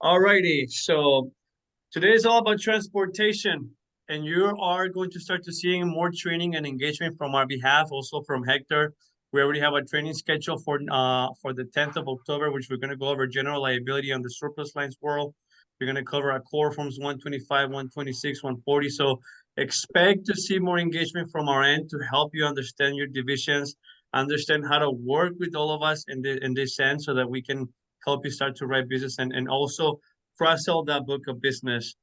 Alrighty, so today is all about transportation, and you are going to start to seeing more training and engagement from our behalf, also from Hector. We already have a training schedule for the 10th of October, which we're going to go over general liability on the surplus lines world. We're going to cover our core forms 125, 126, 140. So expect to see more engagement from our end to help you understand your divisions, understand how to work with all of us in this sense so that we can help you start to write business and also cross-sell that book of business.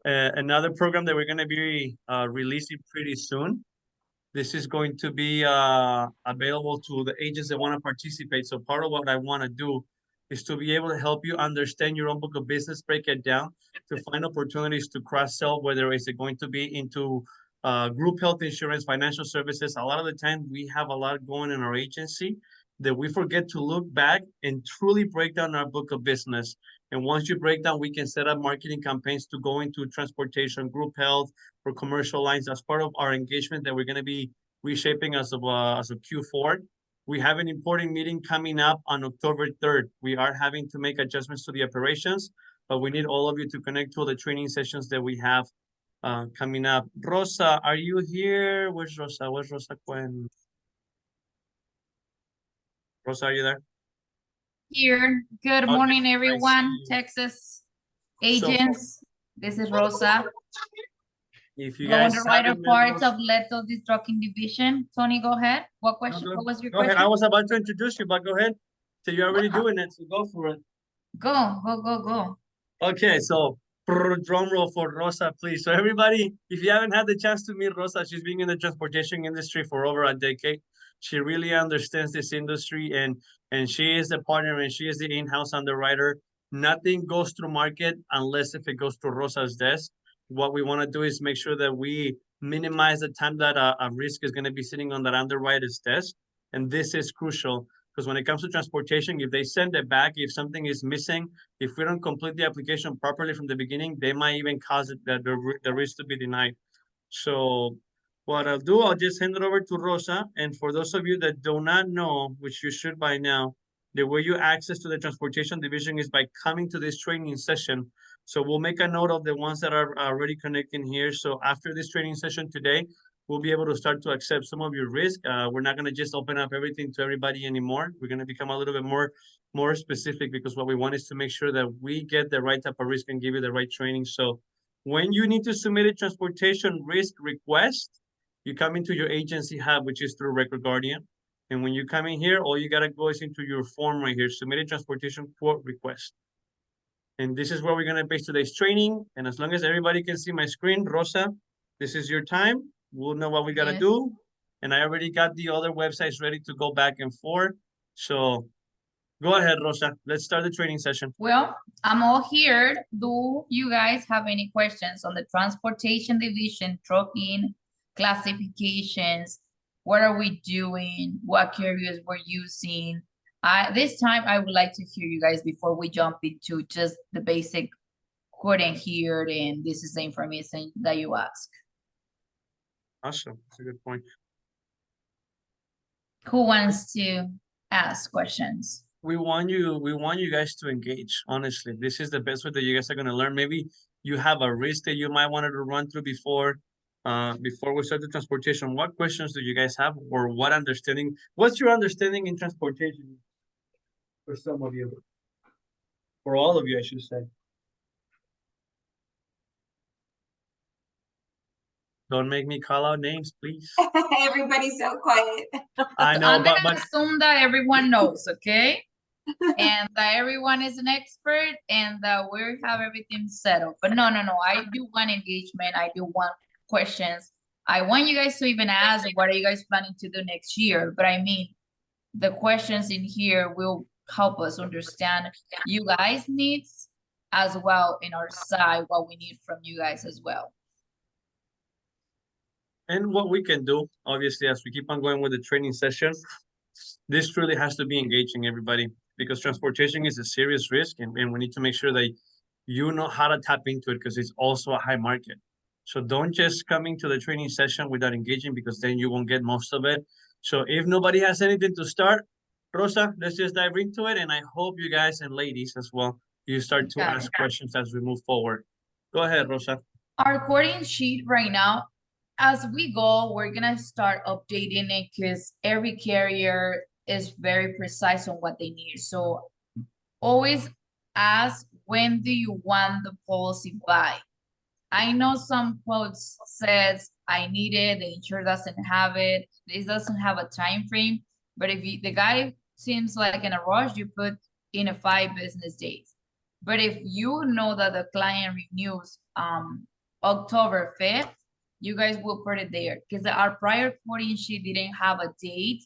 Another program that we're going to be releasing pretty soon. This is going to be available to the agents that want to participate. So part of what I want to do is to be able to help you understand your own book of business, break it down to find opportunities to cross-sell, whether it's going to be into group health insurance, financial services. A lot of the time we have a lot going in our agency that we forget to look back and truly break down our book of business. And once you break down, we can set up marketing campaigns to go into transportation, group health, for commercial lines as part of our engagement that we're going to be reshaping as of Q4. We have an important meeting coming up on October 3rd. We are having to make adjustments to the operations, but we need all of you to connect to the training sessions that we have coming up. Rosa, are you here? Where's Rosa? Where's Rosa Cuen? Rosa, are you there? Here. Good Okay, morning, I see everyone. you. Texas So agents. This is Rosa. if you Going guys to write a haven't met parts Rosa, of Leto, this trucking division. Tony, go ahead. What question? What was your go ahead. I question? was about to introduce you, but go ahead. So you're already doing it, so go for it. Go. Okay, so drum roll for Rosa, please. So everybody, if you haven't had the chance to meet Rosa, she's been in the transportation industry for over a decade. She really understands this industry and she is the partner and she is the in-house underwriter. Nothing goes through market unless if it goes to Rosa's desk. What we want to do is make sure that we minimize the time that a risk is going to be sitting on that underwriter's desk. And this is crucial because when it comes to transportation, if they send it back, if something is missing, if we don't complete the application properly from the beginning, they might even cause it that the risk to be denied. So what I'll do, I'll just hand it over to Rosa. And for those of you that do not know, which you should by now, the way you access to the transportation division is by coming to this training session. So we'll make a note of the ones that are already connecting here. So after this training session today, we'll be able to start to accept some of your risk. We're not going to just open up everything to everybody anymore. We're going to become a little bit more specific because what we want is to make sure that we get the right type of risk and give you the right training. So when you need to submit a transportation risk request, you come into your agency hub, which is through Record Guardian. And when you come in here, all you got to go is into your form right here, submit a transportation quote request. And this is where we're going to base today's training. And as long as everybody can see my screen, Rosa, this is your time. We'll know what we got to do. And I already got the other websites ready to go back and forth. So go ahead, Rosa. Let's start the training session. Well, I'm all here. Do you guys have any questions on the transportation division, trucking, classifications? What are we doing? What carriers we're using? This time I would like to hear you guys before we jump into just the basic quoting here, and this is the information that you ask. Awesome. That's a good point. Who wants to ask questions? We want you guys to engage. Honestly, this is the best way that you guys are going to learn. Maybe you have a risk that you might wanted to run through before we start the transportation. What questions do you guys have, or what's your understanding in transportation for some of you, for all of you, I should say? Don't make me call out names, please. Everybody's so quiet. I know, I'm gonna but assume that everyone knows, okay? And that everyone is an expert and that we have everything settled. But no. I do want engagement. I do want questions. I want you guys to even ask, what are you guys planning to do next year? But I mean, the questions in here will help us understand you guys' needs as well in our side, what we need from you guys as well. and what we can do, obviously, as we keep on going with the training session, this truly has to be engaging everybody because transportation is a serious risk and we need to make sure that you know how to tap into it because it's also a high market. So don't just come into the training session without engaging because then you won't get most of it. So if nobody has anything to start, Rosa, let's just dive into it. And I hope you guys and ladies as well you start to Got ask it. questions as we move forward. Go ahead, Rosa. Our quoting sheet right now, as we go, we're gonna start updating it because every carrier is very precise on what they need. So always ask, when do you want the policy by? I know some quotes says I need it, the insurer doesn't have it, it doesn't have a time frame. But if the guy seems like in a rush, you put in a 5 business days. But if you know that the client renews October 5th, you guys will put it there because our prior quoting sheet didn't have a date.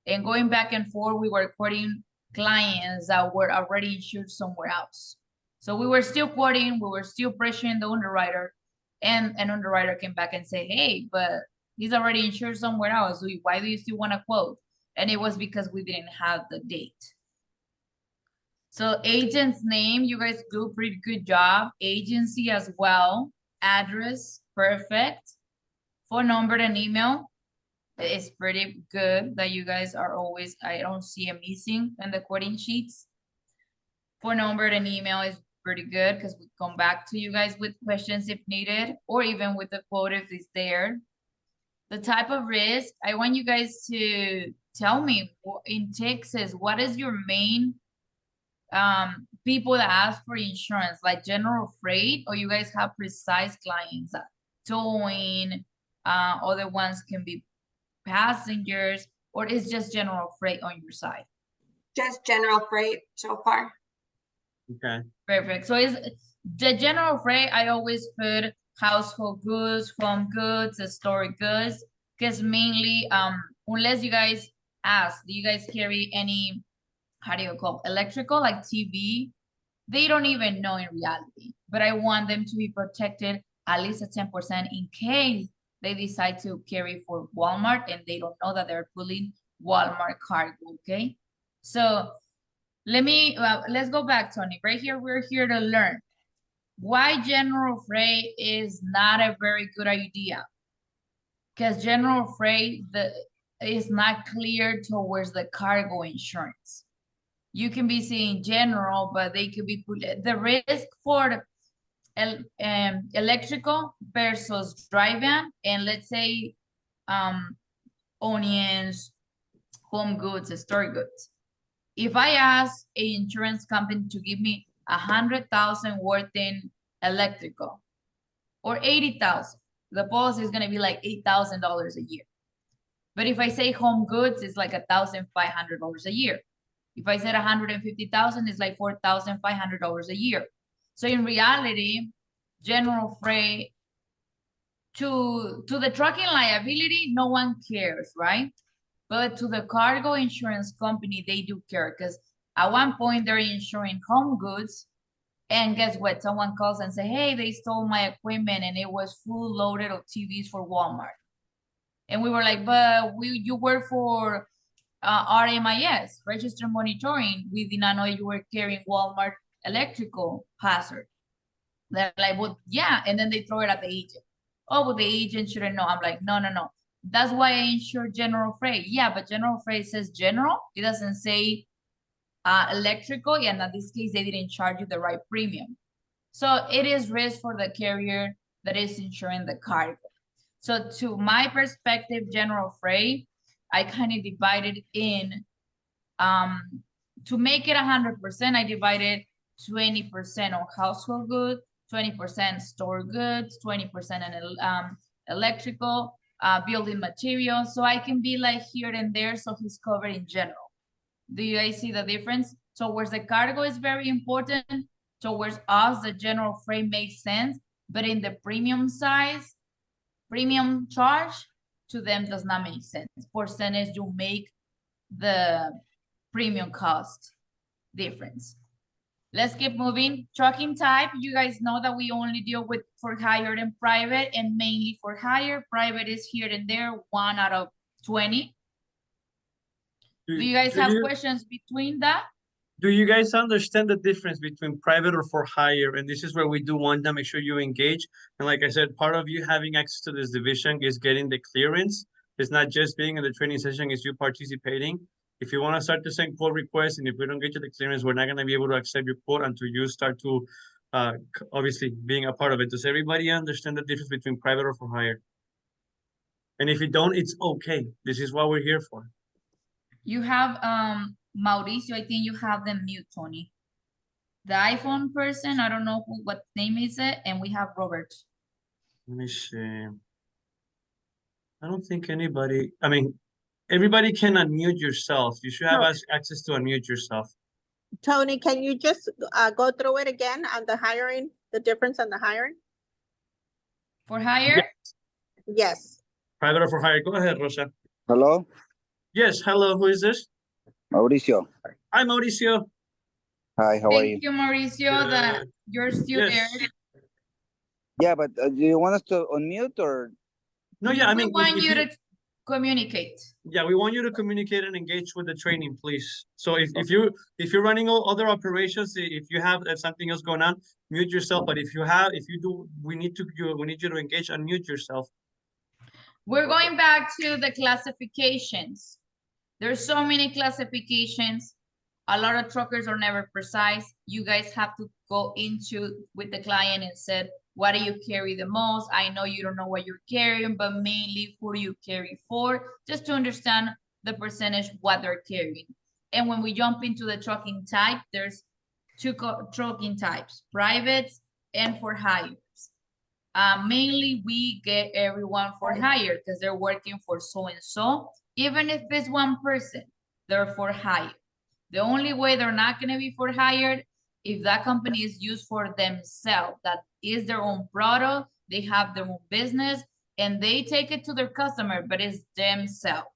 And going back and forth, we were quoting clients that were already insured somewhere else. So we were still quoting, we were still pressuring the underwriter, and an underwriter came back and say, hey, but he's already insured somewhere else. Why do you still want to quote? And it was because we didn't have the date. So agent's name, you guys do a pretty good job. Agency as well. Address, perfect. Phone number and email. It's pretty good that you guys are always, I don't see a missing in the quoting sheets. Phone number and email is pretty good because we come back to you guys with questions if needed, or even with the quote if it's there. The type of risk, I want you guys to tell me in Texas, what is your main people that ask for insurance, like general freight, or you guys have precise clients, towing, other ones can be passengers, or is just general freight on your side? Just general freight so far. Okay. Perfect. So is the general freight, I always put household goods, home goods, store goods, because mainly, unless you guys ask, do you guys carry any, how do you call it, electrical, like TV? They don't even know in reality, but I want them to be protected at least at 10% in case they decide to carry for Walmart and they don't know that they're pulling Walmart cargo, okay? So let's go back, Tony. Right here, we're here to learn why general freight is not a very good idea. Because general freight is not clear towards the cargo insurance. You can be seeing general, but they could be the risk for electrical versus dry van, and let's say onions, home goods, store goods. If I ask an insurance company to give me 100,000 worth in electrical or 80,000, the policy is going to be like $8,000 a year. But if I say home goods, it's like $1,500 a year. If I said 150,000, it's like $4,500 a year. So in reality, general freight to the trucking liability, no one cares, right? But to the cargo insurance company, they do care because at one point they're insuring home goods, and guess what? Someone calls and say, hey, they stole my equipment and it was full loaded of TVs for Walmart. And we were like, but you work for RMIS, register monitoring. We did not know you were carrying Walmart electrical hazard. They're like, well, yeah. And then they throw it at the agent. Oh, but the agent shouldn't know. I'm like, no. That's why I insure general freight. Yeah, but general freight says general. It doesn't say electrical. Yeah, in this case, they didn't charge you the right premium. So it is risk for the carrier that is insuring the cargo. So to my perspective, general freight, I kind of divided in, to make it 100%, I divided 20% on household goods, 20% store goods, 20% on electrical, building materials. So I can be like here and there, so he's covered in general. Do you guys see the difference? Towards the cargo is very important. Towards us, the general freight makes sense, but in the premium size, premium charge, to them does not make sense. Percentage you make the premium cost difference. Let's keep moving. Trucking type, you guys know that we only deal with for hire and private, and mainly for hire. Private is here and there, 1 out of 20. Do you guys have questions between that? Do you guys understand the difference between private or for hire? And this is where we do want to make sure you engage. And like I said, part of you having access to this division is getting the clearance. It's not just being in the training session, it's you participating. If you want to start to send quote requests, and if we don't get you the clearance, we're not going to be able to accept your quote until you start to, obviously, being a part of it. Does everybody understand the difference between private or for hire? And if you don't, it's okay. This is what we're here for. You have Mauricio, I think you have them mute, Tony. The iPhone person, I don't know what name is it, and we have Robert. Let me see. I don't think anybody, I mean, everybody can unmute yourself. You should have No. access to unmute yourself. Tony, can you just go through it again on the hiring, the difference on the hiring? For hire? Yes. Private or for hire? Go ahead, Rosa. Hello, Yes, hello, who is this? Mauricio. Hi, Mauricio. Hi, how are you? Thank you, Mauricio, that you're still Yes. there. Yeah, but do you want us to unmute or? No, yeah, I We mean, want if you to communicate. yeah, we want you to communicate and engage with the training, please. So if you're running all other operations, if you have something else going on, mute yourself. But if you do, we need you to engage, unmute yourself. We're going back to the classifications. There's so many classifications. A lot of truckers are never precise. You guys have to go into with the client and said, what do you carry the most? I know you don't know what you're carrying, but mainly who do you carry for? Just to understand the percentage what they're carrying. And when we jump into the trucking type, there's two trucking types, privates and for hires. Mainly we get everyone for hire because they're working for so-and-so. Even if it's one person, they're for hire. The only way they're not gonna be for hire if that company is used for themselves, that is their own product, they have their own business, and they take it to their customer, but it's themselves.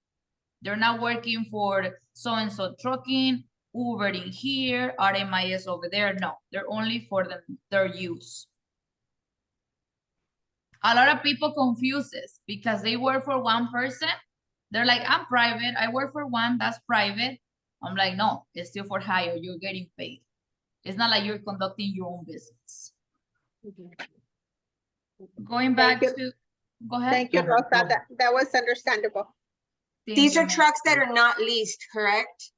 They're not working for so-and-so trucking, Uber in here, RMIS over there. No, they're only for their use. A lot of people confuses because they work for one person. They're like, I'm private. I work for one, that's private. I'm like, no, it's still for hire. You're getting paid. It's not like you're conducting your own business. Going back to, go ahead. Thank you, Go ahead, Rosa. go. That was understandable. Thank These you, are ma'am. trucks that are not leased, correct?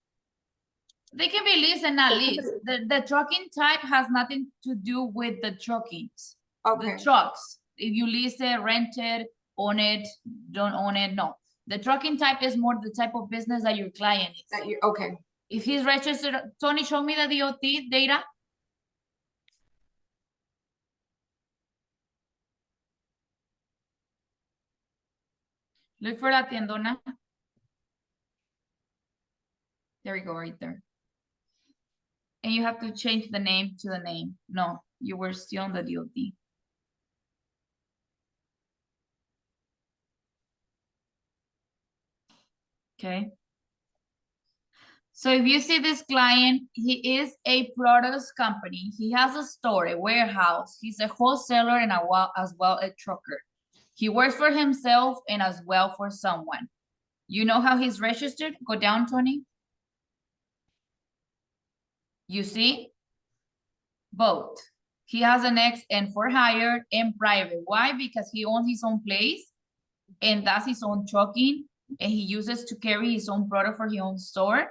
They can be leased and not leased. The trucking type has nothing to do with the truckings. Okay, The trucks, if you lease it, rent it, own it, don't own it, no. The trucking type is more the type of business that your client is. that you, okay. If he's registered, Tony, show me the DOT data. Look for la tiendona. There we go, right there. And you have to change the name to the name. No, you were still on the DOT. Okay. So if you see this client, he is a produce company. He has a store, a warehouse. He's a wholesaler and as well a trucker. He works for himself and as well for someone. You know how he's registered? Go down, Tony. You see? Both. He has an X and for hire and private. Why? Because he owns his own place and that's his own trucking and he uses to carry his own product for his own store.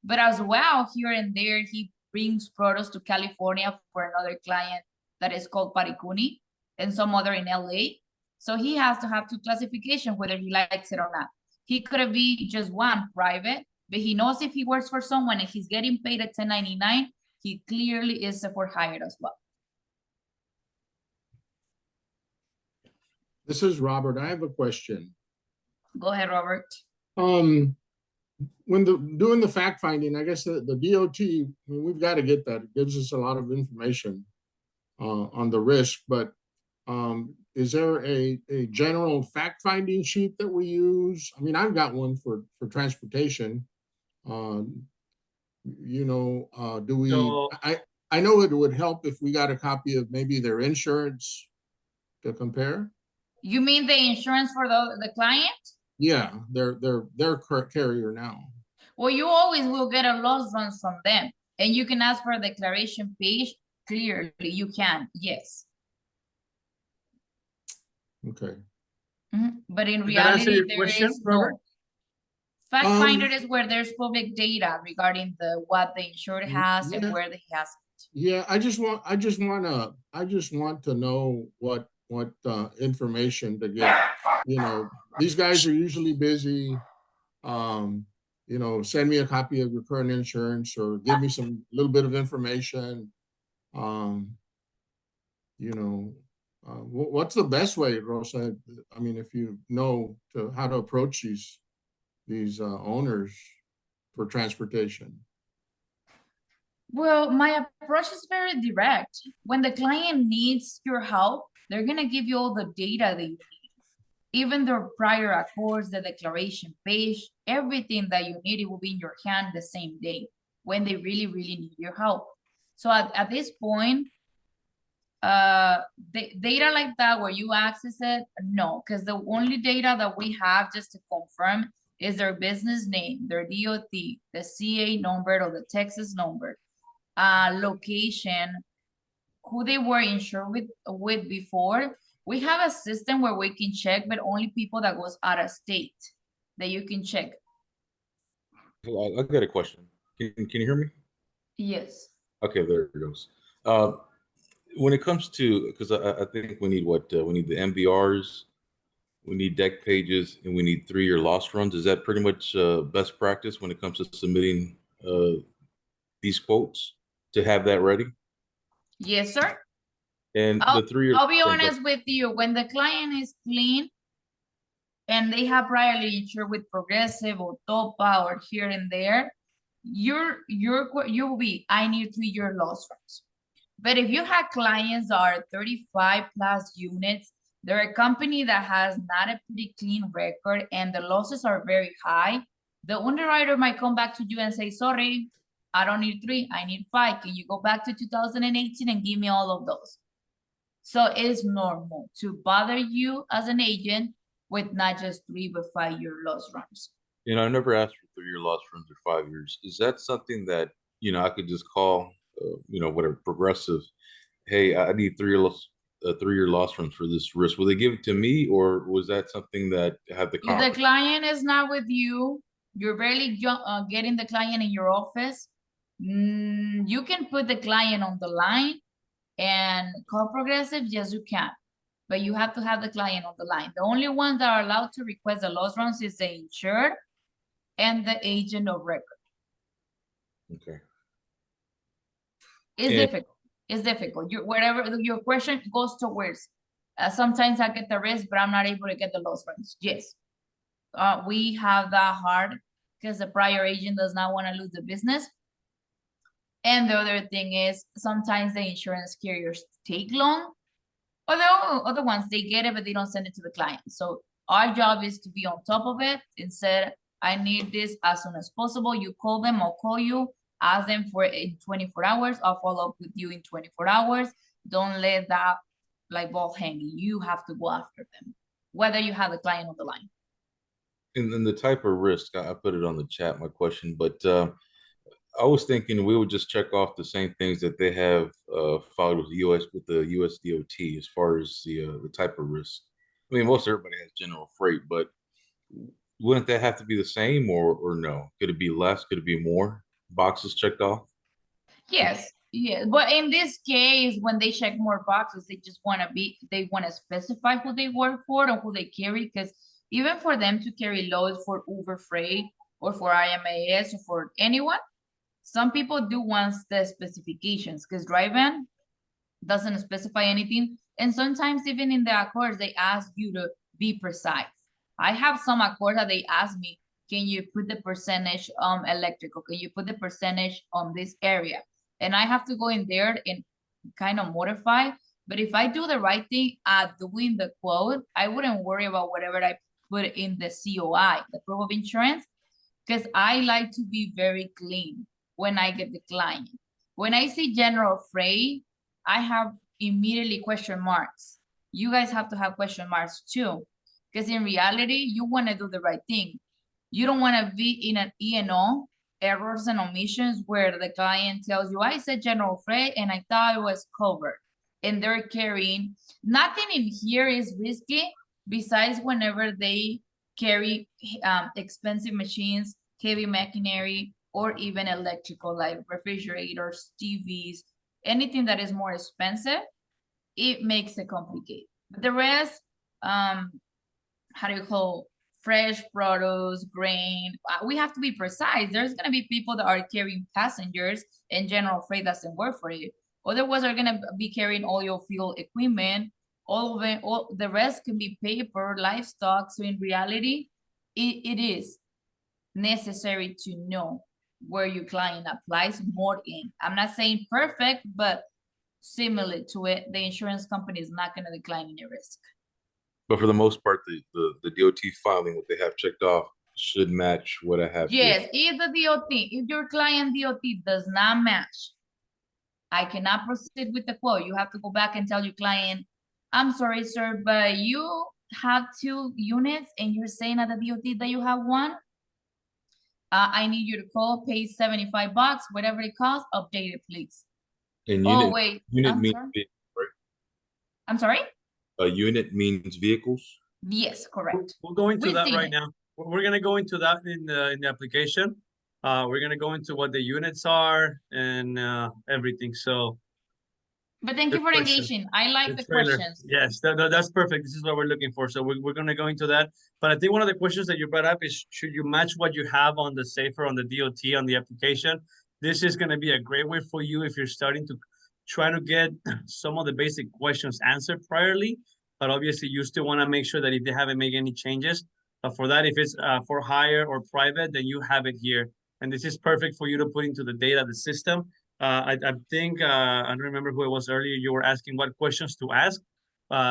But as well, here and there, he brings products to California for another client that is called Parikuni and some other in LA. So he has to have two classifications, whether he likes it or not. He could be just one private, but he knows if he works for someone and he's getting paid at 1099, he clearly is for hire as well. This is Robert. I have a question. Go ahead, Robert. When doing the fact finding, I guess the DOT, I mean, we've got to get that. It gives us a lot of information on the risk, but is there a general fact finding sheet that we use? I mean, I've got one for transportation. You know, do we, So, I know it would help if we got a copy of maybe their insurance to compare. You mean the insurance for the client? Yeah, their carrier now. Well, you always will get a loss runs from them. And you can ask for a declaration page. Clearly, you can, yes. Okay. But in Did that answer reality, your there question, is Robert? no. Fact Um, finder is where there's public data regarding what the insured has and yeah. where he has it. Yeah, I just want to know what information to get. You know, these guys are usually busy. You know, send me a copy of your current insurance or give me some little bit of information. You know, what's the best way, Rosa? I mean, if you know how to approach these owners for transportation. Well, my approach is very direct. When the client needs your help, they're gonna give you all the data that you need. Even their prior accords, the declaration page, everything that you need, it will be in your hand the same day when they really, really need your help. So at this point, the data like that where you access it, no, because the only data that we have just to confirm is their business name, their DOT, the CA number or the Texas number, location, who they were insured with before. We have a system where we can check, but only people that goes out of state that you can check. I got a question. Can you hear me? Yes. Okay, there it goes. When it comes to, because I think we need we need the MVRs, we need deck pages, and we need 3-year loss runs. Is that pretty much best practice when it comes to submitting these quotes to have that ready? Yes, sir. And the 3-year. I'll be honest with you. When the client is clean and they have priorly insured with Progressive or Topa or here and there, you will be, I need 3-year loss runs. But if you have clients that are 35 plus units, they're a company that has not a pretty clean record and the losses are very high, the underwriter might come back to you and say, sorry, I don't need 3, I need 5. Can you go back to 2018 and give me all of those? So it's normal to bother you as an agent with not just 3, but 5-year loss runs. You know, I never asked for 3-year loss runs or 5 years. Is that something that, you know, I could just call, you know, whatever, Progressive, hey, I need 3-year loss runs for this risk. Will they give it to me, or was that something that had the If the client is not with you, you're barely getting the client in your office, you can put the client on the line and call Progressive. Yes, you can, but you have to have the client on the line. The only ones that are allowed to request the loss runs is the insured and the agent of record. Okay. It's difficult. It's difficult. Whatever your question goes towards. Sometimes I get the risk, but I'm not able to get the loss runs. Yes, we have that hard because the prior agent does not want to lose the business. And the other thing is sometimes the insurance carriers take long. Although other ones, they get it, but they don't send it to the client. So our job is to be on top of it and say, I need this as soon as possible. You call them, I'll call you, ask them for it in 24 hours. I'll follow up with you in 24 hours. Don't let that like ball hanging. You have to go after them, whether you have the client on the line. And then the type of risk, I put it on the chat, my question, but I was thinking we would just check off the same things that they have filed with the US DOT as far as the type of risk. I mean, most everybody has general freight, but wouldn't that have to be the same, or no? Could it be less? Could it be more? Boxes checked off? Yes, yes. But in this case, when they check more boxes, they just want to specify who they work for or who they carry, because even for them to carry loads for Uber Freight or for IMAS or for anyone, some people do want the specifications because Drive-In doesn't specify anything. And sometimes even in the accords, they ask you to be precise. I have some accords that they ask me, can you put the percentage electrical? Can you put the percentage on this area? And I have to go in there and kind of modify. But if I do the right thing at doing the quote, I wouldn't worry about whatever I put in the COI, the proof of insurance, because I like to be very clean when I get the client. When I see general freight, I have immediately question marks. You guys have to have question marks too, because in reality, you want to do the right thing. You don't want to be in an E&O, errors and omissions, where the client tells you, I said general freight and I thought it was covered. And they're carrying, nothing in here is risky besides whenever they carry expensive machines, heavy machinery, or even electrical like refrigerators, TVs, anything that is more expensive, it makes it complicated. But the rest, how do you call fresh produce, grain? We have to be precise. There's gonna be people that are carrying passengers and general freight doesn't work for it. Otherwise, are gonna be carrying oil field equipment. All of it, all the rest can be paper, livestock. So in reality, it is necessary to know where your client applies more in. I'm not saying perfect, but similar to it, the insurance company is not going to decline any risk. But for the most part, the DOT filing, what they have checked off, should match what I have here. Yes, if the DOT, if your client DOT does not match, I cannot proceed with the quote. You have to go back and tell your client, I'm sorry, sir, but you have 2 units and you're saying at the DOT that you have 1. I need you to call, pay $75, whatever it costs, update it, please. And Oh, unit, wait, unit I'm means sorry. vehicles, right? I'm sorry? A unit means vehicles. Yes, correct. We'll go into We've that seen right it. now. We're gonna go into that in the application. We're gonna go into what the units are and everything. So But thank you good for question. engaging. I like the trailer. questions. Yes, that's perfect. This is what we're looking for. So we're gonna go into that. But I think one of the questions that you brought up is, should you match what you have on the safer on the DOT on the application? This is gonna be a great way for you if you're starting to try to get some of the basic questions answered priorly. But obviously, you still want to make sure that if they haven't made any changes, for that, if it's for hire or private, then you have it here. And this is perfect for you to put into the data, the system. I think, I don't remember who it was earlier, you were asking what questions to ask.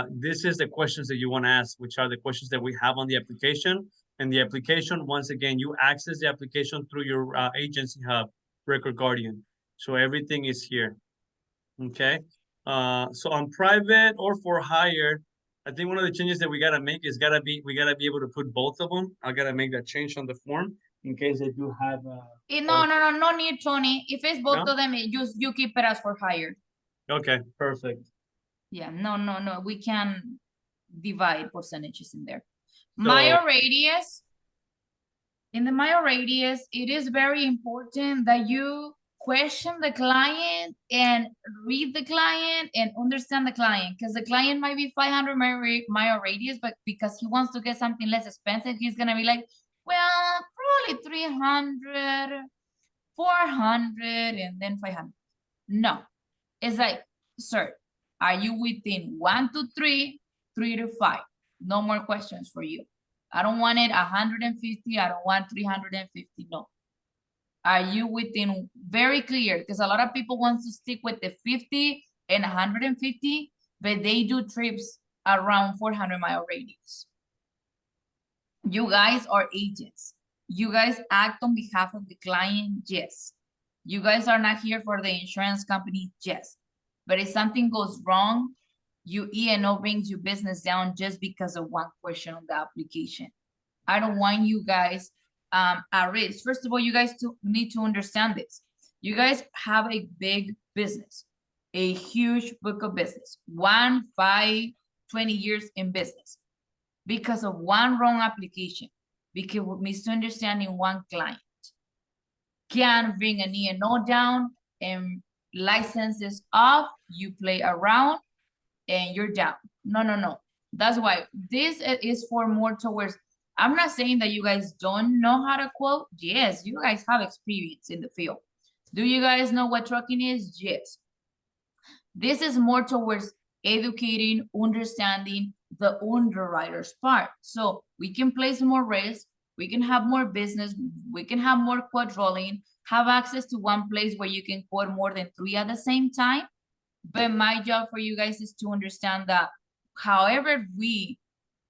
This is the questions that you want to ask, which are the questions that we have on the application. And the application, once again, you access the application through your agency hub, Record Guardian. So everything is here. Okay. So on private or for hire, I think one of the changes that we gotta make is we gotta be able to put both of them. I gotta make that change on the form in case they do have No need, Tony. If it's both No? of them, you keep it as for hire. Okay, perfect. Yeah, no. We can divide percentages in there. So- Mile radius. In the mile radius, it is very important that you question the client and read the client and understand the client, because the client might be 500 mile radius, but because he wants to get something less expensive, he's gonna be like, well, probably 300, 400, and then 500. No, it's like, sir, are you within 1 to 3, 3 to 5? No more questions for you. I don't want it 150. I don't want 350. No. Are you within very clear? Because a lot of people want to stick with the 50 and 150, but they do trips around 400 mile radius. You guys are agents. You guys act on behalf of the client, yes. You guys are not here for the insurance company, yes. But if something goes wrong, you E&O brings your business down just because of one question on the application. I don't want you guys at risk. First of all, you guys need to understand this. You guys have a big business, a huge book of business, 1, 5, 20 years in business. Because of one wrong application, because of misunderstanding one client, can bring an E&O down and licenses off, you play around, and you're down. No. That's why this is for more towards, I'm not saying that you guys don't know how to quote. Yes, you guys have experience in the field. Do you guys know what trucking is? Yes. This is more towards educating, understanding the underwriter's part. So we can place more risk, we can have more business, we can have more quote rolling, have access to one place where you can quote more than 3 at the same time. But my job for you guys is to understand that however we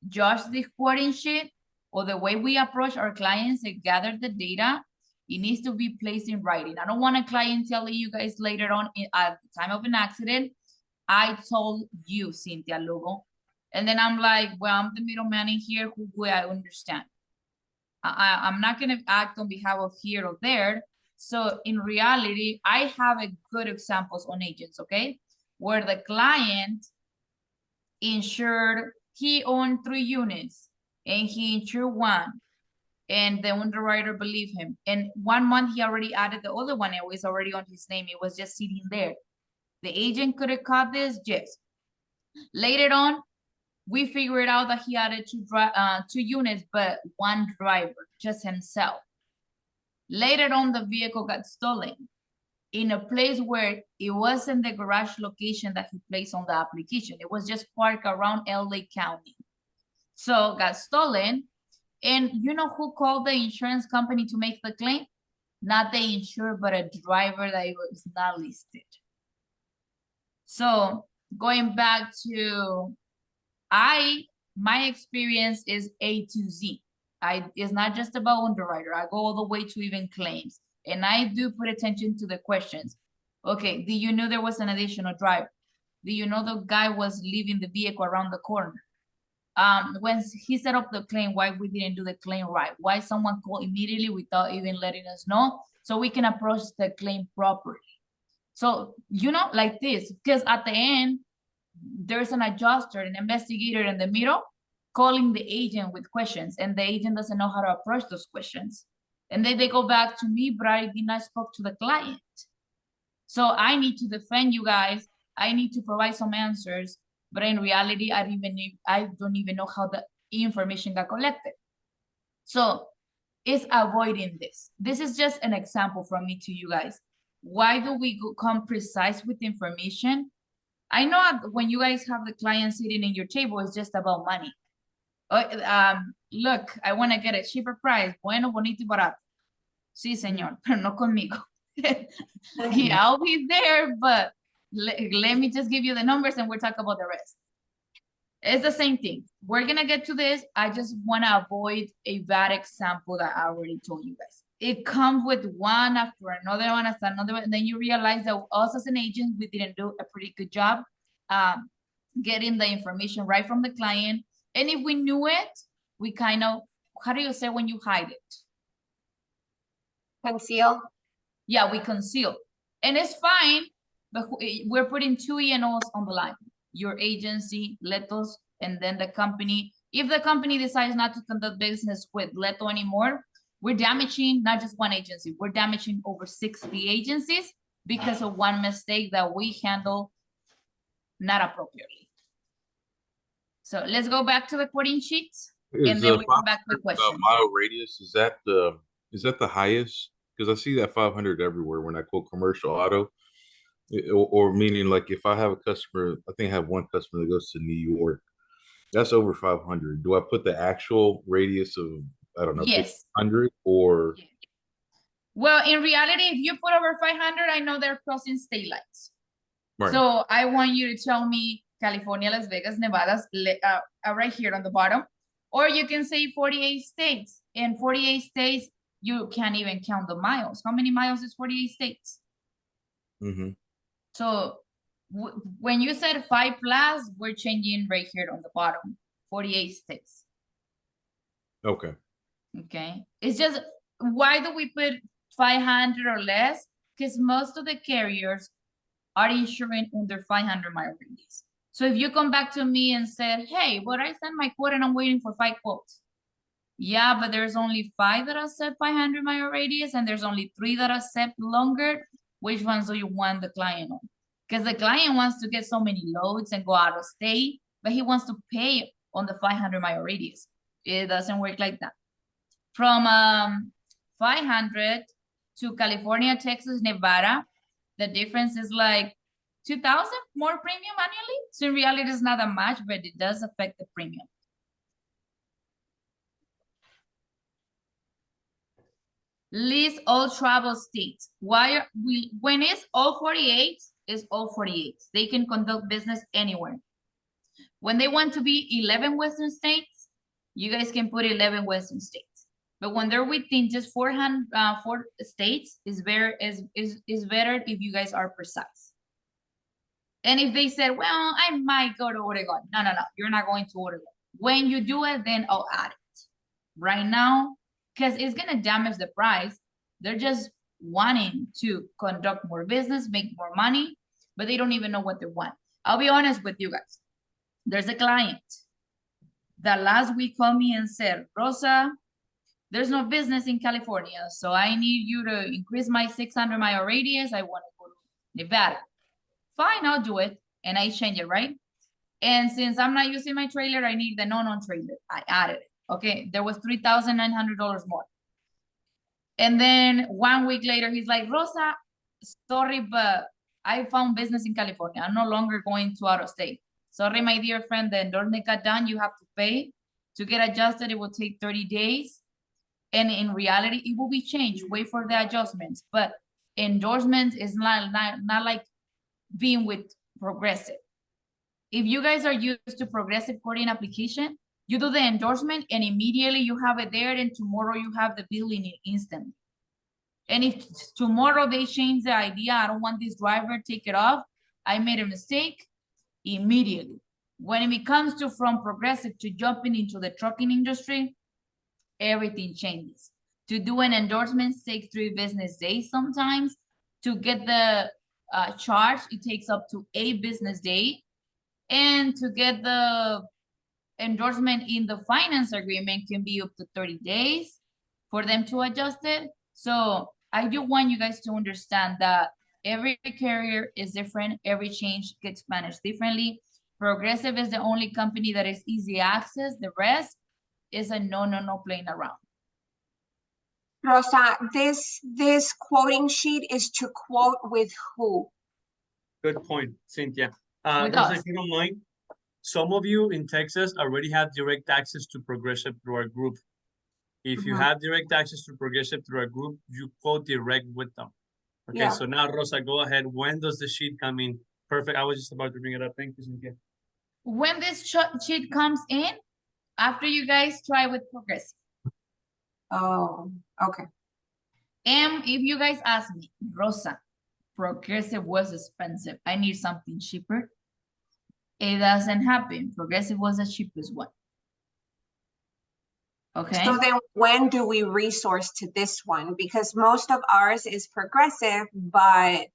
judge the quoting sheet or the way we approach our clients and gather the data, it needs to be placed in writing. I don't want a client telling you guys later on at the time of an accident, I told you, Cynthia Lugo. And then I'm like, well, I'm the middleman in here, who will I understand? I'm not gonna act on behalf of here or there. So in reality, I have a good examples on agents, okay? Where the client insured, he owned 3 units. and he insured one, and the underwriter believed him. And 1 month he already added the other one. It was already on his name. It was just sitting there. The agent could have caught this, yes. Later on, we figured out that he added two units, but one driver, just himself. Later on, the vehicle got stolen in a place where it wasn't the garage location that he placed on the application. It was just parked around LA County. So got stolen. And you know who called the insurance company to make the claim? Not the insurer, but a driver that was not listed. So going back to my experience is A to Z. It's not just about underwriter. I go all the way to even claims. And I do put attention to the questions. Okay, do you know there was an additional driver? Do you know the guy was leaving the vehicle around the corner? When he set up the claim, why we didn't do the claim right? Why someone called immediately without even letting us know, so we can approach the claim properly. So, you know, like this, because at the end, there's an adjuster, an investigator in the middle, calling the agent with questions, and the agent doesn't know how to approach those questions. And then they go back to me, but I did not spoke to the client. So I need to defend you guys. I need to provide some answers, but in reality, I don't even know how the information got collected. So it's avoiding this. This is just an example from me to you guys. Why do we come precise with information? I know when you guys have the client sitting in your table, it's just about money. Look, I want to get a cheaper price. Bueno, bonito y barato. Sí, señor, pero no conmigo. Yeah, I'll be there, but let me just give you the numbers and we'll talk about the rest. It's the same thing. We're going to get to this. I just want to avoid a bad example that I already told you guys. It comes with one after another one after another one. And then you realize that us as an agent, we didn't do a pretty good job getting the information right from the client. And if we knew it, we kind of, how do you say when you hide it? Conceal. Yeah, we conceal. And it's fine, but we're putting two E&Os on the line. Your agency, Leto's, and then the company. If the company decides not to conduct business with Leto anymore, we're damaging not just one agency, we're damaging over 60 agencies because of one mistake that we handle not appropriately. So let's go back to the quoting sheets and then we come back with questions. Mile radius, is that the highest? Because I see that 500 everywhere when I quote commercial auto. Or meaning like if I have a customer, I think I have one customer that goes to New York, that's over 500. Do I put the actual radius of, I don't know, yes, 100 or? Well, in reality, if you put over 500, I know they're crossing state lines. Right. So I want you to tell me California, Las Vegas, Nevada, right here on the bottom, or you can say 48 states. In 48 states, you can't even count the miles. How many miles is 48 states? Mm-hmm. So when you said 5+, we're changing right here on the bottom, 48 states. Okay. Okay. It's just, why do we put 500 or less? Because most of the carriers are insuring under 500 mile radius. So if you come back to me and said, hey, but I sent my quote and I'm waiting for 5 quotes. Yeah, but there's only 5 that accept 500 mile radius and there's only 3 that accept longer. Which ones do you want the client on? Because the client wants to get so many loads and go out of state, but he wants to pay on the 500 mile radius. It doesn't work like that. From 500 to California, Texas, Nevada, the difference is like 2,000 more premium annually. So in reality, it's not that much, but it does affect the premium. List all travel states. When it's all 48, it's all 48. They can conduct business anywhere. When they want to be 11 Western states, you guys can put 11 Western states. But when they're within just 4 states, it's better if you guys are precise. And if they said, well, I might go to Oregon. No, you're not going to Oregon. When you do it, then I'll add it. Right now, because it's going to damage the price. They're just wanting to conduct more business, make more money, but they don't even know what they want. I'll be honest with you guys. There's a client the last week called me and said, Rosa, there's no business in California, so I need you to increase my 600-mile radius. I want to go to Nevada. Fine, I'll do it. And I change it, right? And since I'm not using my trailer, I need the non-trailer. I added it. Okay, there was $3,900 more. And then 1 week later, he's like, Rosa, sorry, but I found business in California. I'm no longer going to out of state. Sorry, my dear friend, the endorsement got done. You have to pay. To get adjusted, it will take 30 days. And in reality, it will be changed. Wait for the adjustments. But endorsement is not like being with Progressive. If you guys are used to Progressive coding application, you do the endorsement and immediately you have it there, and tomorrow you have the billing instantly. And if tomorrow they change the idea, I don't want this driver, take it off, I made a mistake, immediately. When it comes to from Progressive to jumping into the trucking industry, everything changes. To do an endorsement takes 3 business days sometimes. To get the charge, it takes up to 8 business days. And to get the endorsement in the finance agreement can be up to 30 days for them to adjust it. So I do want you guys to understand that every carrier is different. Every change gets managed differently. Progressive is the only company that is easy access. The rest is a no playing around. Rosa, this quoting sheet is to quote with who? Good point, Cynthia. With Rosa, us. if you don't mind, some of you in Texas already have direct access to Progressive through our group. If you Mhm. have direct access to Progressive through our group, you quote direct with them. Okay, Yeah. so now Rosa, go ahead. When does the sheet come in? Perfect. I was just about to bring it up. Thank you, Cynthia. When this sheet comes in, after you guys try with Progressive. Oh, okay. And if you guys ask me, Rosa, Progressive was expensive, I need something cheaper, it doesn't happen. Progressive was the cheapest one. Okay. So then when do we resource to this one? Because most of ours is Progressive, but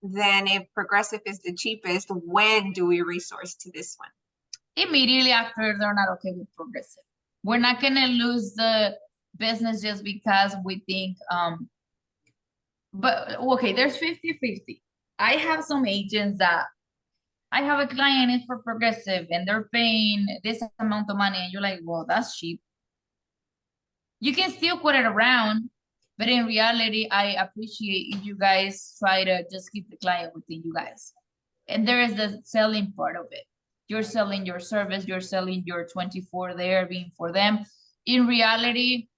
then if Progressive is the cheapest, when do we resource to this one? Immediately after they're not okay with Progressive. We're not gonna lose the business just because we think, but okay, there's 50-50. I have some agents that I have a client is for Progressive and they're paying this amount of money, and you're like, well, that's cheap. You can still put it around, but in reality, I appreciate if you guys try to just keep the client within you guys. And there is the selling part of it. You're selling your service, you're selling your 24 there being for them. In reality,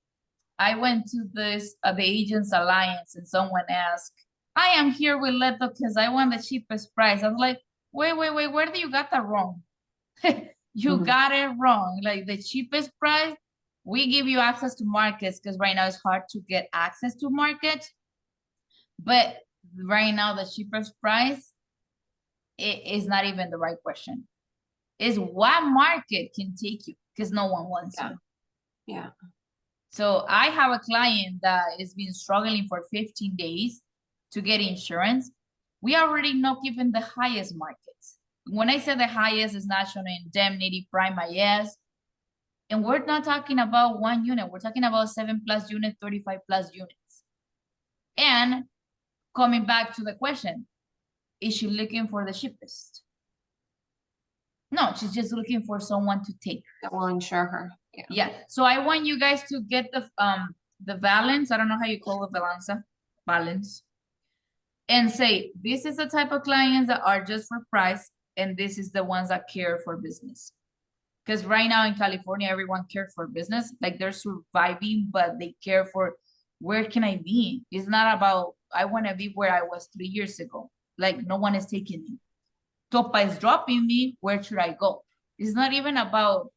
I went to this the Agents Alliance and someone asked, I am here with Leto because I want the cheapest price. I was like, wait, where do you got that wrong? You got it wrong. Like the cheapest price, we give you access to markets because right now it's hard to get access to markets. But right now the cheapest price, it is not even the right question. Is what market can take you, because no one wants you. Yeah. So I have a client that has been struggling for 15 days to get insurance. We already not given the highest markets. When I say the highest is National Indemnity, Prime IS, and we're not talking about 1 unit. We're talking about 7+ units, 35+ units. And coming back to the question, is she looking for the cheapest? No, she's just looking for someone to take. That will insure her. Yeah. Yeah. So I want you guys to get the balance. I don't know how you call the balance. And say, this is the type of clients that are just for price, and this is the ones that care for business. Because right now in California, everyone cares for business. Like they're surviving, but they care for where can I be? It's not about, I want to be where I was 3 years ago. Like no one is taking me. Topa is dropping me, where should I go? It's not even about,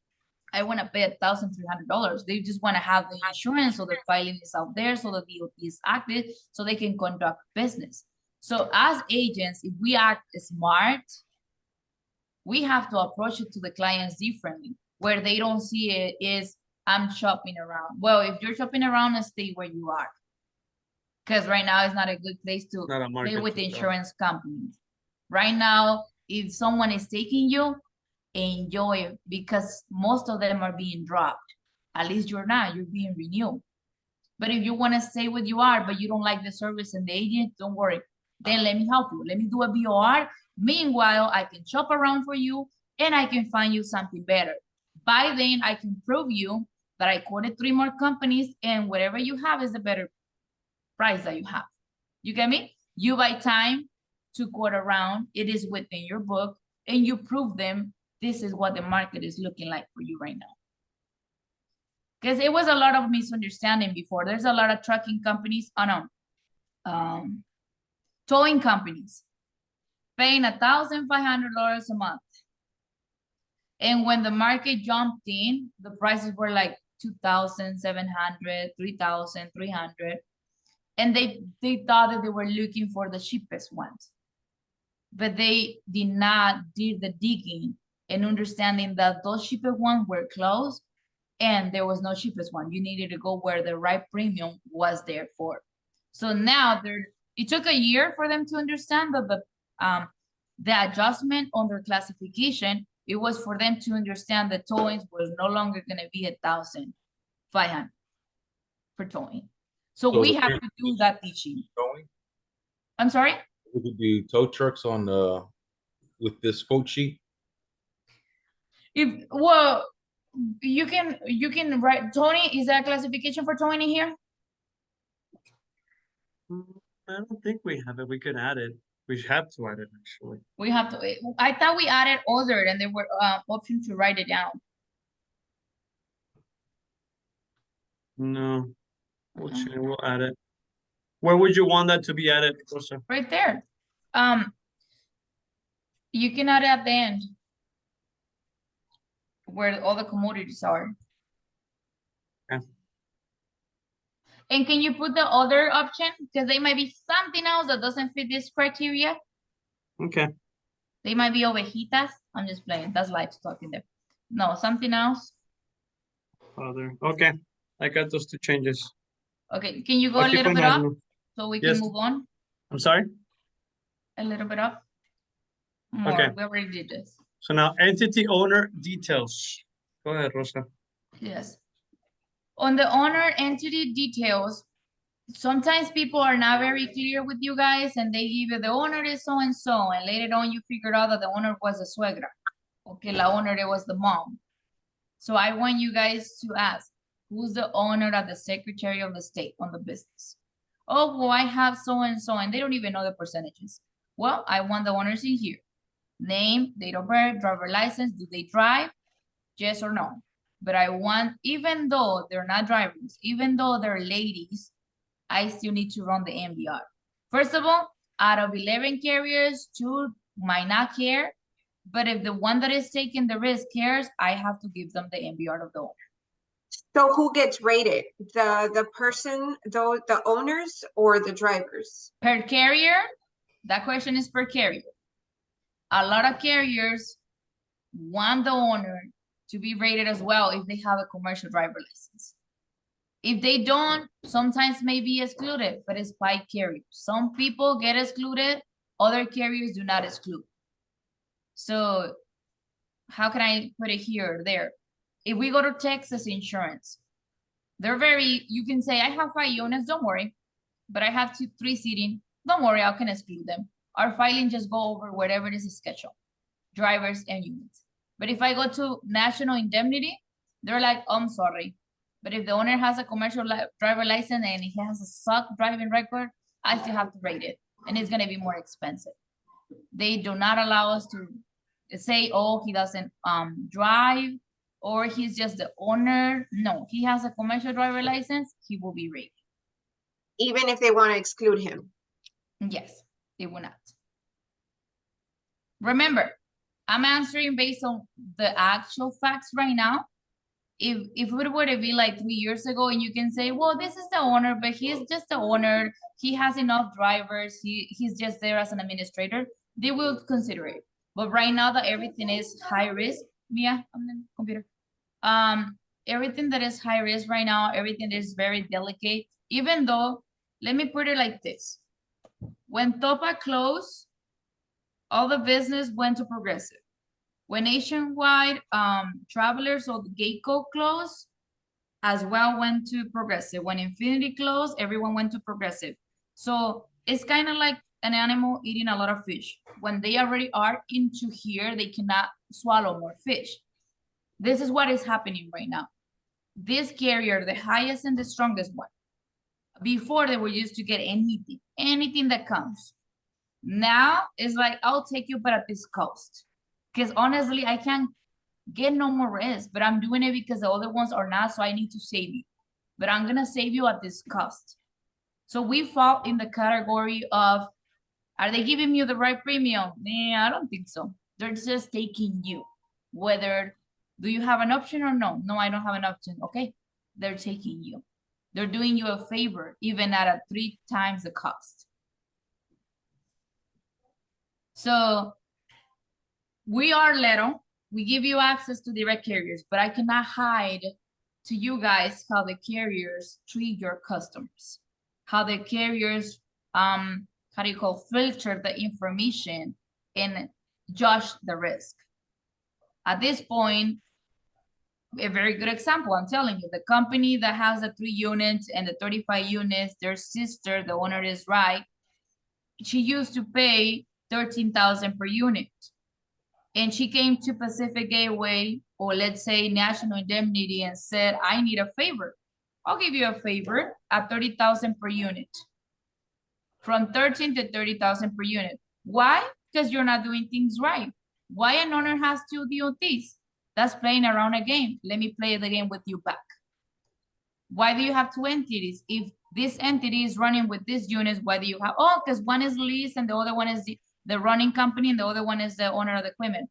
I want to pay $1,300. They just want to have the insurance, so the filing is out there, so the DOT is active, so they can conduct business. So as agents, if we act smart, we have to approach it to the clients differently, where they don't see it is, I'm shopping around. Well, if you're shopping around, stay where you are. Because right now is not a good place to play with insurance companies. Right now, if someone is taking you, enjoy it, because most of them are being dropped. At least you're not, you're being renewed. But if you want to stay where you are, but you don't like the service and the agent, don't worry. Then let me help you. Let me do a BOR. Meanwhile, I can shop around for you and I can find you something better. By then, I can prove you that I quoted 3 more companies and whatever you have is a better price that you have. You get me? You buy time to quote around. It is within your book and you prove them this is what the market is looking like for you right now. Because it was a lot of misunderstanding before. There's a lot of trucking companies, towing companies paying $1,500 a month. And when the market jumped in, the prices were like 2,700, 3,300. And they thought that they were looking for the cheapest ones. But they did not do the digging and understanding that those cheapest ones were closed and there was no cheapest one. You needed to go where the right premium was there for. So now it took a year for them to understand that the adjustment on their classification, it was for them to understand that towing was no longer going to be 1,500 for towing. So we have to do that teaching. Towing? I'm sorry? We could do tow trucks on with this quote sheet. Well, you can write towing. Is that classification for towing in here? I don't think we have it. We could add it. We have to add it actually. We have to. I thought we added other and there were options to write it down. No, we'll add it. Where would you want that to be added, Rosa? Right there. You can add it at the end where all the commodities are. Okay. And can you put the other option? Because they might be something else that doesn't fit this criteria. Okay. They might be ovejitas. I'm just playing. That's livestock in there. No, something else. Other. Okay. I got those 2 changes. Okay, can you go I'll a keep little on bit up adding. so we Yes. can move on? I'm sorry? A little bit up. More. Okay. We already did this. So now entity owner details. Go ahead, Rosa. Yes. On the owner entity details, sometimes people are not very clear with you guys and they give you the owner is so-and-so and later on you figured out that the owner was a suegra. Okay, la owner, it was the mom. So I want you guys to ask, who's the owner of the Secretary of the State on the business? Oh, well, I have so-and-so and they don't even know the percentages. Well, I want the owners in here. Name, date of birth, driver license, do they drive? Yes or no? But I want, even though they're not drivers, even though they're ladies, I still need to run the MBR. First of all, out of 11 carriers, 2 might not care. But if the one that is taking the risk cares, I have to give them the MBR of the owner. So who gets rated? The person, the owners or the drivers? Per carrier, that question is per carrier. A lot of carriers want the owner to be rated as well if they have a commercial driver license. If they don't, sometimes may be excluded, but it's by carrier. Some people get excluded, other carriers do not exclude. So how can I put it here or there? If we go to Texas insurance, they're very, you can say, I have 5 units, don't worry, but I have 3 seating, don't worry, I can exclude them. Our filing just go over whatever is scheduled, drivers and units. But if I go to national indemnity, they're like, oh, I'm sorry. But if the owner has a commercial driver license and he has a suck driving record, I still have to rate it. And it's gonna be more expensive. They do not allow us to say, oh, he doesn't drive or he's just the owner. No, he has a commercial driver license, he will be rated. Even if they want to exclude him? Yes, they will not. Remember, I'm answering based on the actual facts right now. If it were to be like 3 years ago and you can say, well, this is the owner, but he's just the owner, he has enough drivers, he's just there as an administrator, they will consider it. But right now that everything is high risk, Mia, on the computer. Everything that is high risk right now, everything is very delicate, even though, let me put it like this. When Topa closed, all the business went to Progressive. When Nationwide, Travelers or Geico closed, as well went to Progressive. When Infinity closed, everyone went to Progressive. So it's kind of like an animal eating a lot of fish. When they already are into here, they cannot swallow more fish. This is what is happening right now. This carrier, the highest and the strongest one, before they were used to get anything that comes. Now it's like, I'll take you, but at this cost. Because honestly, I can't get no more risk, but I'm doing it because the other ones are not, so I need to save you. But I'm gonna save you at this cost. So we fall in the category of, are they giving you the right premium? Nah, I don't think so. They're just taking you. Whether, do you have an option or no? No, I don't have an option. Okay, they're taking you. They're doing you a favor, even at a 3 times the cost. So we are Leto. We give you access to direct carriers, but I cannot hide to you guys how the carriers treat your customers, how the carriers, how do you call, filter the information and judge the risk. At this point, a very good example, I'm telling you, the company that has the 3 units and the 35 units, their sister, the owner is right. She used to pay $13,000 per unit. And she came to Pacific Gateway, or let's say National Indemnity, and said, I need a favor. I'll give you a favor at $30,000 per unit. From 13 to 30,000 per unit. Why? Because you're not doing things right. Why an owner has 2 DOTs? That's playing around a game. Let me play the game with you back. Why do you have 2 entities? If this entity is running with these units, why do you have, oh, because one is leased and the other one is the running company and the other one is the owner of the equipment.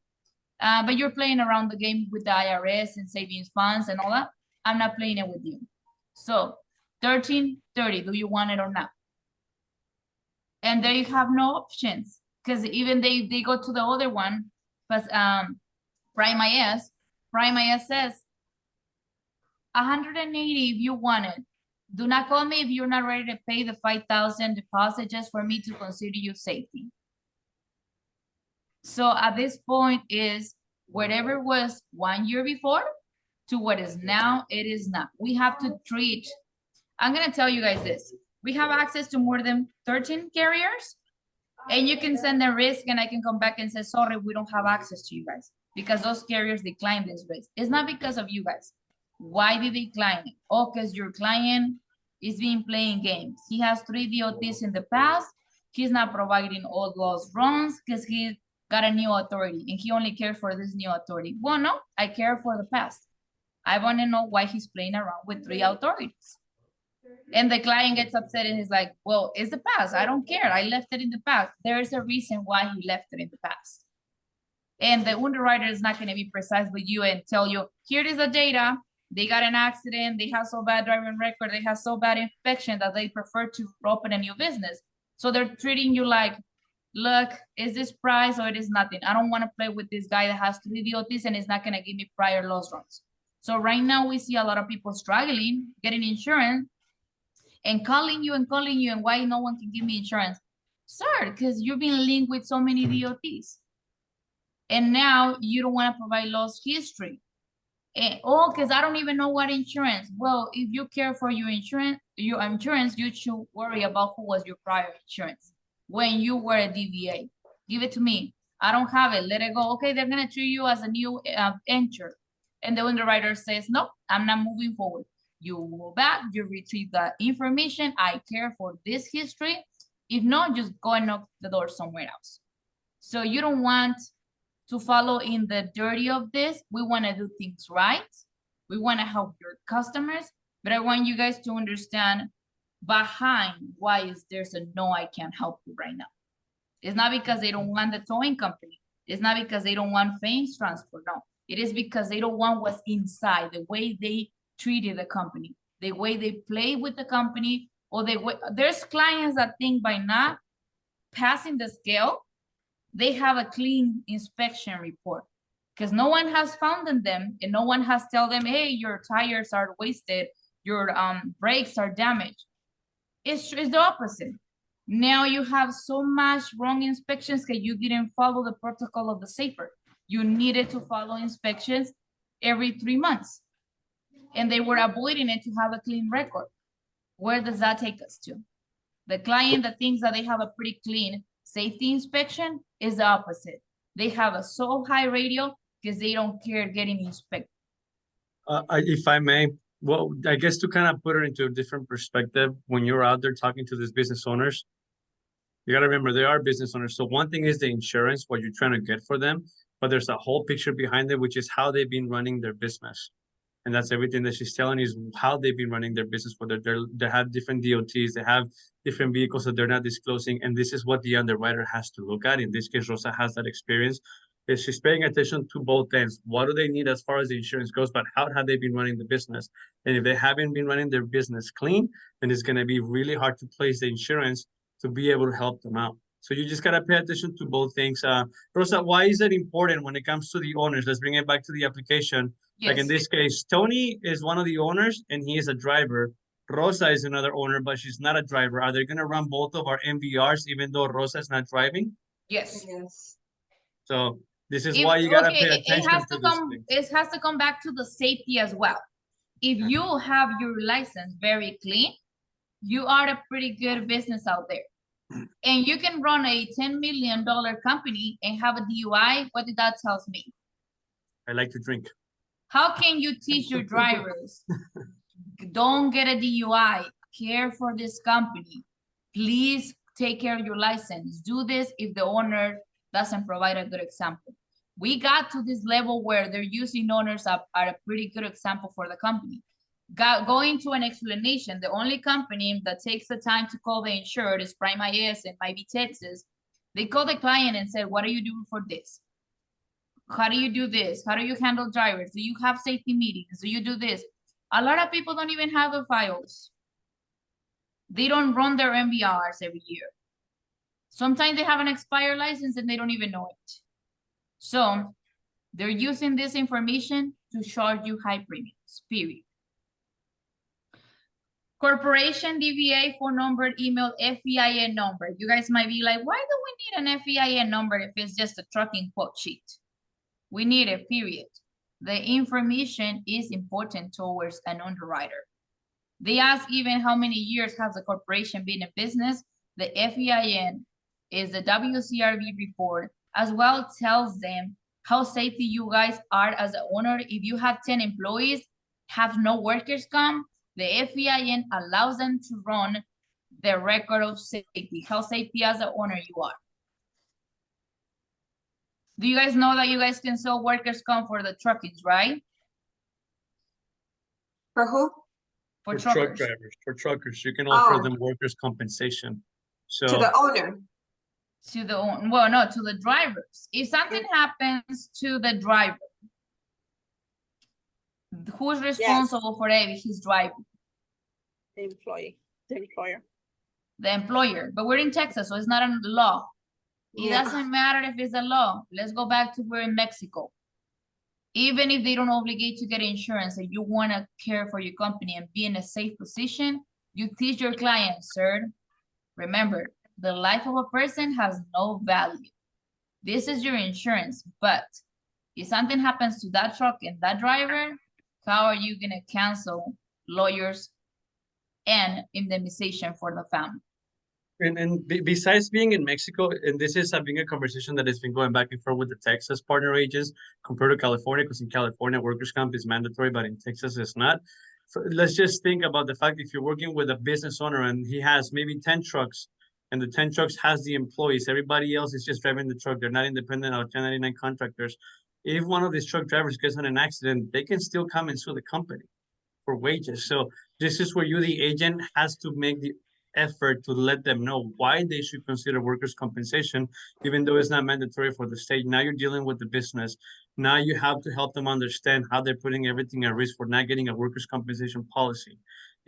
But you're playing around the game with the IRS and savings funds and all that. I'm not playing it with you. So 1330, do you want it or not? And they have no options, because even they go to the other one, but Prime IS says 180 if you want it. Do not call me if you're not ready to pay the 5,000 deposit just for me to consider you safety. So at this point is whatever was 1 year before to what is now, it is not. We have to treat, I'm gonna tell you guys this. We have access to more than 13 carriers, and you can send a risk and I can come back and say, sorry, we don't have access to you guys because those carriers declined this risk. It's not because of you guys. Why did they decline it? Oh, because your client is being playing games. He has 3 DOTs in the past. He's not providing all those runs because he got a new authority and he only cares for this new authority. Well, no, I care for the past. I want to know why he's playing around with 3 authorities. And the client gets upset and he's like, well, it's the past. I don't care. I left it in the past. There's a reason why he left it in the past. And the underwriter is not going to be precise with you and tell you, here is the data. They got an accident. They have so bad driving record. They have so bad inspection that they prefer to open a new business. So they're treating you like, look, is this price or it is nothing? I don't want to play with this guy that has 3 DOTs and is not going to give me prior loss runs. So right now we see a lot of people struggling, getting insurance and calling you and why no one can give me insurance. Sir, because you've been linked with so many DOTs. And now you don't want to provide loss history. And, oh, because I don't even know what insurance. Well, if you care for your insurance, you should worry about who was your prior insurance when you were a DBA. Give it to me. I don't have it. Let it go. Okay, they're going to treat you as a new insured. And the underwriter says, no, I'm not moving forward. You go back, you retrieve the information. I care for this history. If not, just go and knock the door somewhere else. So you don't want to follow in the dirty of this. We want to do things right. We want to help your customers, but I want you guys to understand behind why is there's a no, I can't help you right now. It's not because they don't want the towing company. It's not because they don't want Fames Transport. No, it is because they don't want what's inside, the way they treated the company, the way they play with the company, or the way there's clients that think by not passing the scale, they have a clean inspection report because no one has found them and no one has tell them, hey, your tires are wasted, your brakes are damaged. It's the opposite. Now you have so much wrong inspections because you didn't follow the protocol of the safer. you needed to follow inspections every 3 months. And they were avoiding it to have a clean record. Where does that take us to? The client that thinks that they have a pretty clean safety inspection is the opposite. They have a so high radio because they don't care getting inspected. If I may, well, I guess to kind of put it into a different perspective, when you're out there talking to these business owners, you got to remember they are business owners. So one thing is the insurance, what you're trying to get for them, but there's a whole picture behind it, which is how they've been running their business. And that's everything that she's telling is how they've been running their business, whether they have different DOTs, they have different vehicles that they're not disclosing. And this is what the underwriter has to look at. In this case, Rosa has that experience. Is she's paying attention to both ends. What do they need as far as the insurance goes, but how have they been running the business? And if they haven't been running their business clean, then it's going to be really hard to place the insurance to be able to help them out. So you just got to pay attention to both things. Rosa, why is it important when it comes to the owners? Let's bring it back to the application. Yes. Like in this case, Tony is one of the owners and he is a driver. Rosa is another owner, but she's not a driver. Are they going to run both of our MVRs even though Rosa is not driving? Yes. Yes. So this is why you gotta pay attention to this thing. It has to come back to the safety as well. If you have your license very clean, you are a pretty good business out there. And you can run a $10 million company and have a DUI. What did that tell me? I like to drink. How can you teach your drivers? Don't get a DUI. Care for this company. Please take care of your license. Do this if the owner doesn't provide a good example. We got to this level where they're using owners are a pretty good example for the company. Going to an explanation, the only company that takes the time to call the insured is Prime IS and might be Texas. They call the client and said, what are you doing for this? How do you do this? How do you handle drivers? Do you have safety meetings? Do you do this? A lot of people don't even have the files. They don't run their MVRs every year. Sometimes they have an expired license and they don't even know it. So they're using this information to charge you high premiums, period. Corporation DBA, phone number, email, FEIN number. You guys might be like, why do we need an FEIN number if it's just a trucking quote sheet? We need it, period. The information is important towards an underwriter. They ask even how many years has the corporation been in business. The FEIN is the WCRB report, as well tells them how safety you guys are as an owner. If you have 10 employees, have no workers come, the FEIN allows them to run the record of safety, how safety as an owner you are. Do you guys know that you guys can sell workers come for the truckings, right? For who? For truck truckers. drivers, for truckers, you can offer Oh. them workers' compensation. So To the owner. To the well, no, to the drivers. If something happens to the driver, who's responsible for it if he's driving? The employee, the employer. The employer. But we're in Texas, so it's not under the law. It Yeah. doesn't matter if it's a law. Let's go back to we're in Mexico. Even if they don't obligate to get insurance and you want to care for your company and be in a safe position, you teach your clients, sir, remember, the life of a person has no value. This is your insurance, but if something happens to that truck and that driver, how are you going to cancel lawyers and indemnization for the family? And besides being in Mexico, and this is being a conversation that has been going back and forth with the Texas partner agents compared to California, because in California, workers' comp is mandatory, but in Texas, it's not. So let's just think about the fact if you're working with a business owner and he has maybe 10 trucks, and the 10 trucks has the employees, everybody else is just driving the truck. They're not independent or 1099 contractors. If one of these truck drivers gets in an accident, they can still come and sue the company for wages. So this is where you, the agent, has to make the effort to let them know why they should consider workers' compensation, even though it's not mandatory for the state. Now you're dealing with the business. Now you have to help them understand how they're putting everything at risk for not getting a workers' compensation policy.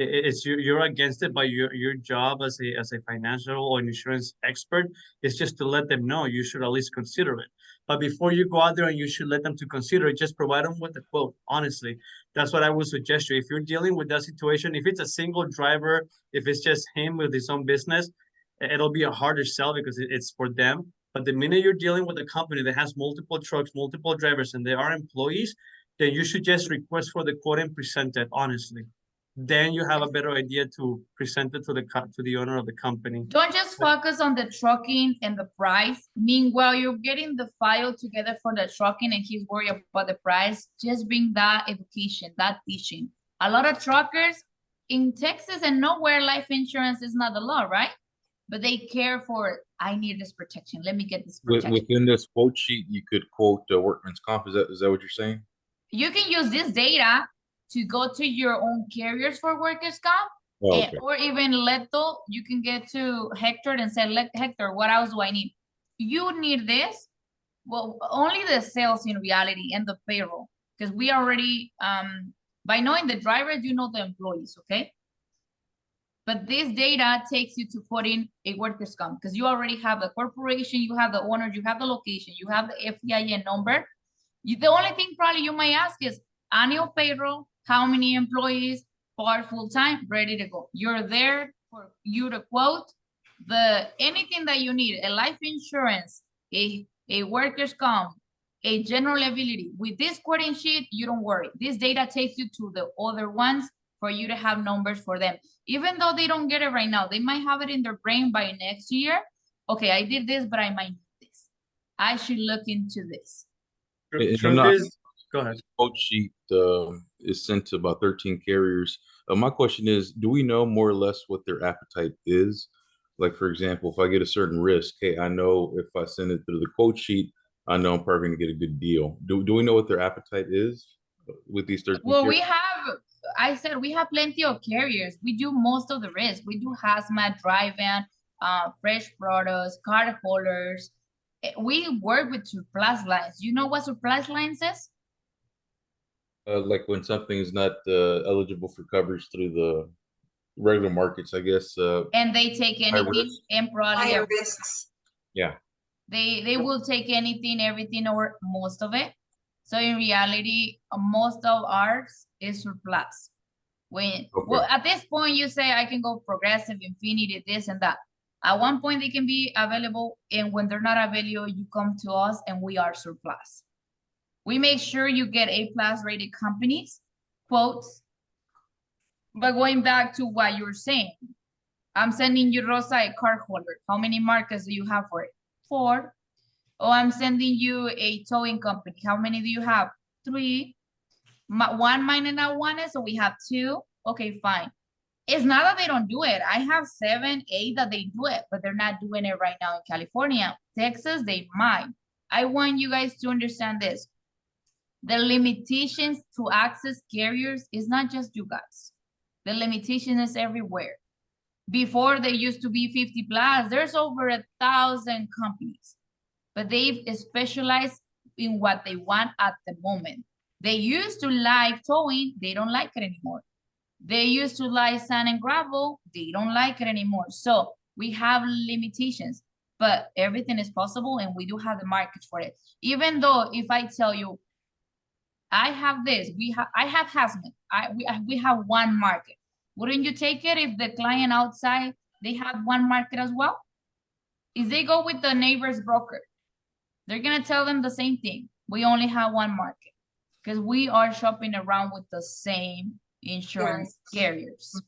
It's you're against it, but your job as a financial or insurance expert is just to let them know you should at least consider it. But before you go out there and you should let them to consider it, just provide them with a quote. Honestly, that's what I would suggest you. If you're dealing with that situation, if it's a single driver, if it's just him with his own business, it'll be a harder sell because it's for them. But the minute you're dealing with a company that has multiple trucks, multiple drivers, and they are employees, then you should just request for the quote and present it honestly. Then you have a better idea to present it to the owner of the company. Don't just focus on the trucking and the price. Meanwhile, you're getting the file together for the trucking and he's worried about the price. Just bring that education, that teaching. A lot of truckers in Texas and nowhere, life insurance is not the law, right? But they care for, I need this protection. Let me get this protection. Within this quote sheet, you could quote workman's comp. Is that what you're saying? You can use this data to go to your own carriers for workers' comp. Oh, okay. Or even Leto, you can get to Hector and say, Hector, what else do I need? You need this. Well, only the sales in reality and the payroll, because we already, by knowing the drivers, you know the employees, okay? But this data takes you to put in a workers' comp because you already have the corporation, you have the owner, you have the location, you have the FEIN number. The only thing probably you might ask is annual payroll, how many employees, part full-time, ready to go. You're there for you to quote anything that you need, a life insurance, a workers' comp, a general liability. With this quoting sheet, you don't worry. This data takes you to the other ones for you to have numbers for them. Even though they don't get it right now, they might have it in their brain by next year. Okay, I did this, but I might need this. I should look into this. Go ahead. Quote sheet is sent to about 13 carriers. My question is, do we know more or less what their appetite is? Like, for example, if I get a certain risk, hey, I know if I send it through the quote sheet, I know I'm probably going to get a good deal. Do we know what their appetite is with these 13 Well, carriers? I said we have plenty of carriers. We do most of the risk. We do hazmat, dry van, fresh produce, card holders. We work with surplus lines. You know what surplus lines is? Like when something is not eligible for coverage through the regular markets, I guess. And they take anything risk. and probably Higher risks. Yeah. They will take anything, everything, or most of it. So in reality, most of ours is surplus. Well, at this point, you say I can go Progressive, Infinity, this and that. At one point, they can be available, and when they're not available, you come to us, and we are surplus. We make sure you get A+ rated companies, quotes. But going back to what you were saying, I'm sending you, Rosa, a card holder. How many markets do you have for it? 4. Oh, I'm sending you a towing company. How many do you have? 3. One might not want it, so we have 2. Okay, fine. It's not that they don't do it. I have 7, 8 that they do it, but they're not doing it right now in California. Texas, they might. I want you guys to understand this. The limitations to access carriers is not just you guys. The limitation is everywhere. Before they used to be 50+, there's over 1,000 companies, but they've specialized in what they want at the moment. They used to like towing, they don't like it anymore. They used to like sand and gravel, they don't like it anymore. So we have limitations, but everything is possible and we do have the market for it. Even though if I tell you, I have this, I have hazmat, we have one market. Wouldn't you take it if the client outside, they have one market as well? If they go with the neighbor's broker, they're gonna tell them the same thing. We only have one market because we are shopping around with the same insurance carriers.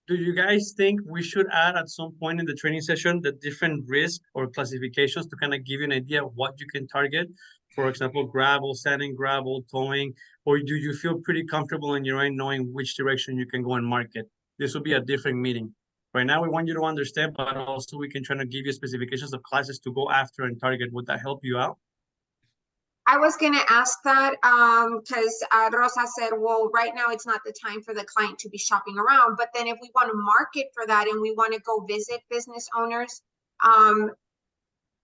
Do you guys think we should add at some point in the training session the different risk or classifications to kind of give you an idea of what you can target? For example, gravel, sand and gravel, towing, or do you feel pretty comfortable in your own knowing which direction you can go and market? This will be a different meeting. Right now, we want you to understand, but also we can try to give you specifications of classes to go after and target. Would that help you out? I was going to ask that because Rosa said, well, right now it's not the time for the client to be shopping around. But then if we want to market for that and we want to go visit business owners,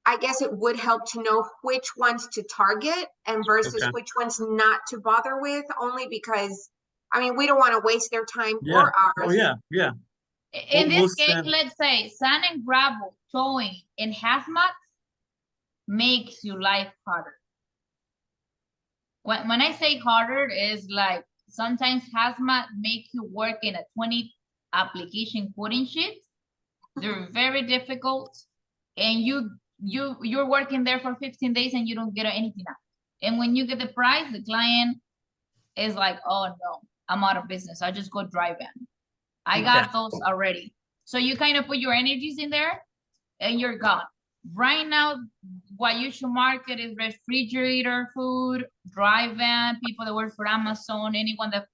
I guess it would help to know which ones to target and versus which ones not to bother with, only because, I mean, we don't want to waste their time or ours. Oh, yeah. In this case, let's say sand and gravel, towing, and hazmat makes your life harder. When I say harder, is like sometimes hazmat make you work in a 20 application quoting sheet. They're very difficult, and you're working there for 15 days and you don't get anything out. And when you get the price, the client is like, oh no, I'm out of business. I just go dry van. I got those already. So you kind of put your energies in there and you're gone. Right now, what you should market is refrigerator food, dry van, people that work for Amazon, anyone that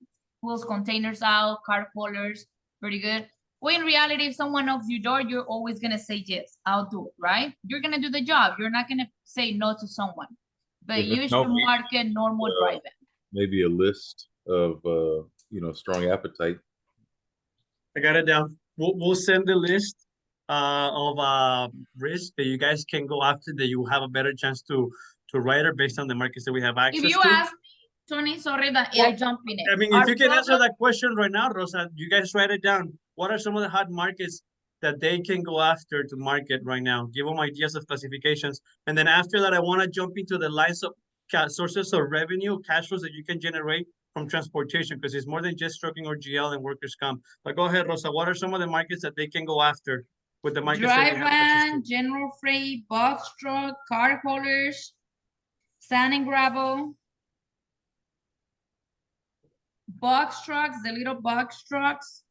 pulls containers out, car haulers, pretty good. Well, in reality, if someone knocks your door, you're always gonna say yes, I'll do it, right? You're gonna do the job. You're not gonna say no to someone. But If you it's should no- market normal dry van. Maybe a list of, strong appetite. I got it down. We'll send the list of risks that you guys can go after, that you have a better chance to write it based on the markets that we have access If you to. ask me, Tony, sorry that I Well, jump in it. I mean, if you can answer that question right now, Rosa, you guys write it down. What are some of the hot markets that they can go after to market right now? Give them ideas of classifications. And then after that, I want to jump into the lines of sources of revenue, cash flows that you can generate from transportation, because it's more than just trucking or GL and workers' comp. But go ahead, Rosa. What are some of the markets that they can go after with the markets that Dry we have access van, to? general freight, box truck, car haulers, sand and gravel, box trucks, the little box trucks.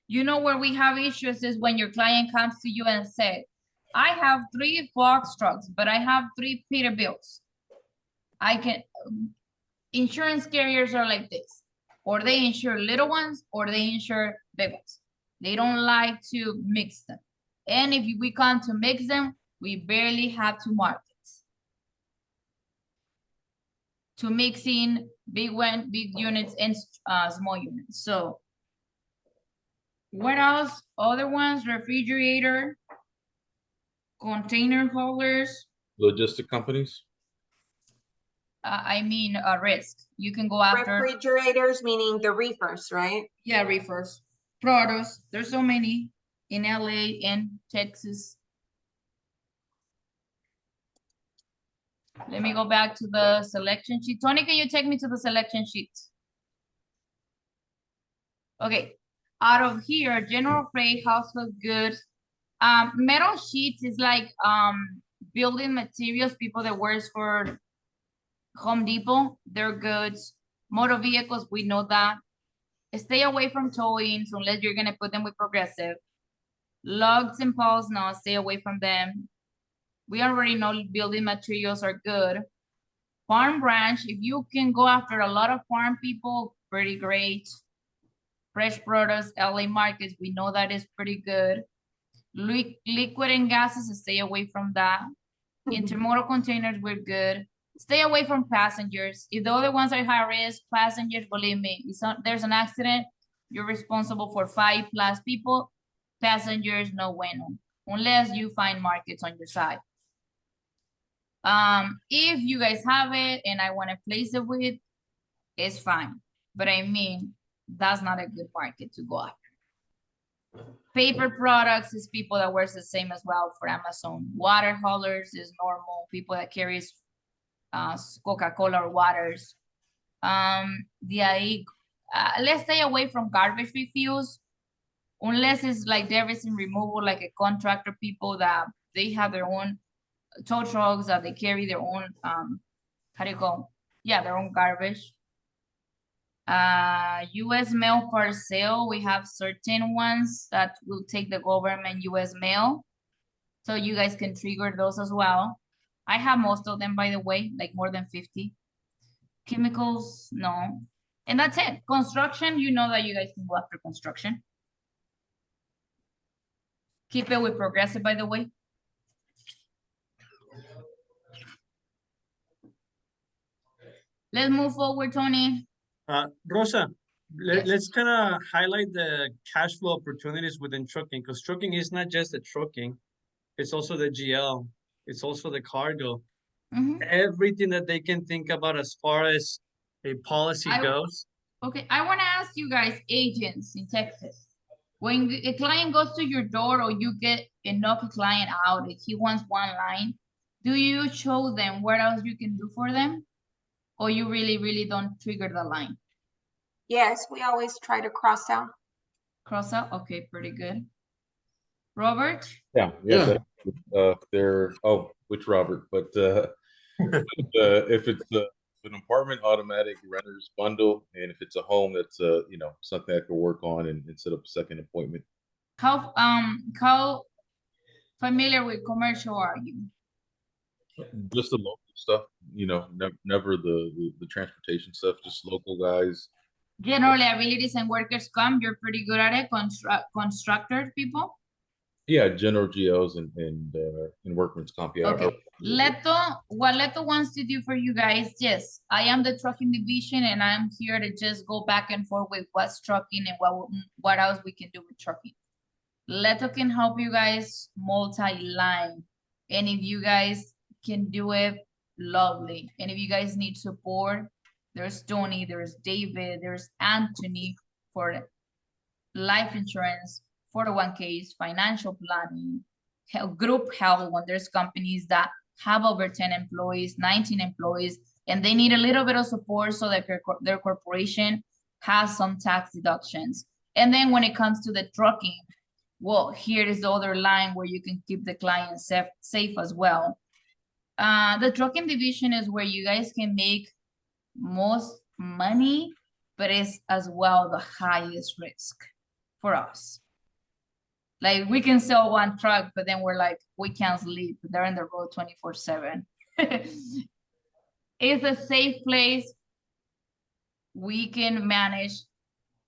You know where we have issues is when your client comes to you and say, I have 3 box trucks, but I have 3 Peterbilts. I can, insurance carriers are like this, or they insure little ones, or they insure big ones. They don't like to mix them. And if we come to mix them, we barely have to market. To mix in big units and small units. So what else? Other ones, refrigerator, container haulers. Logistic companies. I mean, risk. You can go after. Refrigerators, meaning the reefers, right? Yeah, reefers. Products. There's so many in LA and Texas. Let me go back to the selection sheet. Tony, can you take me to the selection sheet? Okay, out of here, general freight, household goods. Metal sheets is like building materials, people that works for Home Depot, they're goods. Motor vehicles, we know that. Stay away from towings unless you're gonna put them with Progressive. Logs and poles, no, stay away from them. We already know building materials are good. Farm branch, if you can go after a lot of farm people, pretty great. Fresh products, LA markets, we know that is pretty good. Liquid and gases, stay away from that. Intermodal containers, we're good. Stay away from passengers. If the other ones are high risk, passengers, believe me, there's an accident, you're responsible for 5+ people. Passengers, no bueno, unless you find markets on your side. If you guys have it and I want to place it with, it's fine. But I mean, that's not a good market to go after. Paper products is people that works the same as well for Amazon. Water haulers is normal, people that carries Coca-Cola or waters. Let's stay away from garbage refills, unless it's like debris and removal, like a contractor, people that they have their own tow trucks, that they carry their own, how do you call? Yeah, their own garbage. US mail parcel, we have certain ones that will take the government US mail. So you guys can trigger those as well. I have most of them, by the way, like more than 50. Chemicals, no. And that's it. Construction, you know that you guys can go after construction. Keep it with Progressive, by the way. Let's move forward, Tony. Rosa, Yes. let's kind of highlight the cash flow opportunities within trucking, because trucking is not just the trucking, it's also the GL, it's also the cargo. Everything that they can think about as far as a policy goes. Okay, I want to ask you guys, agents in Texas, when a client goes to your door or you get a knock a client out, if he wants one line, do you show them what else you can do for them? Or you really don't trigger the line? Yes, we always try to cross out. Cross out? Okay, pretty good. Robert? Yeah, Yeah. they're, oh, which Robert, but if it's an apartment automatic renters bundle, and if it's a home, that's you know, something I could work on and set up a second appointment. How familiar with commercial are you? Just the local stuff, you know, never the transportation stuff, just local guys. General liabilities and workers' comp, you're pretty good at it. Constructor people? Yeah, general GLs and workman's comp. Yeah. Okay. Leto, what Leto wants to do for you guys, yes, I am the trucking division and I'm here to just go back and forth with what's trucking and what else we can do with trucking. Leto can help you guys multi-line. And if you guys can do it, lovely. And if you guys need support, there's Tony, there's David, there's Anthony for life insurance, 401ks, financial planning, group health, when there's companies that have over 10 employees, 19 employees, and they need a little bit of support so that their corporation has some tax deductions. And then when it comes to the trucking, well, here is the other line where you can keep the client safe as well. The trucking division is where you guys can make most money, but it's as well the highest risk for us. Like we can sell one truck, but then we're like, we can't sleep. They're on the road 24/7. It's a safe place. We can manage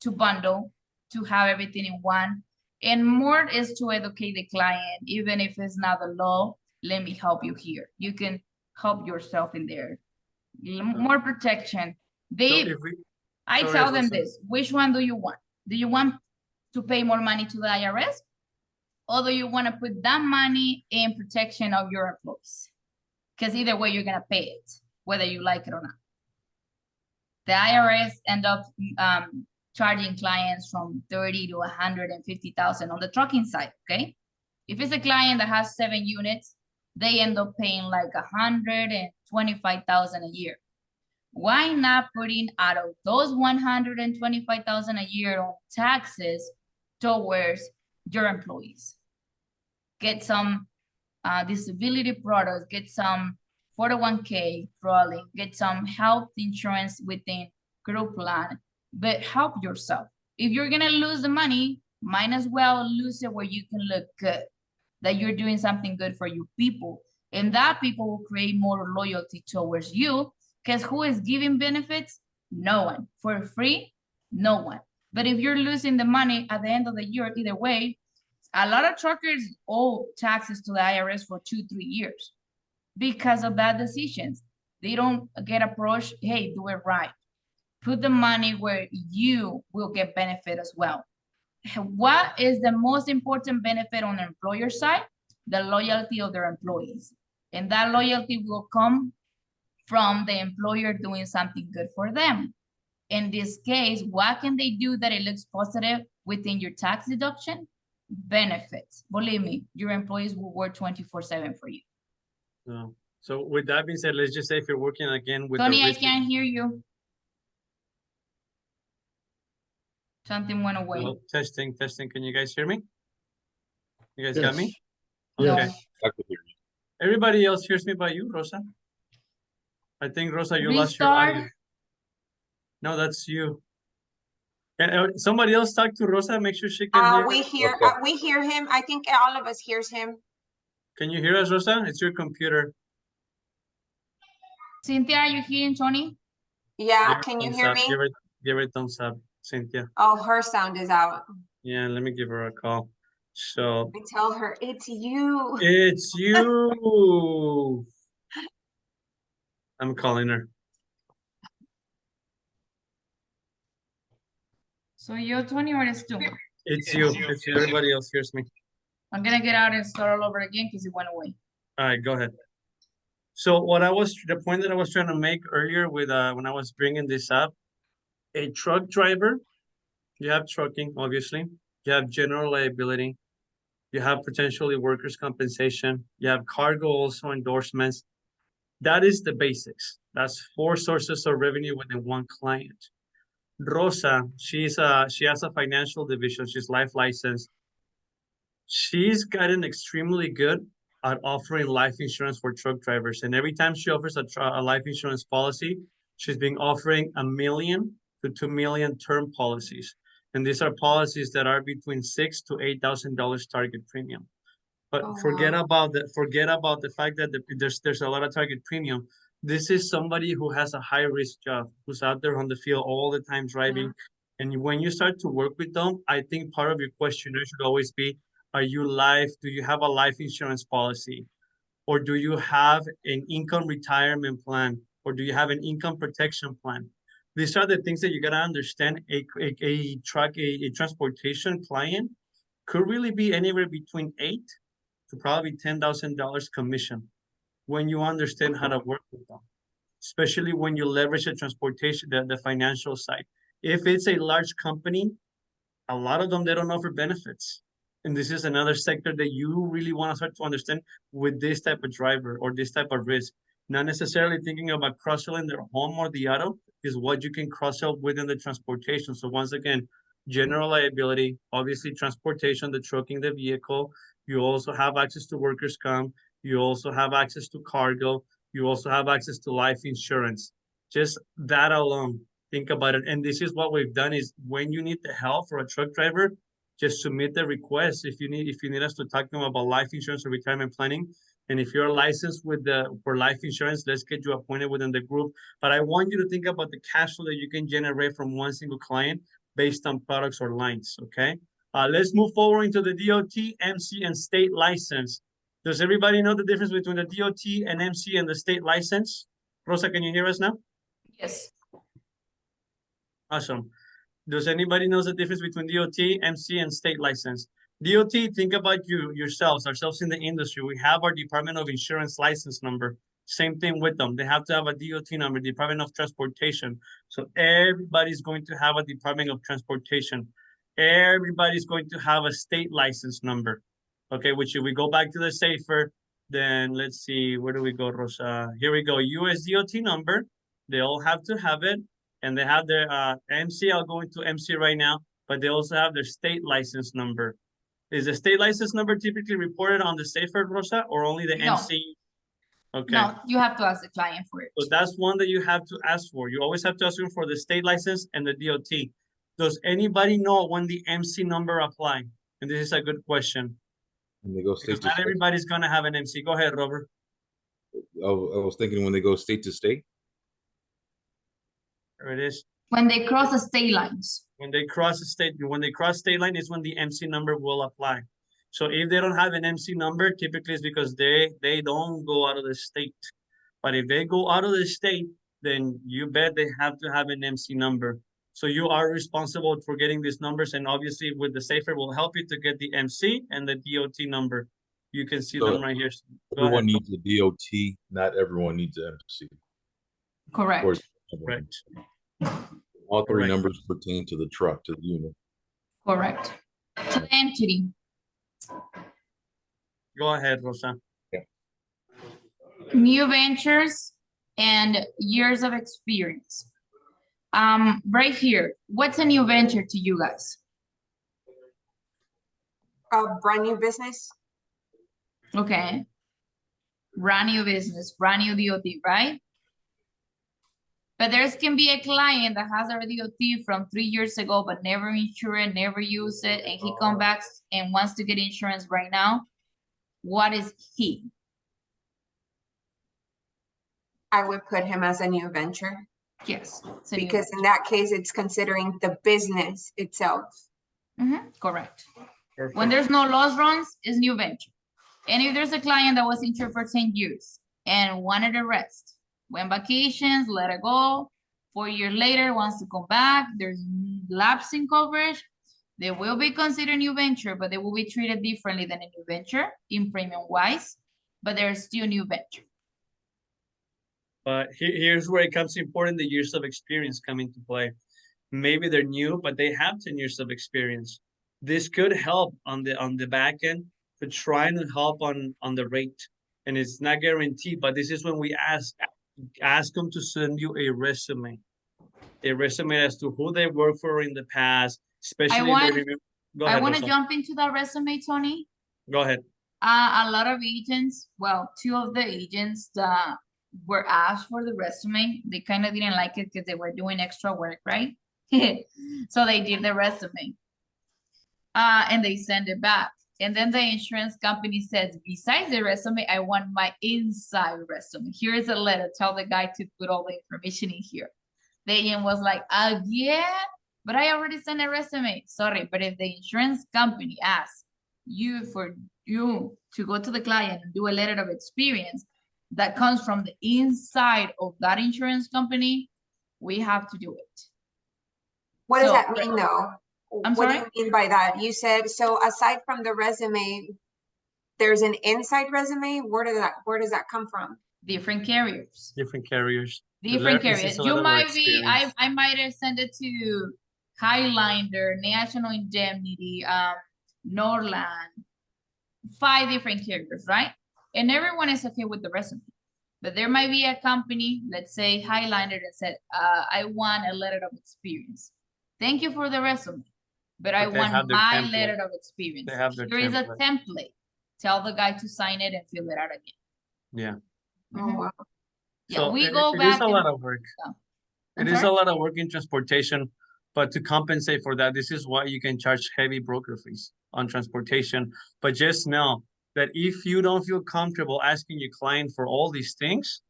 to bundle, to have everything in one. And more is to educate the client, even if it's not the law, let me help you here. You can help yourself in there. More protection. I tell them this, which one do you want? Do you want to pay more money to the IRS? Or do you want to put that money in protection of your employees? Because either way, you're going to pay it, whether you like it or not. The IRS end up charging clients from 30 to 150,000 on the trucking side, okay? If it's a client that has 7 units, they end up paying like 125,000 a year. Why not putting out of those 125,000 a year on taxes towards your employees? Get some disability products, get some 401k probably, get some health insurance within group plan, but help yourself. If you're gonna lose the money, might as well lose it where you can look good, that you're doing something good for your people. And that people will create more loyalty towards you, because who is giving benefits? No one. For free? No one. But if you're losing the money at the end of the year, either way, a lot of truckers owe taxes to the IRS for 2-3 years because of bad decisions. They don't get approached, hey, do it right. Put the money where you will get benefit as well. What is the most important benefit on the employer side? The loyalty of their employees. And that loyalty will come from the employer doing something good for them. In this case, what can they do that it looks positive within your tax deduction? Benefits. Believe me, your employees will work 24/7 for you. So with that being said, let's just say if you're working again with Tony, I can't hear you. Something went away. Well, testing. Can you guys hear me? You guys Yes. got me? Yes. Okay. I could hear you. Everybody else hears me but you, Rosa? I think, Rosa, you lost your audio. No, that's you. And somebody else talk to Rosa, make sure she can hear. We hear him. I think all of us hears him. Can you hear us, Rosa? It's your computer. Cynthia, are you hearing Tony? Yeah, can you hear me? Give her a thumbs up, Cynthia. Oh, her sound is out. Yeah, let me give her a call. So I tell her, it's you. it's you. I'm calling her. So you're Tony or it's 2? It's you. It's you. Everybody else hears me. I'm gonna get out and start all over again because it went away. All right, go ahead. So the point that I was trying to make earlier with when I was bringing this up, a truck driver, you have trucking, obviously, you have general liability, you have potentially workers' compensation, you have cargo also endorsements. That is the basics. That's 4 sources of revenue within one client. Rosa, she has a financial division, she's life licensed. She's gotten extremely good at offering life insurance for truck drivers. And every time she offers a life insurance policy, she's been offering 1 million to 2 million term policies. And these are policies that are between $6,000 to $8,000 target premium. But Oh, forget wow. about the fact that there's a lot of target premium. This is somebody who has a high risk job, who's out there on the field all the time driving. And when you start to work with them, I think part of your questionnaire should always be, do you have a life insurance policy? Or do you have an income retirement plan? Or do you have an income protection plan? These are the things that you gotta understand. A transportation client could really be anywhere between 8 to probably $10,000 commission when you understand how to work with them, especially when you leverage the transportation, the financial side. If it's a large company, a lot of them, they don't offer benefits. And this is another sector that you really want to start to understand with this type of driver or this type of risk. Not necessarily thinking about cross-selling their home or the auto is what you can cross-sell within the transportation. So once again, general liability, obviously transportation, the trucking, the vehicle. You also have access to workers' comp. You also have access to cargo. You also have access to life insurance. Just that alone, think about it. And this is what we've done is when you need the help for a truck driver, just submit the request. If you need us to talk to them about life insurance or retirement planning. And if you're licensed for life insurance, let's get you appointed within the group. But I want you to think about the cash flow that you can generate from one single client based on products or lines. Okay. Let's move forward into the DOT, MC, and state license. Does everybody know the difference between the DOT and MC and the state license? Rosa, can you hear us now? Yes. Awesome. Does anybody knows the difference between DOT, MC, and state license? DOT, think about ourselves in the industry. We have our Department of Insurance license number. Same thing with them. They have to have a DOT number, Department of Transportation. So everybody's going to have a Department of Transportation. Everybody's going to have a state license number. Okay, which if we go back to the safer, then let's see, where do we go, Rosa? Here we go, US DOT number. They all have to have it. And they have their MC. I'll go into MC right now, but they also have their state license number. Is the state license number typically reported on the safer, Rosa, or only the No. MC? Okay. No, you have to ask the client for it. So that's one that you have to ask for. You always have to ask them for the state license and the DOT. Does anybody know when the MC number apply? And this is a good question. When they go state Because to not state, everybody's gonna have an MC. Go ahead, Robert. I was thinking when they go state to state. There it is. When they cross the state lines. When they cross state line is when the MC number will apply. So if they don't have an MC number, typically it's because they don't go out of the state. But if they go out of the state, then you bet they have to have an MC number. So you are responsible for getting these numbers, and obviously with the safer will help you to get the MC and the DOT number. You can see them right here. Go Everyone ahead. needs a DOT, not everyone needs an MC. Correct. Correct. All three Correct. numbers pertain to the truck, to the unit. Correct. To the entity. Go ahead, Rosa. New ventures and years of experience. Right here, what's a new venture to you guys? A brand new business. Okay. Brand new business, brand new DOT, right? But there's can be a client that has a DOT from 3 years ago, but never insured, never used it, and he comes back and wants to get insurance right now. What is he? I would put him as a new venture Yes. it's a new because in that case, it's considering the business itself. correct. Perfect. When there's no loss runs, it's new venture. And if there's a client that was insured for 10 years and wanted a rest, went vacations, let it go, 4 years later wants to come back, there's lapse in coverage, they will be considered new venture, but they will be treated differently than a new venture in premium wise, but they're still new venture. But here's where it comes important, the years of experience come into play. Maybe they're new, but they have 10 years of experience. This could help on the back end to try and help on the rate. And it's not guaranteed, but this is when we ask them to send you a resume as to who they worked for in the past, especially I if they remember. Go ahead, want to Rosa. jump into that resume, Tony, Go ahead. A lot of agents, well, 2 of the agents were asked for the resume. They kind of didn't like it because they were doing extra work, right? So they did the resume. And they send it back. And then the insurance company says, besides the resume, I want my inside resume. Here is a letter. Tell the guy to put all the information in here. The agent was like, yeah, but I already sent a resume. Sorry, but if the insurance company asks you for you to go to the client and do a letter of experience that comes from the inside of that insurance company, we have to do it. What does So, that mean though? I'm What do sorry? you mean by that? You said, so aside from the resume, there's an inside resume? Where does that come from? Different carriers. Different carriers. Different This carriers. is a You letter of might be, experience. I might have sent it to Highlander, National Indemnity, Norland, 5 different carriers, right? And everyone is okay with the resume. But there might be a company, let's say Highlander, that said, I want a letter of experience. Thank you for the resume, but I But they have want their my template. letter of experience. They have their Here is a template. template. Tell the guy to sign it and fill it out again. Yeah. Oh, Mhm. wow. Yeah, So we go it back is a and lot of work. I'm It is a sorry? lot of work in transportation, but to compensate for that, this is why you can charge heavy broker fees on transportation. But just know that if you don't feel comfortable asking your client for all these things,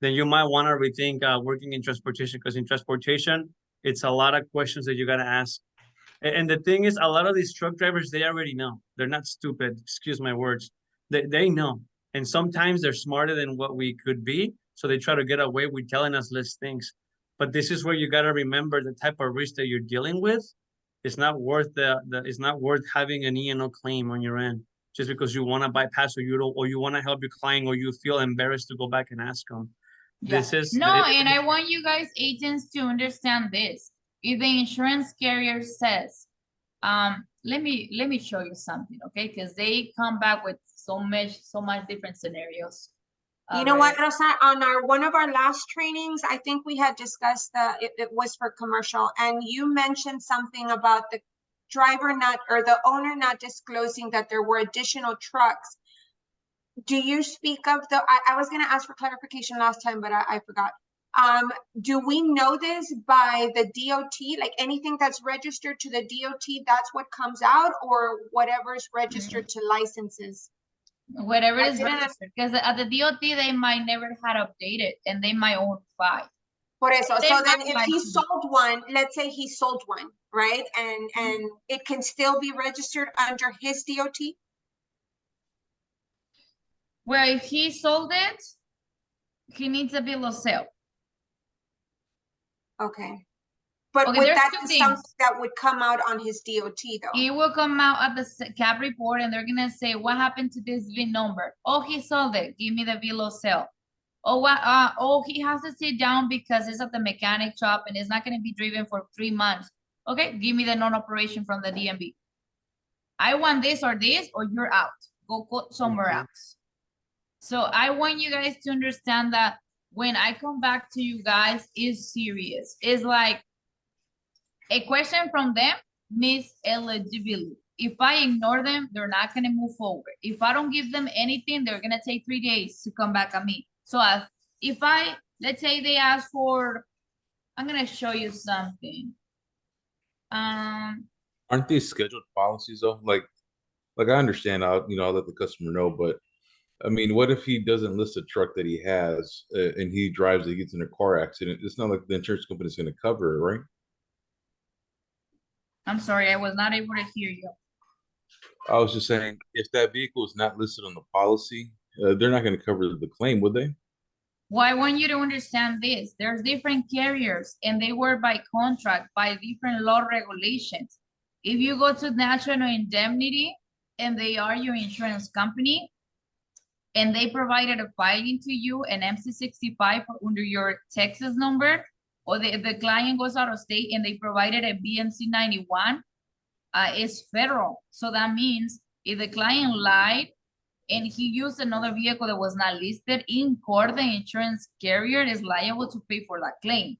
then you might want to rethink working in transportation, because in transportation, it's a lot of questions that you got to ask. And the thing is, a lot of these truck drivers, they already know. They're not stupid, excuse my words. They know. And sometimes they're smarter than what we could be. So they try to get away with telling us less things. But this is where you got to remember the type of risk that you're dealing with. It's not worth it's not worth having an E&O claim on your end just because you want to bypass, or you don't, or you want to help your client, or you feel embarrassed to go back and ask them. Yeah. This is No, and I want you guys agents to understand this. If the insurance carrier says, let me show you something, okay? Because they come back with so much different scenarios. You know what, Rosa, on one of our last trainings, I think we had discussed it was for commercial, and you mentioned something about the driver not, or the owner not disclosing that there were additional trucks. Do you speak of I was going to ask for clarification last time, but I forgot. Do we know this by the DOT, like anything that's registered to the DOT, that's what comes out, or whatever's registered to licenses? Whatever is didn't- registered, because at the DOT they might never had updated and they might own 5. Por eso. They So then might if like he to- sold one, let's say he sold one, right? And it can still be registered under his DOT? Well, if he sold it, he needs a bill of sale. Okay. But Okay, would there's that 2 be something things. that would come out on his DOT though? It will come out at the CAP report and they're gonna say, what happened to this VIN number? Oh, he sold it. Give me the bill of sale. Oh, what? Oh, he has to sit down because it's at the mechanic shop and it's not gonna be driven for 3 months. Okay, give me the non-operation from the DMV. I want this, or you're out. Go somewhere else. So I want you guys to understand that when I come back to you guys, is serious. It's like a question from them means eligibility. If I ignore them, they're not gonna move forward. If I don't give them anything, they're gonna take 3 days to come back at me. So let's say they ask for, I'm gonna show you something. Aren't these scheduled policies though? Like I understand, I'll let the customer know, but I mean, what if he doesn't list a truck that he has and he drives, he gets in a car accident? It's not like the insurance company is going to cover it, right? I'm sorry, I was not able to hear you. I was just saying, if that vehicle is not listed on the policy, they're not going to cover the claim, would they? Well, I want you to understand this. There's different carriers and they work by contract, by different law regulations. If you go to National Indemnity and they are your insurance company and they provided a filing to you, an MC65 under your Texas number, or the client goes out of state and they provided a BMC 91, it's federal. So that means if the client lied and he used another vehicle that was not listed in court, the insurance carrier is liable to pay for that claim.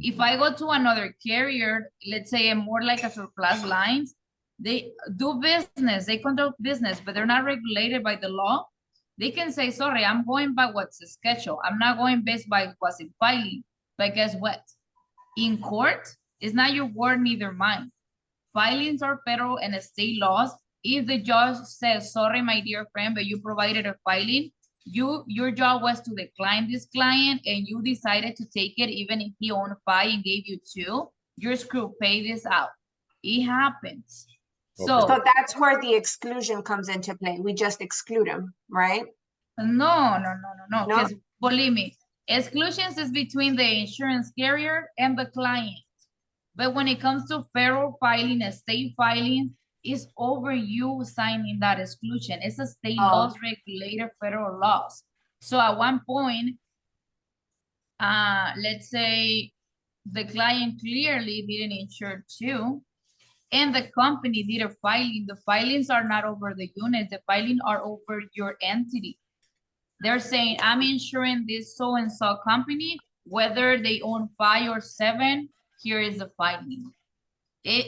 If I go to another carrier, let's say more like a surplus lines, they do business, they conduct business, but they're not regulated by the law, they can say, sorry, I'm going by what's scheduled. I'm not going based by what's in filing. But guess what? In court, it's not your word, neither mine. Filings are federal and state laws. If the judge says, sorry, my dear friend, but you provided a filing, your job was to decline this client and you decided to take it even if he owned 5 and gave you 2, you're screwed, pay this out. It happens. So So that's where the exclusion comes into play. We just exclude them, right? no, No? because believe me, exclusions is between the insurance carrier and the client. But when it comes to federal filing and state filing, it's over you signing that exclusion. It's a state laws regulated federal laws. So at one point, let's say the client clearly didn't insure 2, and the company did a filing. The filings are not over the units. The filing are over your entity. They're saying, I'm insuring this so-and-so company, whether they own 5 or 7, here is the filing.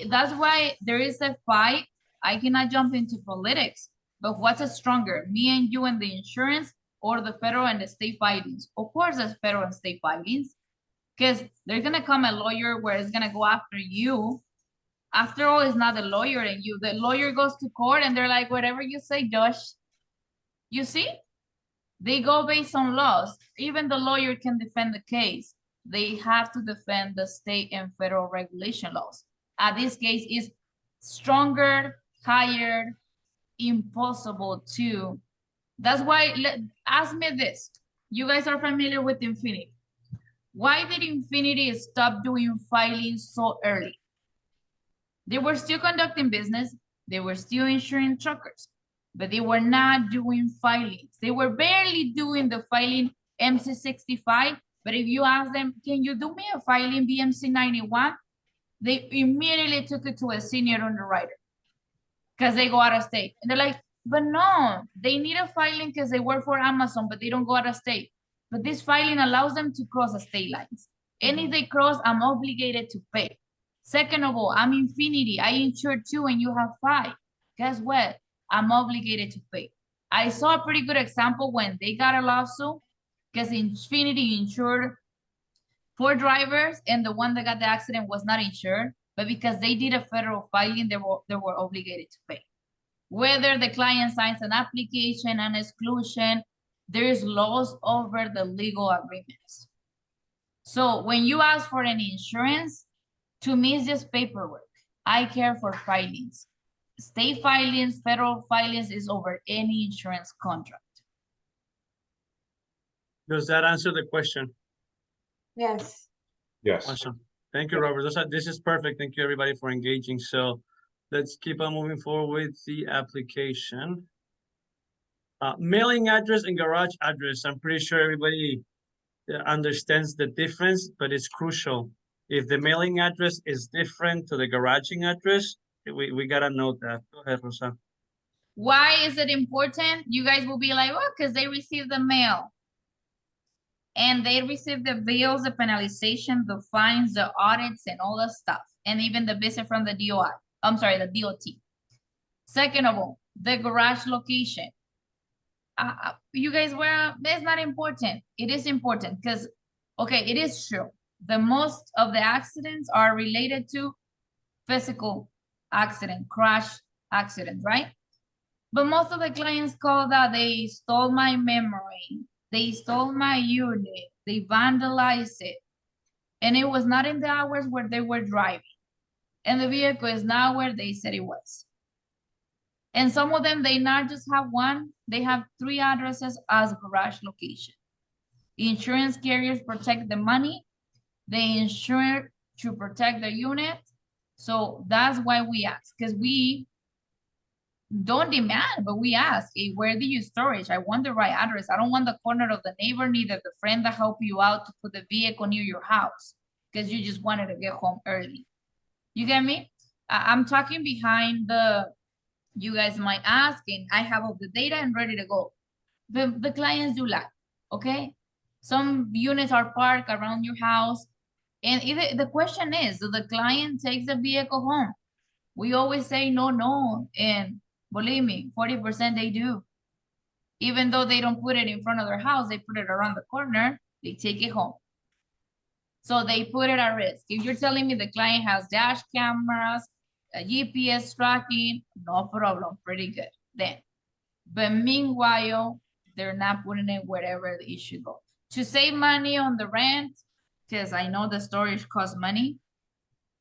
That's why there is a fight. I cannot jump into politics, but what's stronger, me and you and the insurance, or the federal and the state filings? Of course, it's federal and state filings, because there's gonna come a lawyer where it's gonna go after you. After all, it's not the lawyer and you. The lawyer goes to court and they're like, whatever you say, Josh. You see? They go based on laws. Even the lawyer can defend the case. They have to defend the state and federal regulation laws. This case is stronger, higher, impossible to. That's why, ask me this. You guys are familiar with Infinity. Why did Infinity stop doing filings so early? They were still conducting business. They were still insuring truckers, but they were not doing filings. They were barely doing the filing MC65. But if you ask them, can you do me a filing BMC 91? They immediately took it to a senior underwriter because they go out of state. And they're like, but no, they need a filing because they work for Amazon, but they don't go out of state. But this filing allows them to cross the state lines. And if they cross, I'm obligated to pay. Second of all, I'm Infinity. I insured 2 and you have 5. Guess what? I'm obligated to pay. I saw a pretty good example when they got a lawsuit because Infinity insured 4 drivers and the one that got the accident was not insured, but because they did a federal filing, they were obligated to pay. Whether the client signs an application, an exclusion, there is laws over the legal agreements. So when you ask for an insurance, to me, it's just paperwork. I care for filings. State filings, federal filings is over any insurance contract. Does that answer the question? Yes. Yes. Awesome. Thank you, Robert. This is perfect. Thank you, everybody, for engaging. So let's keep on moving forward with the application. Mailing address and garage address. I'm pretty sure everybody understands the difference, but it's crucial. If the mailing address is different to the garaging address, we gotta note that. Go ahead, Rosa. Why is it important? You guys will be like, well, because they receive the mail. And they receive the bills, the penalization, the fines, the audits, and all that stuff. And even the visit from the DOI. I'm sorry, the DOT. Second of all, the garage location. You guys were, that's not important. It is important because, okay, it is true. The most of the accidents are related to physical accident, crash accident, right? But most of the clients call that they stole my memory. They stole my unit. They vandalized it. And it was not in the hours where they were driving. And the vehicle is not where they said it was. And some of them, they not just have one, they have 3 addresses as garage location. Insurance carriers protect the money. They insure to protect the unit. So that's why we ask, because we don't demand, but we ask, hey, where do you storage? I want the right address. I don't want the corner of the neighbor, neither the friend that helped you out to put the vehicle near your house because you just wanted to get home early. You get me? I'm talking behind the, you guys might ask, and I have all the data and ready to go. The clients do lie, okay? Some units are parked around your house. And the question is, do the client take the vehicle home? We always say no, and believe me, 40% they do. Even though they don't put it in front of their house, they put it around the corner, they take it home. So they put it at risk. If you're telling me the client has dash cameras, a GPS tracking, no problem, pretty good then. But meanwhile, they're not putting it wherever it should go. To save money on the rent, because I know the storage costs money,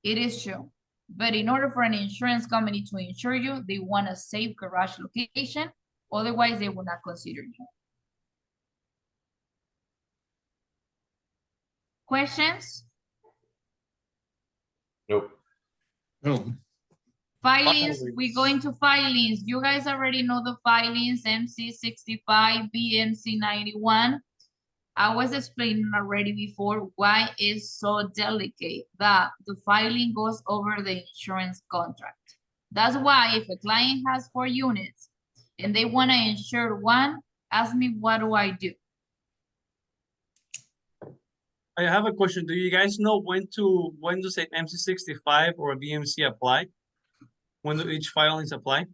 it is true. But in order for an insurance company to insure you, they want a safe garage location. Otherwise, they will not consider you. Questions? Nope. No, Filings, we go into filings. You guys already know the filings, MC65, BMC91. I was explaining already before why it's so delicate that the filing goes over the insurance contract. That's why if a client has 4 units and they want to insure one, ask me, what do I do? I have a question. Do you guys know when does an MC65 or a BMC apply? When do each filings apply?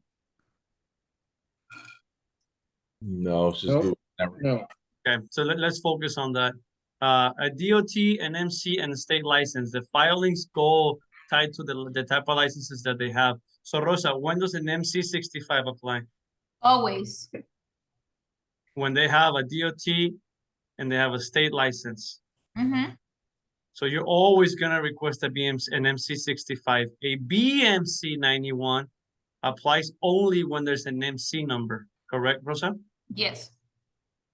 No, it's just Nope. never. no. Okay, so let's focus on that. A DOT, an MC, and a state license, the filings go tied to the type of licenses that they have. So Rosa, when does an MC65 apply? Always. When they have a DOT and they have a state license. So you're always gonna request a BMC, an MC65. A BMC 91 applies only when there's an MC number, correct, Rosa? Yes.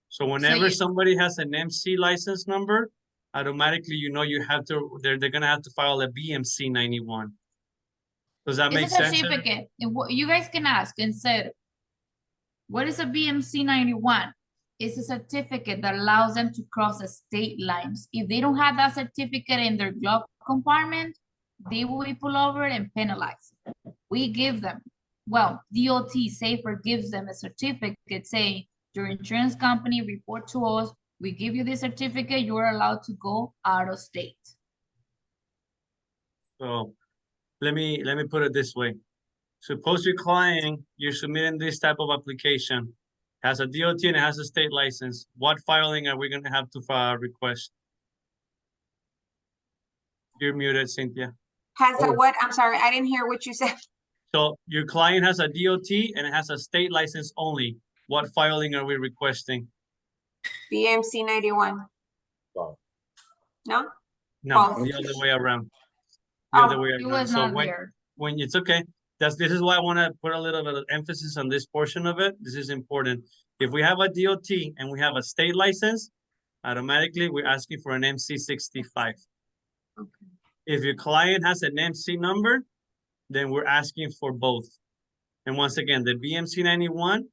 So whenever you- somebody has an MC license number, automatically you know you have to, they're gonna have to file a BMC 91. Does that make It's a sense? certificate. You guys can ask and say, what is a BMC 91? It's a certificate that allows them to cross the state lines. If they don't have that certificate in their glove compartment, they will be pulled over and penalized. We give them, well, DOT Safer gives them a certificate saying, your insurance company report to us, we give you this certificate, you are allowed to go out of state. So let me put it this way. Suppose your client, you're submitting this type of application, has a DOT and it has a state license. What filing are we gonna have to request? You're muted, Cynthia. Has a what? I'm sorry, I didn't hear what you said. So your client has a DOT and it has a state license only. What filing are we requesting? BMC 91. Wow. No? No, Oh. the other way around. The other way It around. was So not here. when it's okay. This is why I want to put a little bit of emphasis on this portion of it. This is important. If we have a DOT and we have a state license, automatically we're asking for an MC65. Okay. If your client has an MC number, then we're asking for both. And once again, the BMC 91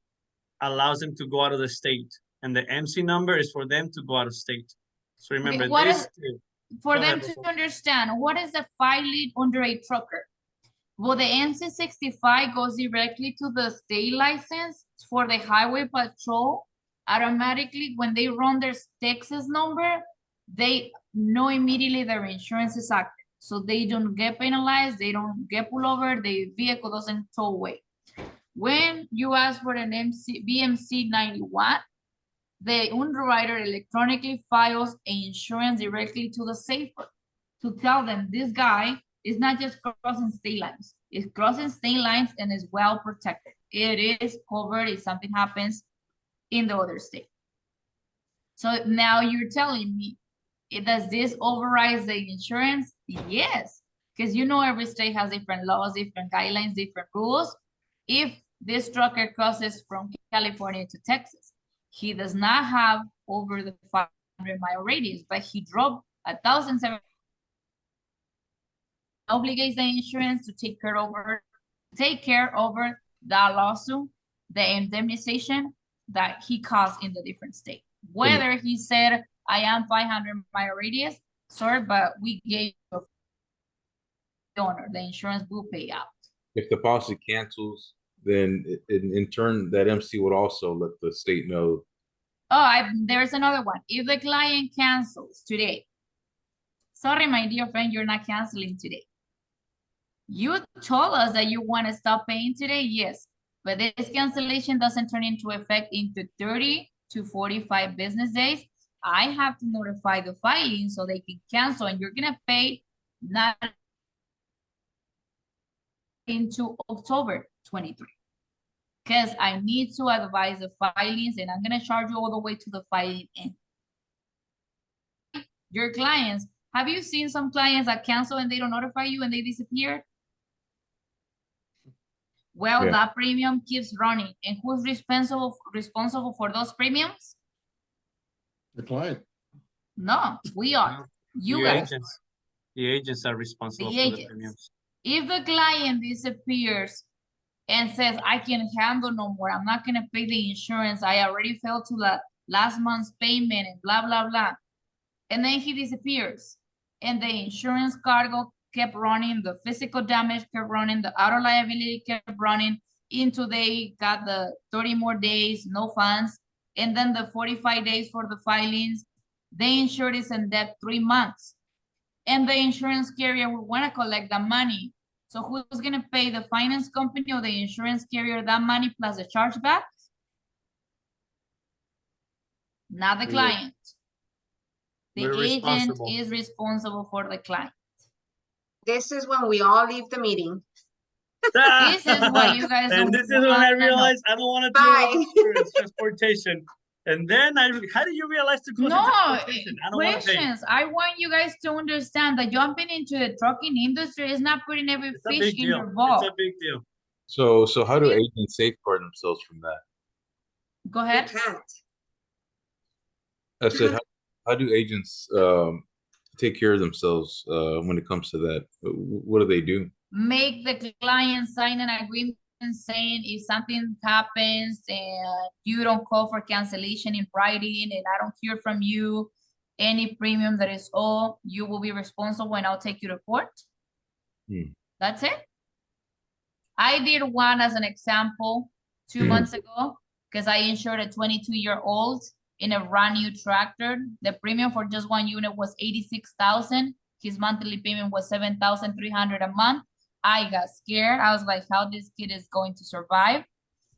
allows them to go out of the state, and the MC number is for them to go out of state. So remember, Okay, what this is- For Go them ahead, to Rosa. understand, what is the filing under a trucker? Well, the MC65 goes directly to the state license for the highway patrol. Automatically, when they run their Texas number, they know immediately their insurance is active. So they don't get penalized, they don't get pulled over, the vehicle doesn't tow away. When you ask for an BMC 91, the underwriter electronically files an insurance directly to the safer to tell them this guy is not just crossing state lines. It's crossing state lines and is well protected. It is covered if something happens in the other state. So now you're telling me, does this override the insurance? Yes, because you know every state has different laws, different guidelines, different rules. If this trucker crosses from California to Texas, he does not have over the 500-mile radius, but he drove 1,700. Obligates the insurance to take care over that lawsuit, the indemnification that he caused in the different state. Whether he said, I am 500-mile radius, sorry, but we gave the owner, the insurance will pay out. If the policy cancels, then in turn, that MC would also let the state know. Oh, there's another one. If the client cancels today, sorry, my dear friend, you're not canceling today. You told us that you want to stop paying today, yes, but this cancellation doesn't turn into effect into 30 to 45 business days. I have to notify the filing so they can cancel, and you're gonna pay not into October 23. Because I need to advise the filings, and I'm gonna charge you all the way to the filing end. Your clients, have you seen some clients that cancel and they don't notify you and they disappear? Well, Yeah. that premium keeps running, and who's responsible for those premiums? The client. No, we are. You The guys. agents. The agents are responsible The for the agents. premiums. If the client disappears and says, I can't handle no more, I'm not gonna pay the insurance, I already failed to the last month's payment and blah, blah, blah. And then he disappears. And the insurance cargo kept running, the physical damage kept running, the auto liability kept running until they got the 30 more days, no funds. And then the 45 days for the filings, the insured is in debt 3 months. And the insurance carrier will want to collect the money. So who's going to pay, the finance company or the insurance carrier, that money plus the chargeback? Not the client. The We're agent responsible. is responsible for the client. This is when we all leave the meeting. This is what you guys And don't this is when I wanna know. realized I don't want to do Bye. health insurance transportation. And then how did you realize to close No, transportation? I don't want to pay. questions. I want you guys to understand that jumping into the trucking industry is not putting every It's a fish big in deal. your bowl. It's a big deal. So how do agents safeguard themselves from that? Go You ahead. can't. I said, how do agents take care of themselves when it comes to that? What do they do? Make the client sign an agreement saying if something happens and you don't call for cancellation in writing and I don't hear from you, any premium that is owed, you will be responsible and I'll take you to court. That's it. I did one as an example 2 months ago because I insured a 22-year-old in a brand new tractor. The premium for just one unit was $86,000. His monthly payment was $7,300 a month. I got scared. I was like, how this kid is going to survive?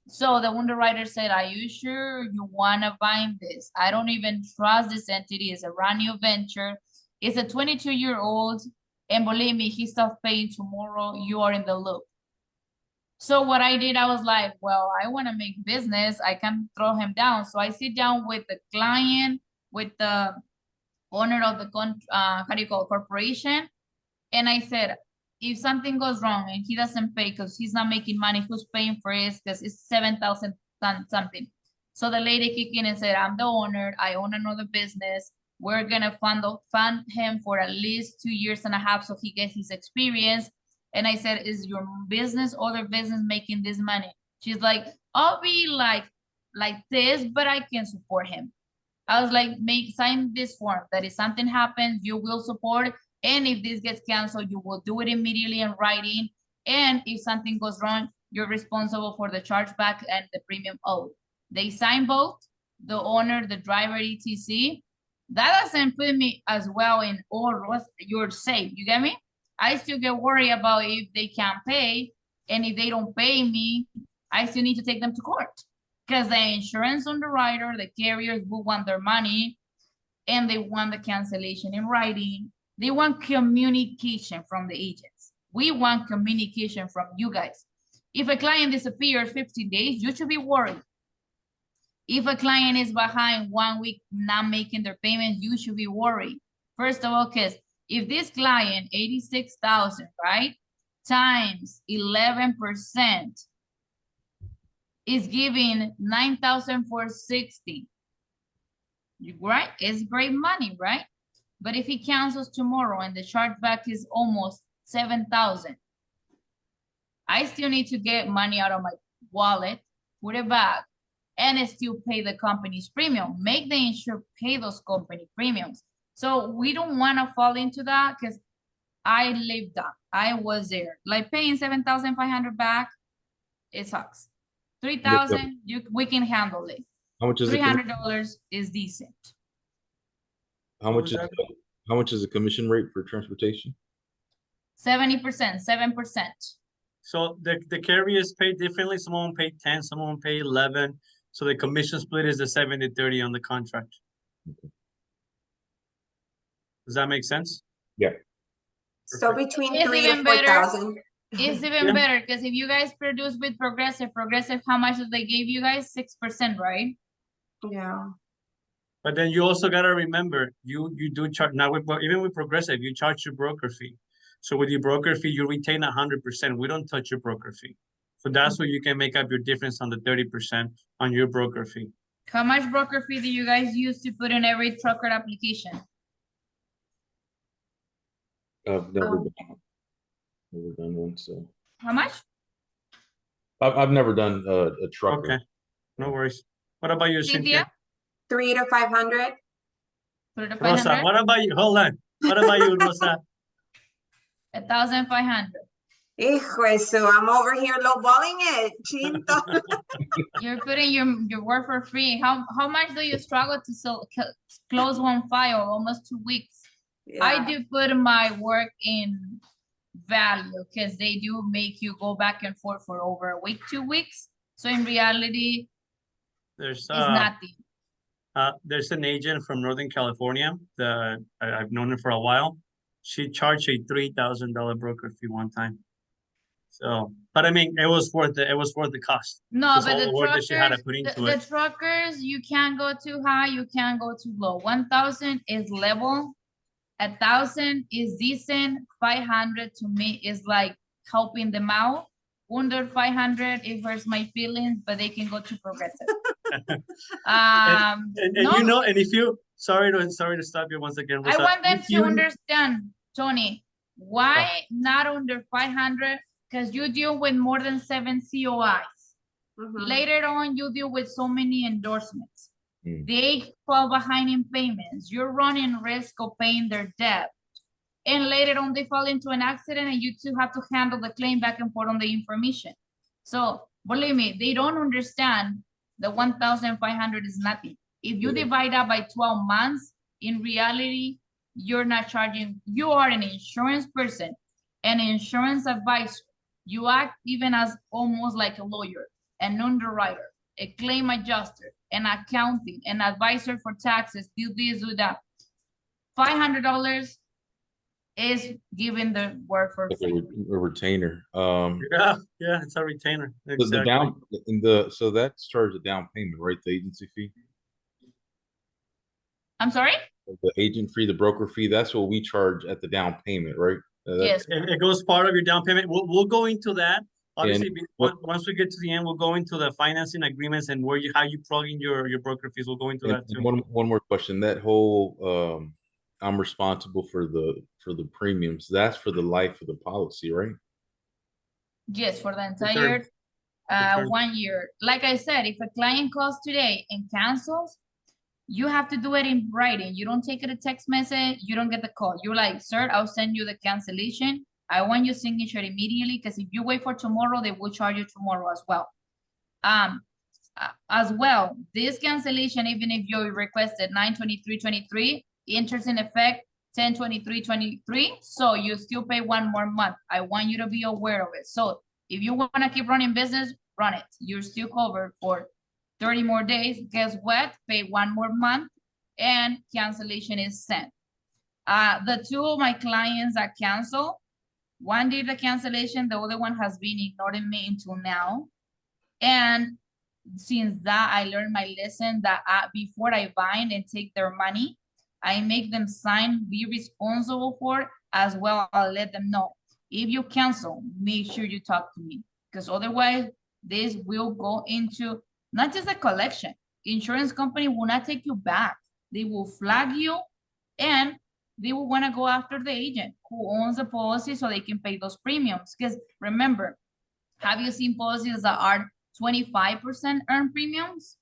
So the underwriter said, are you sure you want to bind this? I don't even trust this entity. It's a brand new venture. It's a 22-year-old. And believe me, he stopped paying tomorrow. You are in the loop. So what I did, I was like, well, I want to make business. I can throw him down. So I sit down with the client, with the owner of the corporation. And I said, if something goes wrong and he doesn't pay because he's not making money, who's paying for it? Because it's 7,000 something. So the lady kicked in and said, I'm the owner. I own another business. We're going to fund him for at least 2.5 years so he gets his experience. And I said, is your business, other business making this money? She's like, I'll be like this, but I can support him. I was like, sign this form that if something happens, you will support. And if this gets canceled, you will do it immediately in writing. And if something goes wrong, you're responsible for the chargeback and the premium owed. They sign both, the owner, the driver, etc. That doesn't put me as well in, you're safe. You get me? I still get worried about if they can't pay. And if they don't pay me, I still need to take them to court. Because the insurance underwriter, the carriers will want their money. And they want the cancellation in writing. They want communication from the agents. We want communication from you guys. If a client disappears 15 days, you should be worried. If a client is behind 1 week not making their payments, you should be worried. First of all, because if this client, 86,000, right, times 11% is giving 9,460, right? It's great money, right? But if he cancels tomorrow and the chargeback is almost 7,000, I still need to get money out of my wallet, put it back, and still pay the company's premium. Make the insurer pay those company premiums. So we don't want to fall into that because I lived that. I was there. Like paying 7,500 back, it sucks. 3,000, we can handle it. How much is $300 is decent. How much is the commission rate for transportation? 70%, 7%. So the carriers pay differently. Some of them pay 10, some of them pay 11. So the commission split is the 70-30 on the contract. Does that make sense? Yeah. So between It's 3 to even better. 4,000. It's even Yeah. better because if you guys produce with Progressive, how much did they give you guys? 6%, right? Yeah. But then you also gotta remember, you do charge now with even with Progressive, you charge your broker fee. So with your broker fee, you retain 100%. We don't touch your broker fee. So that's where you can make up your difference on the 30% on your broker fee. How much broker fee do you guys use to put in every trucker application? I've never Um, done one, so How much? I've never done a trucker. Okay, no worries. What about you, Cynthia? 3 to 500. Put it at Rosa, 500? what about you? Hold on. What about you, Rosa? 1,500. Hijo eso, I'm over here lowballing it. Chinto. You're putting your work for free. How much do you struggle to close one file? Almost 2 weeks. I Yeah. do put my work in value because they do make you go back and forth for over a week, 2 weeks. So in reality, There's it's nothing. there's an agent from Northern California that I've known her for a while. She charged a $3,000 broker fee one time. So, but I mean, it was worth it. It was worth the cost. No, Just but all the the work that she had to truckers, put into the it. truckers, you can't go too high, you can't go too low. 1,000 is level. 1,000 is decent. 500 to me is like helping them out. Under 500, it hurts my feelings, but they can go to Progressive. And No, you know, and if you sorry to stop you once again, I Rosa, want them if to you- understand, Tony, why not under 500? Because you deal with more than 7 COIs. Mhm. Later on, you deal with so many endorsements. Mm. They fall behind in payments. You're running risk of paying their debt. And later on, they fall into an accident and you two have to handle the claim back and forth on the information. So believe me, they don't understand the 1,500 is nothing. If you Yeah. divide that by 12 months, in reality, you're not charging, you are an insurance person, an insurance advisor. You act even as almost like a lawyer, an underwriter, a claim adjuster, an accounting, an advisor for taxes, do this, do that. $500 is giving the work for Like free. a retainer. yeah, it's a retainer. The Exactly. down so that's charged a down payment, right? The agency fee, I'm sorry? the agent fee, the broker fee. That's what we charge at the down payment, right? Yes. It goes part of your down payment. We'll go into that. Obviously, what- once we get to the end, we'll go into the financing agreements and how you plug in your broker fees. We'll go into that too. One more question. That whole I'm responsible for the premiums. That's for the life of the policy, right? Yes, for the The entire term. 1 year. Like I said, if a client calls today and cancels, you have to do it in writing. You don't take it a text message. You don't get the call. You're like, sir, I'll send you the cancellation. I want your signature immediately because if you wait for tomorrow, they will charge you tomorrow as well. As well, this cancellation, even if you requested 9/23/23, enters in effect 10/23/23. So you still pay 1 more month. I want you to be aware of it. So if you want to keep running business, run it. You're still covered for 30 more days. Guess what? Pay 1 more month and cancellation is sent. The 2 of my clients that cancel, one did the cancellation, the other one has been ignoring me until now. And since that, I learned my lesson that before I bind and take their money, I make them sign, be responsible for, as well. I'll let them know. If you cancel, make sure you talk to me, because otherwise this will go into not just a collection. Insurance company will not take you back. They will flag you and they will want to go after the agent who owns the policy so they can pay those premiums. Because remember, have you seen policies that are 25% earned premiums?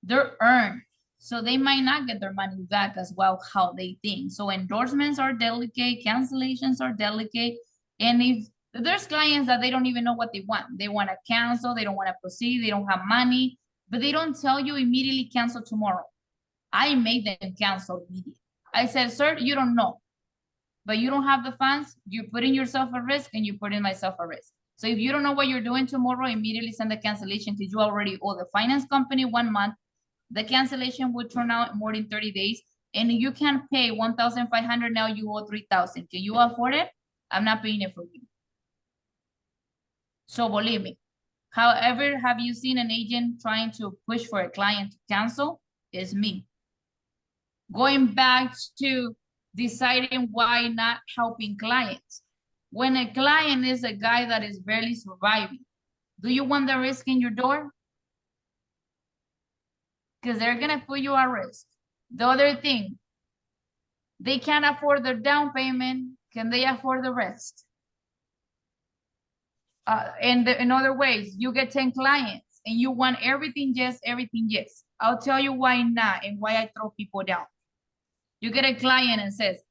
They're earned. So they might not get their money back as well how they think. So endorsements are delicate, cancellations are delicate. And if there's clients that they don't even know what they want. They want to cancel, they don't want to proceed, they don't have money, but they don't tell you immediately cancel tomorrow. I made them cancel immediately. I said, sir, you don't know. but you don't have the funds, you're putting yourself at risk and you're putting myself at risk. So if you don't know what you're doing tomorrow, immediately send the cancellation because you already owe the finance company 1 month. The cancellation would turn out more than 30 days and you can pay 1,500, now you owe 3,000. Can you afford it? I'm not paying it for you. So believe me, however, have you seen an agent trying to push for a client to cancel? Is me. Going back to deciding why not helping clients. When a client is a guy that is barely surviving, do you want the risk in your door? Because they're gonna put you at risk. The other thing, they can't afford the down payment. Can they afford the rest? In other ways, you get 10 clients and you want everything yes, everything yes. I'll tell you why not and why I throw people down. You get a client and says,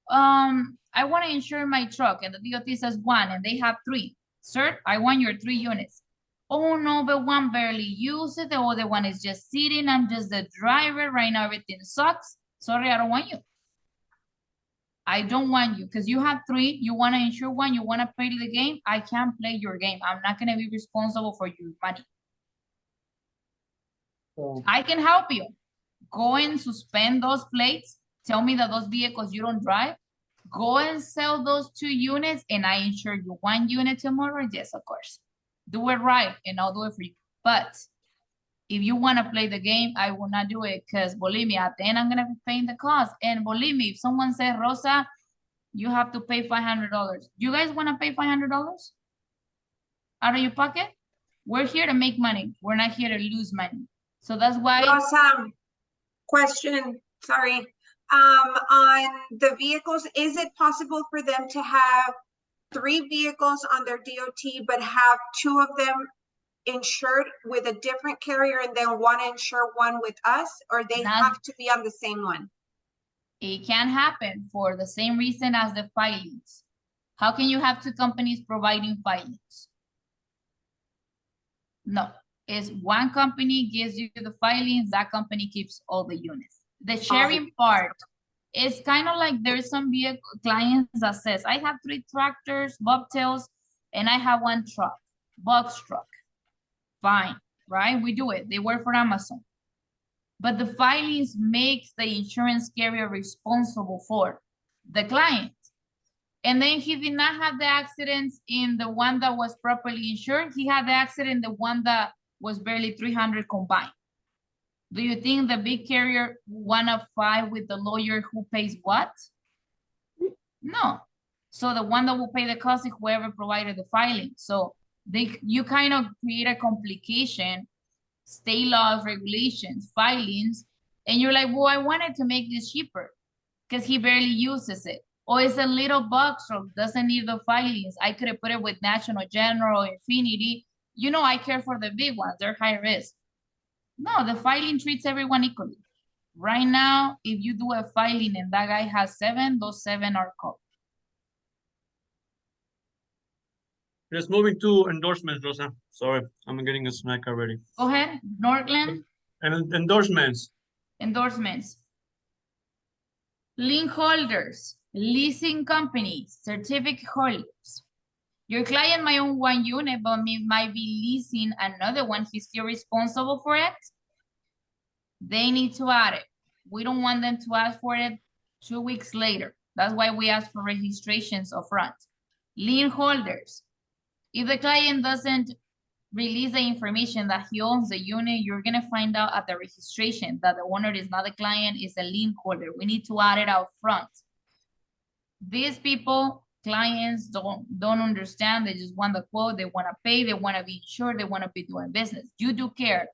I want to insure my truck, and the DOT says 1 and they have 3. Sir, I want your 3 units. Oh no, but 1 barely uses, the other one is just sitting, I'm just the driver, right now everything sucks. Sorry, I don't want you. I don't want you because you have 3, you want to insure 1, you want to play the game. I can't play your game. I'm not going to be responsible for your money. Oh. I can help you. Go and suspend those plates. Tell me that those vehicles you don't drive. Go and sell those 2 units and I insure you 1 unit tomorrow. Yes, of course. Do it right and I'll do it for you. But if you want to play the game, I will not do it because believe me, at the end, I'm going to be paying the cost. And believe me, if someone says, Rosa, you have to pay $500. You guys want to pay $500 out of your pocket? We're here to make money. We're not here to lose money. So that's why. Rosa, question, sorry. On the vehicles, is it possible for them to have 3 vehicles on their DOT, but have 2 of them insured with a different carrier and then want to insure 1 with us, or they have to be on the same one? It can happen for the same reason as the filings. How can you have 2 companies providing filings? No, it's 1 company gives you the filings, that company keeps all the units. The sharing part is kind of like there's some vehicle clients that says, I have 3 tractors, bobtails, and I have 1 truck, box truck. Fine, right? We do it. They work for Amazon. But the filings makes the insurance carrier responsible for the client. And then he did not have the accidents in the one that was properly insured. He had the accident in the one that was barely 300 combined. Do you think the big carrier wanna fight with the lawyer who pays what? No. So the one that will pay the cost is whoever provided the filing. So you kind of create a complication, state laws, regulations, filings, and you're like, well, I wanted to make this cheaper because he barely uses it. Or it's a little box truck, doesn't need the filings. I could have put it with National General, Infinity. You know, I care for the big ones, they're high risk. No, the filing treats everyone equally. Right now, if you do a filing and that guy has 7, those 7 are covered. Just moving to endorsements, Rosa. Sorry, I'm getting a snack already. Go ahead, Northland. And endorsements. Endorsements. Lien holders, leasing companies, certificate holders. Your client might own 1 unit, but might be leasing another one. He's still responsible for it. They need to add it. We don't want them to ask for it 2 weeks later. That's why we ask for registrations upfront. Lien holders. If the client doesn't release the information that he owns the unit, you're gonna find out at the registration that the owner is not the client, is a lien holder. We need to add it out front. These people, clients don't understand. They just want the quote, they wanna pay, they wanna be insured, they wanna be doing business. You do care,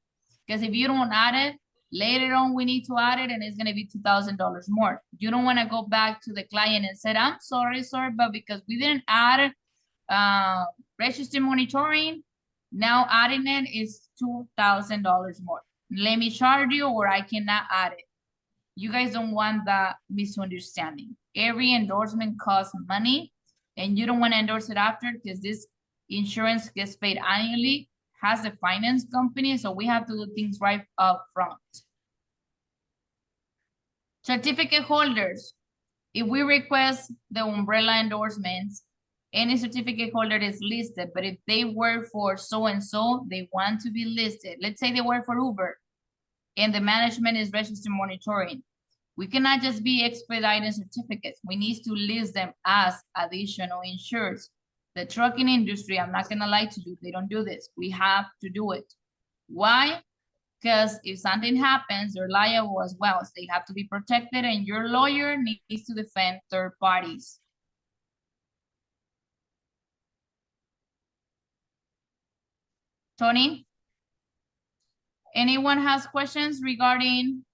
because if you don't add it, later on we need to add it and it's gonna be $2,000 more. You don't wanna go back to the client and say, I'm sorry, sir, but because we didn't add registry monitoring, now adding it is $2,000 more. Let me charge you or I cannot add it. You guys don't want that misunderstanding. Every endorsement costs money and you don't want to endorse it after because this insurance gets paid annually, has a finance company, so we have to do things right up front. Certificate holders. If we request the umbrella endorsements, any certificate holder is listed, but if they work for so-and-so, they want to be listed. Let's say they work for Uber and the management is registered monitoring. We cannot just be expediting certificates. We need to list them as additional insureds. The trucking industry, I'm not gonna lie to you, they don't do this. We have to do it. Why? Because if something happens, they're liable as well. So they have to be protected, and your lawyer needs to defend third parties. Tony? Anyone has questions regarding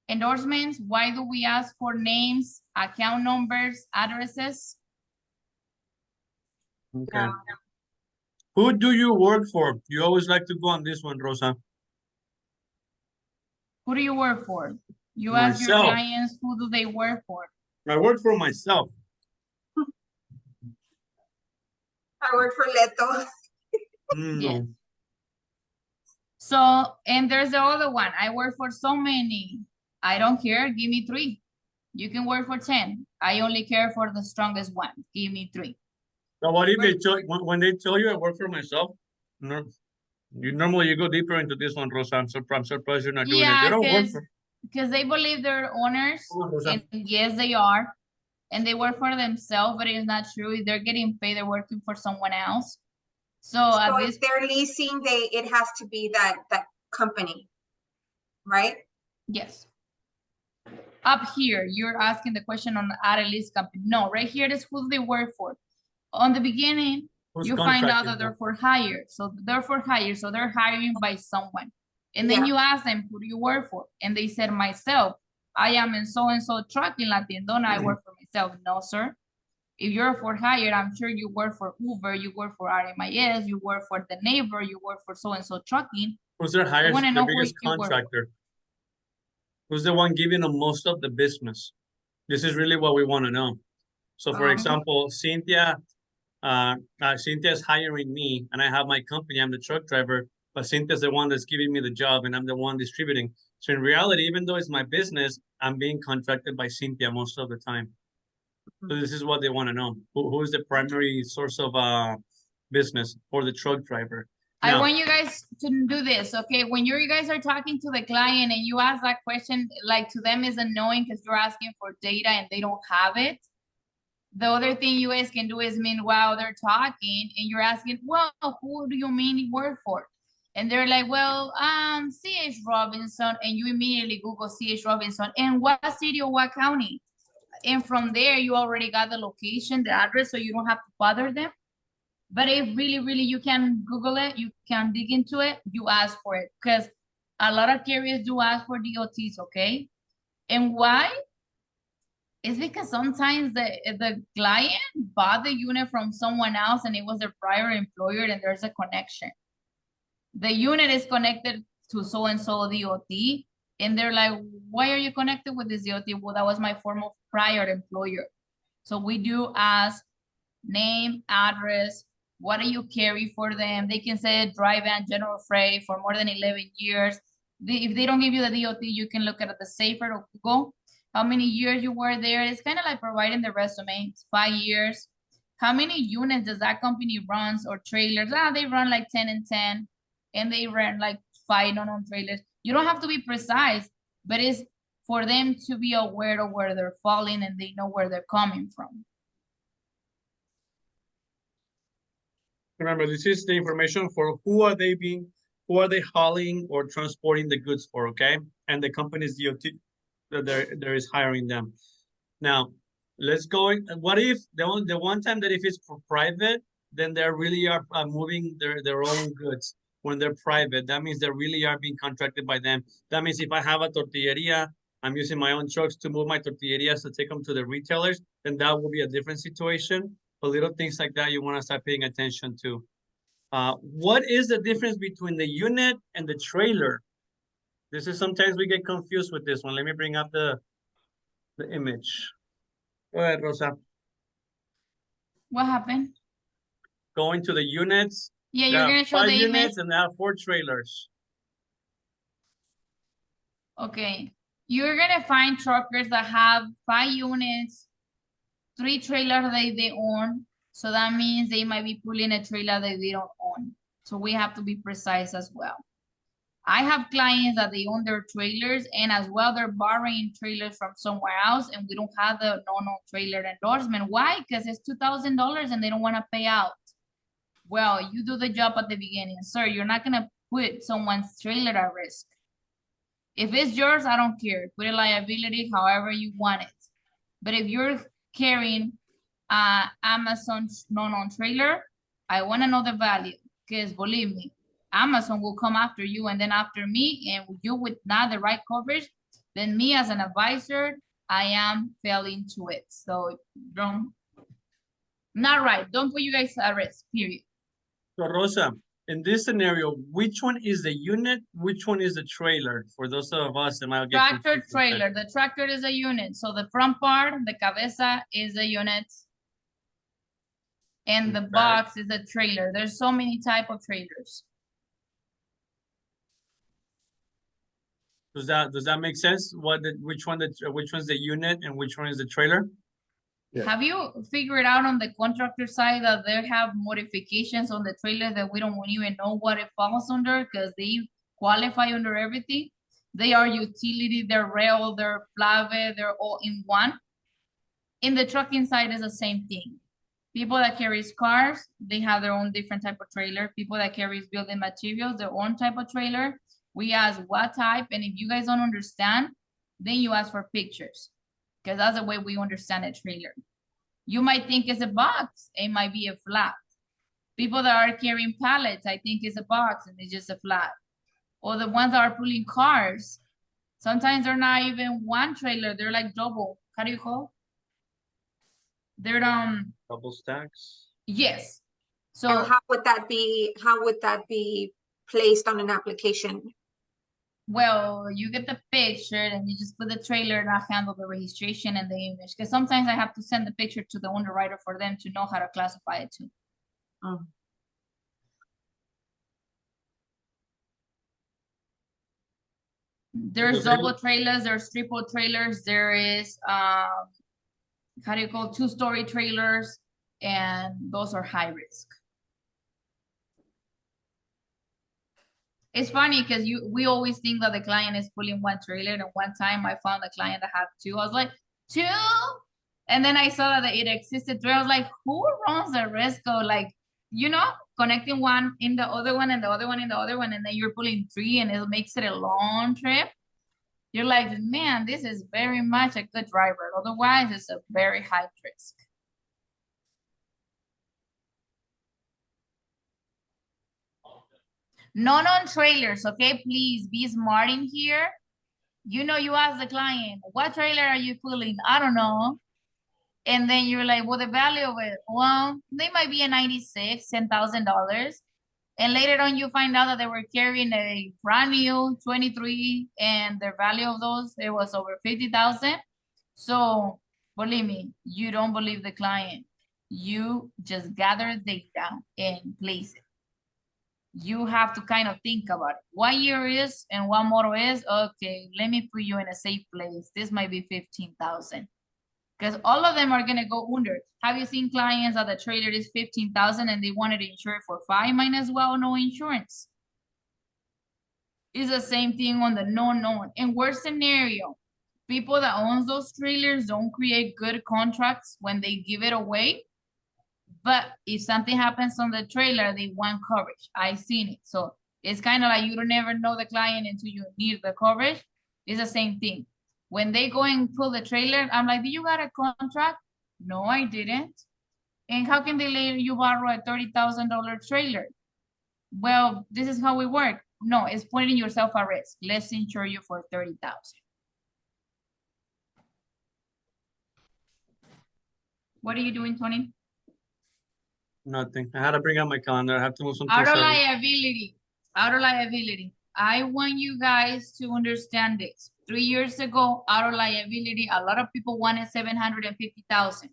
endorsements? Why do we ask for names, account numbers, addresses? Okay. Who do you work for? You always like to go on this one, Rosa. Who do you work for? You ask your Myself. clients, who do they work for? I work for myself. I work for Leto. Yeah. No. So, and there's the other one. I work for so many. I don't care. Give me 3. You can work for 10. I only care for the strongest one. Give me 3. So what if they tell when they tell you I work for myself? No, you normally go deeper into this one, Rosa. I'm surprised you're not doing it. They Yeah, don't work for. because they believe they're owners, Come on, Rosa. and yes, they are, and they work for themselves, but it's not true. If they're getting paid, they're working for someone else. So at So this, if they're leasing, it has to be that company, right? yes. Up here, you're asking the question on add a lease company. No, right here is who they work for. On the beginning, Who's you find out contracting that they're them? for hire. So they're for hire. So they're hiring by someone. And then Yeah. you ask them, who do you work for? And they said, myself. I am in so-and-so trucking La Tiendona. I work for myself. No, sir. If you're for hire, I'm sure you work for Uber, you work for RMIS, you work for the neighbor, you work for so-and-so trucking. Who's their I highest, want to their know who biggest you work for. contractor? Who's the one giving them most of the business? This is really what we want to know. So, for example, Cynthia is hiring me, and I have my company. I'm the truck driver, but Cynthia's the one that's giving me the job, and I'm the one distributing. So in reality, even though it's my business, I'm being contracted by Cynthia most of the time. So this is what they want to know: who is the primary source of business for the truck driver? I Now, want you guys to do this, okay? When you guys are talking to the client and you ask that question, like to them is annoying because you're asking for data and they don't have it. The other thing you guys can do is meanwhile they're talking and you're asking, well, who do you mean you work for? And they're like, well, C.H. Robinson, and you immediately Google C.H. Robinson and what city or what county? And from there, you already got the location, the address, so you don't have to bother them. But if really you can Google it, you can dig into it, you ask for it. Because a lot of carriers do ask for DOTs, okay? And why? It's because sometimes the client bought the unit from someone else and it was their prior employer and there's a connection. The unit is connected to so-and-so DOT and they're like, why are you connected with this DOT? Well, that was my former prior employer. So we do ask name, address, what do you carry for them? They can say dry van, general freight for more than 11 years. If they don't give you the DOT, you can look at the Safer or Google. How many years you were there? It's kind of like providing the resume. It's 5 years. How many units does that company runs or trailers? They run like 10 and 10, and they run like 5 non trailers. You don't have to be precise, but it's for them to be aware of where they're falling and they know where they're coming from. remember, this is the information for who are they hauling or transporting the goods for, okay? And the company's DOT that there is hiring them. Now, let's go. What if the one time that if it's for private, then they really are moving their own goods when they're private. That means they really are being contracted by them. That means if I have a tortilleria, I'm using my own trucks to move my tortillerias to take them to the retailers, then that will be a different situation. But little things like that you want to start paying attention to. What is the difference between the unit and the trailer? This is sometimes we get confused with this one. Let me bring up the image. Go ahead, Rosa. What happened? Going to the units. Yeah, you're gonna show 5 the image. units and they have 4 trailers. Okay, You're gonna find truckers that have 5 units, 3 trailers that they own. So that means they might be pulling a trailer that they don't own. So we have to be precise as well. I have clients that they own their trailers, and as well they're borrowing trailers from somewhere else, and we don't have the no trailer endorsement. Why? Because it's $2,000 and they don't want to pay out. Well, you do the job at the beginning, sir. You're not gonna put someone's trailer at risk. If it's yours, I don't care. Put a liability however you want it. But if you're carrying Amazon's non-owned trailer, I want to know the value, because believe me, Amazon will come after you and then after me, and you with not the right coverage, then me as an advisor, I am failing to it. So don't, not right. Don't put you guys at risk, period. So Rosa, in this scenario, which one is the unit? Which one is the trailer? For those of us that might get Tractor confused with that. trailer. The tractor is a unit. So the front part, the cabeza is a unit. And the Okay. box is a trailer. There's so many type of trailers. Does that make sense? Which one's the unit and which one is the trailer? Yeah. Have you figured out on the contractor side that they have modifications on the trailer that we don't even know what it falls under, because they qualify under everything? They are utility, they're rail, they're plave, they're all in one. In the trucking side is the same thing. People that carries cars, they have their own different type of trailer. People that carries building materials, their own type of trailer. We ask what type, and if you guys don't understand, then you ask for pictures, because that's the way we understand a trailer. You might think it's a box, it might be a flat. People that are carrying pallets, I think it's a box and it's just a flat. Or the ones that are pulling cars, sometimes they're not even one trailer, they're like double. How do you call? They're Double stacks. yes. So And how would that be placed on an application? well, you get the picture and you just put the trailer and I handle the registration and the image. Because sometimes I have to send the picture to the underwriter for them to know how to classify it too. Oh. There's Okay. double trailers, there's triple trailers, there is how do you call 2-story trailers, and those are high risk. It's funny because we always think that the client is pulling one trailer, and one time I found a client that had 2. I was like, 2? And then I saw that it existed 3. I was like, who runs the risk of, like, you know, connecting one in the other one and the other one in the other one, and then you're pulling 3 and it makes it a long trip? You're like, man, this is very much a good driver. Otherwise, it's a very high risk. Not on trailers, okay? Please be smart in here. You know, you ask the client, what trailer are you pulling? I don't know. And then you're like, well, the value of it, well, they might be a 96, $10,000. And later on, you find out that they were carrying a brand new 23, and the value of those, it was over 50,000. So believe me, you don't believe the client. You just gather data and place it. You have to kind of think about it. What year is and what model is? Okay, let me put you in a safe place. This might be 15,000. Because all of them are gonna go under. Have you seen clients that the trailer is 15,000 and they wanted to insure it for 5? Might as well no insurance. It's the same thing on the non-known. In worst scenario, people that owns those trailers don't create good contracts when they give it away. But if something happens on the trailer, they want coverage. I've seen it. So it's kind of like you don't never know the client until you need the coverage. It's the same thing. When they go and pull the trailer, I'm like, do you got a contract? No, I didn't. And how can they let you borrow a $30,000 trailer? Well, this is how we work. No, it's putting yourself at risk. Let's insure you for 30,000. What are you doing, Tony? Nothing. I had to bring out my calendar. I have to move something. Auto aside. liability. Auto liability. I want you guys to understand this. 3 years ago, auto liability, a lot of people wanted 750,000.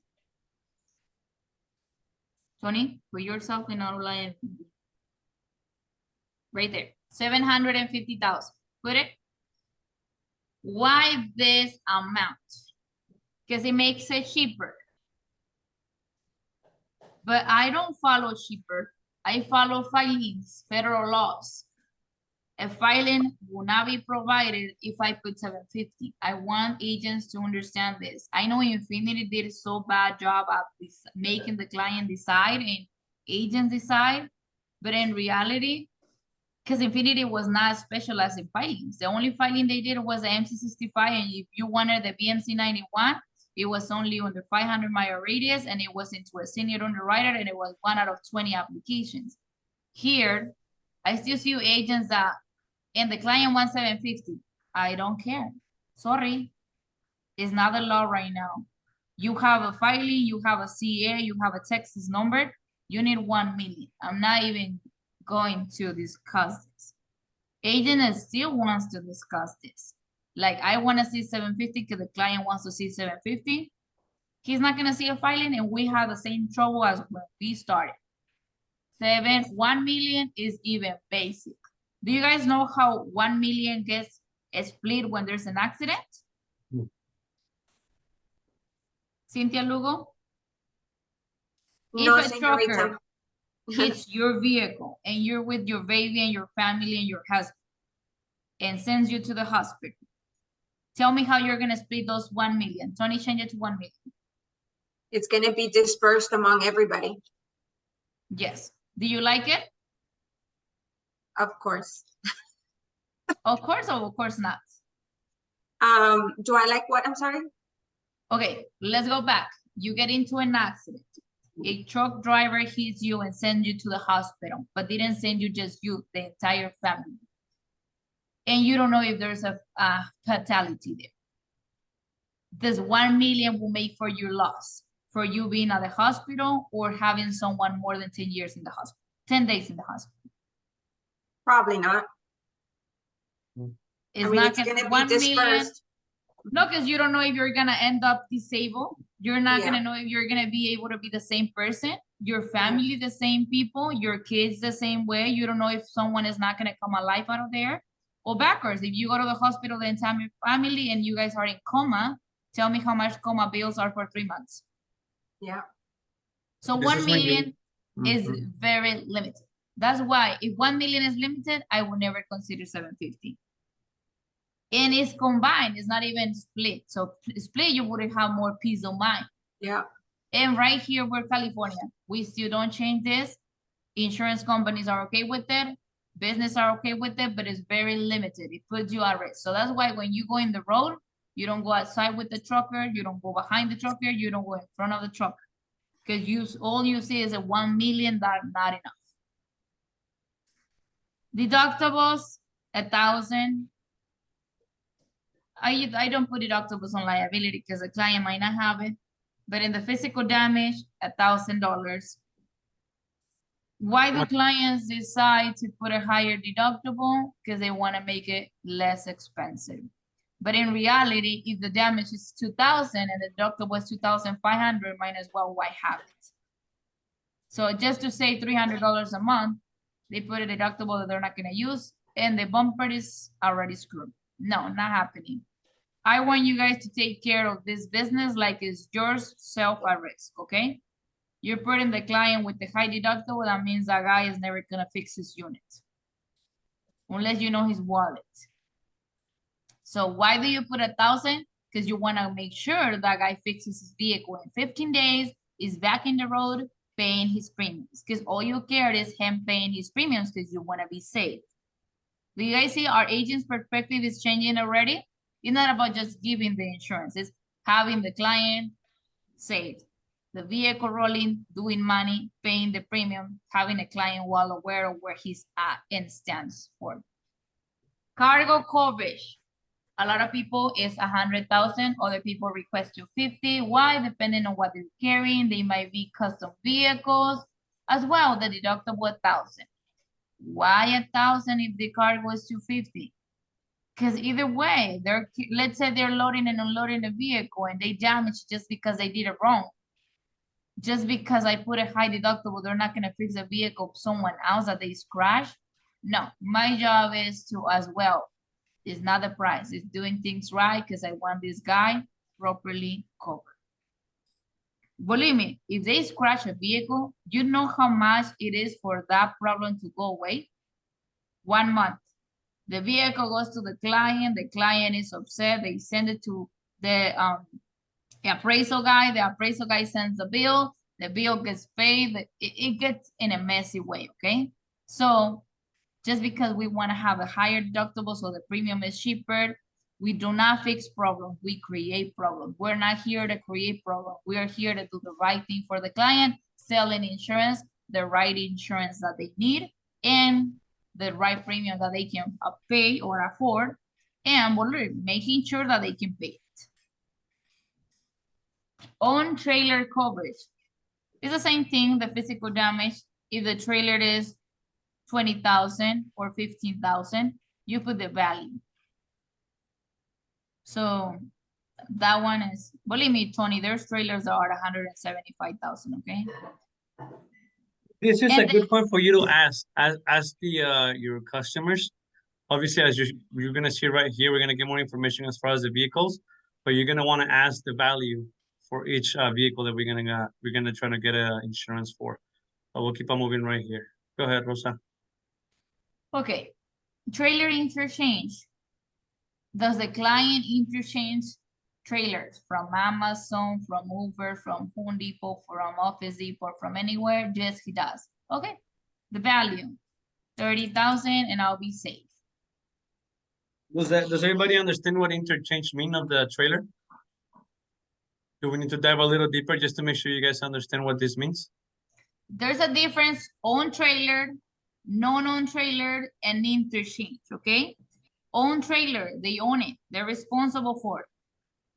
Tony, put yourself in auto liability. Right there, 750,000. Put it. Why this amount? Because it makes it cheaper. But I don't follow cheaper. I follow filings, federal laws. A filing will not be provided if I put 750. I want agents to understand this. I know Infinity did a so bad job at making the client decide and agents decide, but in reality, because Infinity was not specialized in filings. The only filing they did was the MC65, and if you wanted the BMC91, it was only under 500-mile radius, and it was into a senior underwriter, and it was 1 out of 20 applications. Here, I still see agents that, and the client wants 750. I don't care. Sorry. It's not the law right now. You have a filing, you have a CA, you have a Texas number, you need 1 million. I'm not even going to discuss this. Agent still wants to discuss this. Like, I want to see 750 because the client wants to see 750. He's not going to see a filing, and we have the same trouble as when we started. 1 million is even basic. Do you guys know how 1 million gets split when there's an accident? Cynthia Lugo? No, If a trucker señorita. hits your vehicle and you're with your baby and your family and your husband and sends you to the hospital, tell me how you're gonna split those 1 million. Tony, change it to 1 million. It's gonna be dispersed among everybody, Yes. Do you like it? of course. Of course or of course not? Do I like what? I'm sorry? Okay, let's go back. You get into an accident. A truck driver hits you and sends you to the hospital, but didn't send you just you, the entire family. And you don't know if there's a fatality there. This 1 million will make for your loss, for you being at the hospital or having someone more than 10 years in the hospital, 10 days in the hospital. Probably not. It's I mean, not it's gonna be 1 million. dispersed. No, because you don't know if you're gonna end up disabled. You're not Yeah. gonna know if you're gonna be able to be the same person, your family the same people, your kids the same way. You don't know if someone is not gonna come alive out of there. Or backwards, if you go to the hospital the entire family and you guys are in coma, tell me how much coma bills are for 3 months. Yeah. So This 1 is when you- million is Mhm. very limited. That's why if 1 million is limited, I will never consider 750. And it's combined, it's not even split. So split, you would have more peace of mind. Yeah. And right here, we're California. We still don't change this. Insurance companies are okay with it. Business are okay with it, but it's very limited. It puts you at risk. So that's why when you go in the road, you don't go outside with the trucker. You don't go behind the trucker. You don't go in front of the trucker. Because all you see is a 1 million, that's not enough. Deductibles, 1,000. I don't put deductibles on liability because the client might not have it, but in the physical damage, $1,000. Why do clients decide to put a higher deductible? Because they want to make it less expensive. But in reality, if the damage is 2,000 and the deductible is 2,500, might as well why have it? So just to save $300 a month, they put a deductible that they're not going to use, and the bumper is already screwed. No, not happening. I want you guys to take care of this business like it's yourself at risk, okay? You're putting the client with the high deductible, that means that guy is never gonna fix his unit. Unless you know his wallet. So why do you put 1,000? Because you wanna make sure that guy fixes his vehicle in 15 days, is back in the road, paying his premiums. Because all you care is him paying his premiums because you wanna be safe. Do you guys see our agent's perspective is changing already? It's not about just giving the insurance, it's having the client saved. The vehicle rolling, doing money, paying the premium, having a client well aware of where he's at and stands for. Cargo coverage. A lot of people is 100,000, other people request 250. Why? Depending on what they're carrying, they might be custom vehicles. As well, the deductible 1,000. Why 1,000 if the cargo is 250? Because either way, let's say they're loading and unloading a vehicle and they damage just because they did it wrong. Just because I put a high deductible, they're not gonna fix a vehicle of someone else that they scratch. No, my job is to as well It's not the price. It's doing things right because I want this guy properly covered. Believe me, if they scratch a vehicle, you know how much it is for that problem to go away? 1 month. The vehicle goes to the client is upset, they send it to the appraisal guy sends the bill gets paid, it gets in a messy way, okay? So just because we want to have a higher deductible so the premium is cheaper, we do not fix problems, we create problems. We're not here to create problems. We are here to do the right thing for the client, selling insurance, the right insurance that they need, and the right premium that they can pay or afford, and we're making sure that they can pay it. On trailer coverage, it's the same thing, the physical damage. If the trailer is 20,000 or 15,000, you put the value. So that one is, believe me, Tony, there's trailers that are 175,000, okay? This is And a good point for you to ask the your customers. Obviously, as you're gonna see right here, we're gonna get more information as far as the vehicles, but you're gonna want to ask the value for each vehicle that we're gonna try to get insurance for. But we'll keep on moving right here. Go ahead, Rosa. Okay, trailer interchange. Does the client interchange trailers from Amazon, from Uber, from Home Depot, from Office Depot, from anywhere? Yes, he does. Okay, the value, 30,000, and I'll be safe. Does everybody understand what interchange mean of the trailer? Do we need to dive a little deeper just to make sure you guys understand what this means? There's a difference on trailer, non-own trailer, and interchange, okay? Own trailer, they own it, they're responsible for it.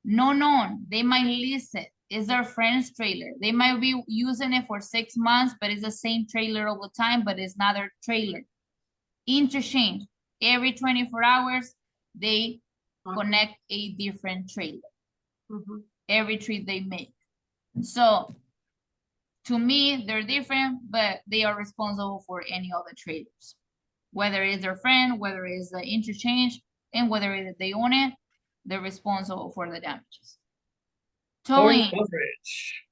Non-own, they might lease it, it's their friend's trailer. They might be using it for 6 months, but it's the same trailer all the time, but it's not their trailer. Interchange, every 24 hours, they connect a different trailer. Every trip they make. So to me, they're different, but they are responsible for any other trailers. Whether it's their friend, whether it's the interchange, and whether they own it, they're responsible for the damages. Towing coverage.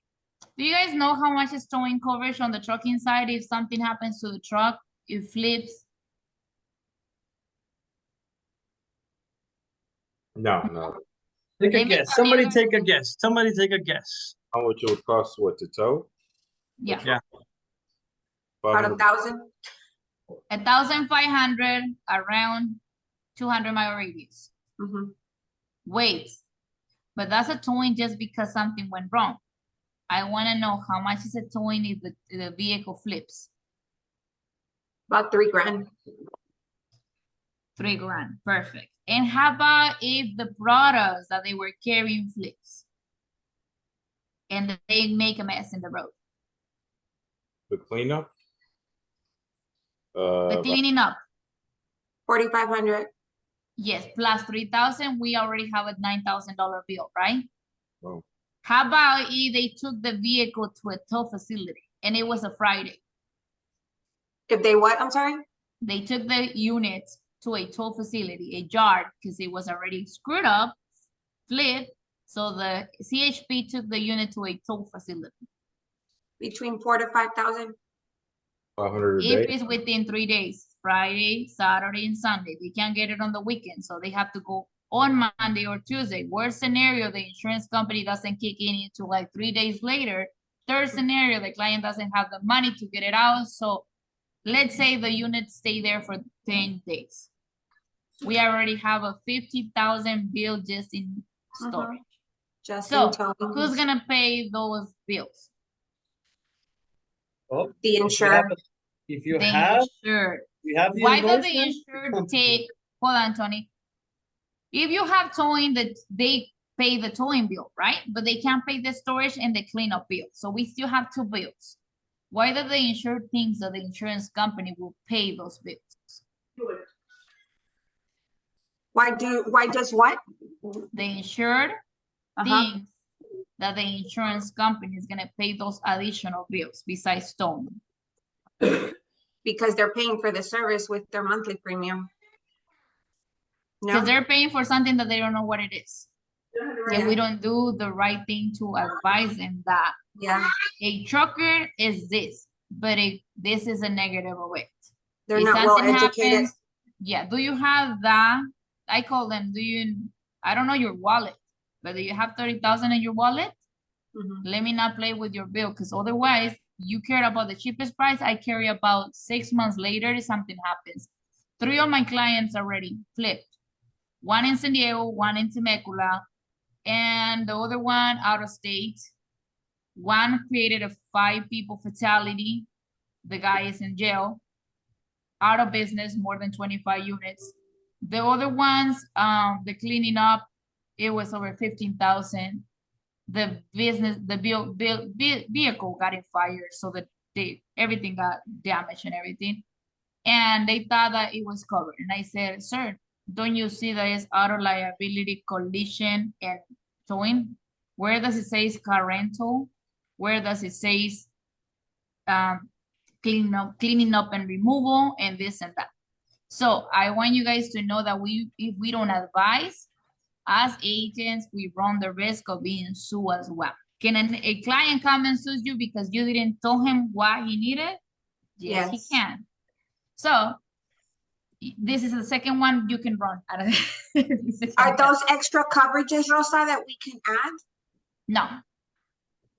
Do you guys know how much is towing coverage on the trucking side if something happens to the truck, it flips? No. Take a Let me guess. tell Somebody you. take a guess. Somebody take a guess. How much it would cost what to tow? Yeah. Yeah. About 1,000? 1,500 around 200-mile radius. Wait, but that's a towing just because something went wrong. I want to know how much is a towing if the vehicle flips. About $3,000. $3,000, perfect. And how about if the products that they were carrying flips and they make a mess in the road? The cleanup? The cleaning up. 4,500. Yes, plus 3,000, we already have a $9,000 bill, right? Wow. How about if they took the vehicle to a tow facility and it was a Friday? If they what? I'm sorry? They took the unit to a tow facility, a yard, because it was already screwed up, flipped. So the CHP took the unit to a tow facility. Between 4,000 to 5,000. 500 a If day? it's within 3 days, Friday, Saturday, and Sunday, they can't get it on the weekend. So they have to go on Monday or Tuesday. Worst scenario, the insurance company doesn't kick in until like 3 days later. Third scenario, the client doesn't have the money to get it out. So let's say the unit stay there for 10 days. We already have a 50,000 bill just in storage. Just So in towing. who's gonna pay those bills? Oh, The insured. if you The have insured. the Why does the endorsement, insured take, hold on, Tony. If you have towing, that they pay the towing bill, right? But they can't pay the storage and the cleanup bill. So we still have 2 bills. Why do the insured thinks that the insurance company will pay those bills? Why does what? The insured thinks that the insurance company is gonna pay those additional bills besides towing. Because they're paying for the service with their monthly premium. because No? they're paying for something that they don't know what it is. And we don't do the right thing to advise them that Yeah, a trucker is this, but this is a negative of it. they're If not well something educated. happens, yeah, do you have that? I call them, I don't know your wallet, but do you have 30,000 in your wallet? Mhm. Let me not play with your bill, because otherwise you care about the cheapest price. I carry about 6 months later if something happens. 3 of my clients already flipped. One in San Diego, one in Temecula, and the other one out of state. One created a 5-people fatality. The guy is in jail, out of business, more than 25 units. The other ones, the cleaning up, it was over 15,000. The business, the vehicle got in fire, so that everything got damaged and everything. And they thought that it was covered. And I said, sir, don't you see that it's auto liability, collision, and towing? Where does it say car rental? Where does it say cleaning up and removal and this and that? So I want you guys to know that if we don't advise, as agents, we run the risk of being sued as well. Can a client come and sue you because you didn't tell him what he needed? Yes, he Yes. can. So this is the second one you can run out of. Are those extra coverages, Rosa, that we can add? No,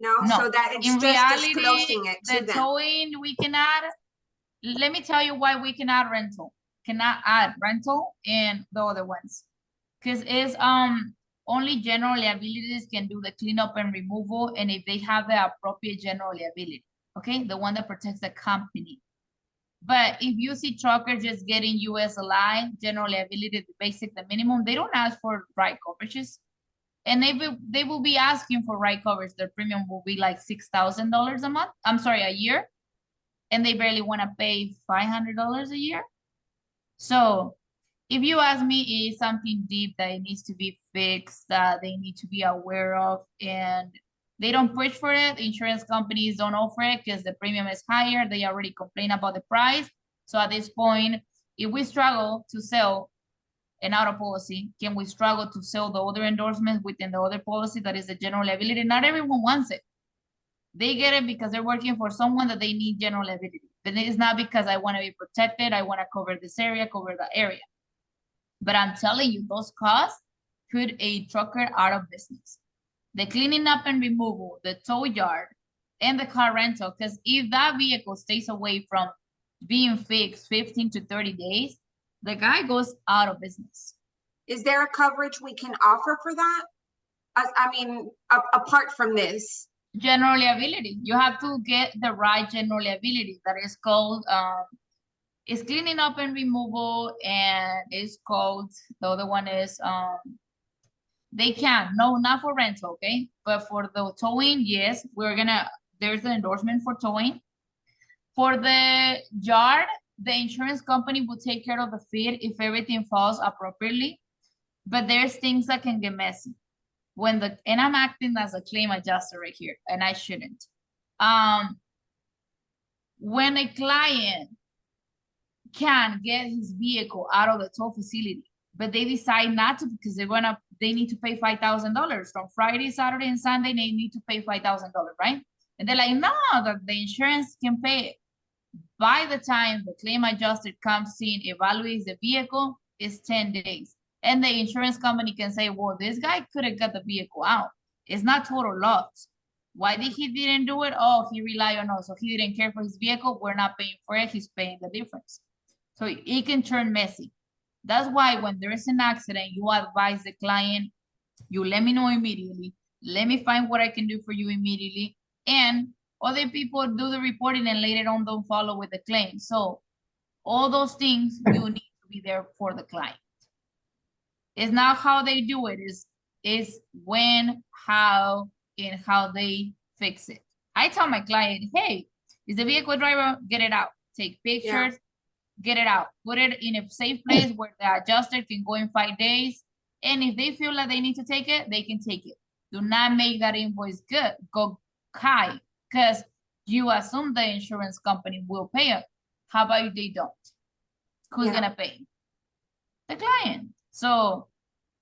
No, no. so that it's In just reality, disclosing it to the them. towing we can add. Let me tell you why we can add rental. Cannot add rental and the other ones, because it's only general liabilities can do the cleanup and removal, and if they have the appropriate general liability, okay, the one that protects the company. But if you see truckers just getting USLI, general liability, the basic, the minimum, they don't ask for right coverages. And they will be asking for right coverage. Their premium will be like $6,000 a month. I'm sorry, a year. And they barely want to pay $500 a year. So if you ask me, is something deep that it needs to be fixed, that they need to be aware of, and they don't push for it, insurance companies don't offer it because the premium is higher. They already complain about the price. So at this point, if we struggle to sell an auto policy, can we struggle to sell the other endorsements within the other policy that is the general liability? Not everyone wants it. They get it because they're working for someone that they need general liability. But it's not because I want to be protected. I want to cover this area, cover that area. But I'm telling you, those costs put a trucker out of business. The cleaning up and removal, the tow yard, and the car rental. Because if that vehicle stays away from being fixed 15 to 30 days, the guy goes out of business. Is there a coverage we can offer for that? I mean, apart from this. General liability. You have to get the right general liability. That is called, it's cleaning up and removal, and it's called, the other one is, they can, no, not for rental, okay? But for the towing, yes, there's an endorsement for towing. For the yard, the insurance company will take care of the fee if everything falls appropriately. But there's things that can get messy. And I'm acting as a claim adjuster right here, and I shouldn't. When a client can get his vehicle out of the tow facility, but they decide not to because they need to pay $5,000 from Friday, Saturday, and Sunday. They need to pay $5,000, right? And they're like, no, that the insurance can pay it. By the time the claim adjuster comes in, evaluates the vehicle, it's 10 days. And the insurance company can say, well, this guy could have got the vehicle out. It's not total loss. Why he didn't do it? Oh, he relied on us. So he didn't care for his vehicle. We're not paying for it. He's paying the difference. So it can turn messy. That's why when there is an accident, you advise the client, you let me know immediately. Let me find what I can do for you immediately. And other people do the reporting and later on don't follow with the claim. So all those things, you need to be there for the client. It's not how they do it, is when, how, and how they fix it. I tell my client, hey, is the vehicle driver, get it out. Take pictures, get it out. Put it in a safe place where the adjuster can go in 5 days. And if they feel like they need to take it, they can take it. Do not make that invoice go high because you assume the insurance company will pay it. How about if they don't? Who's gonna pay? The client. So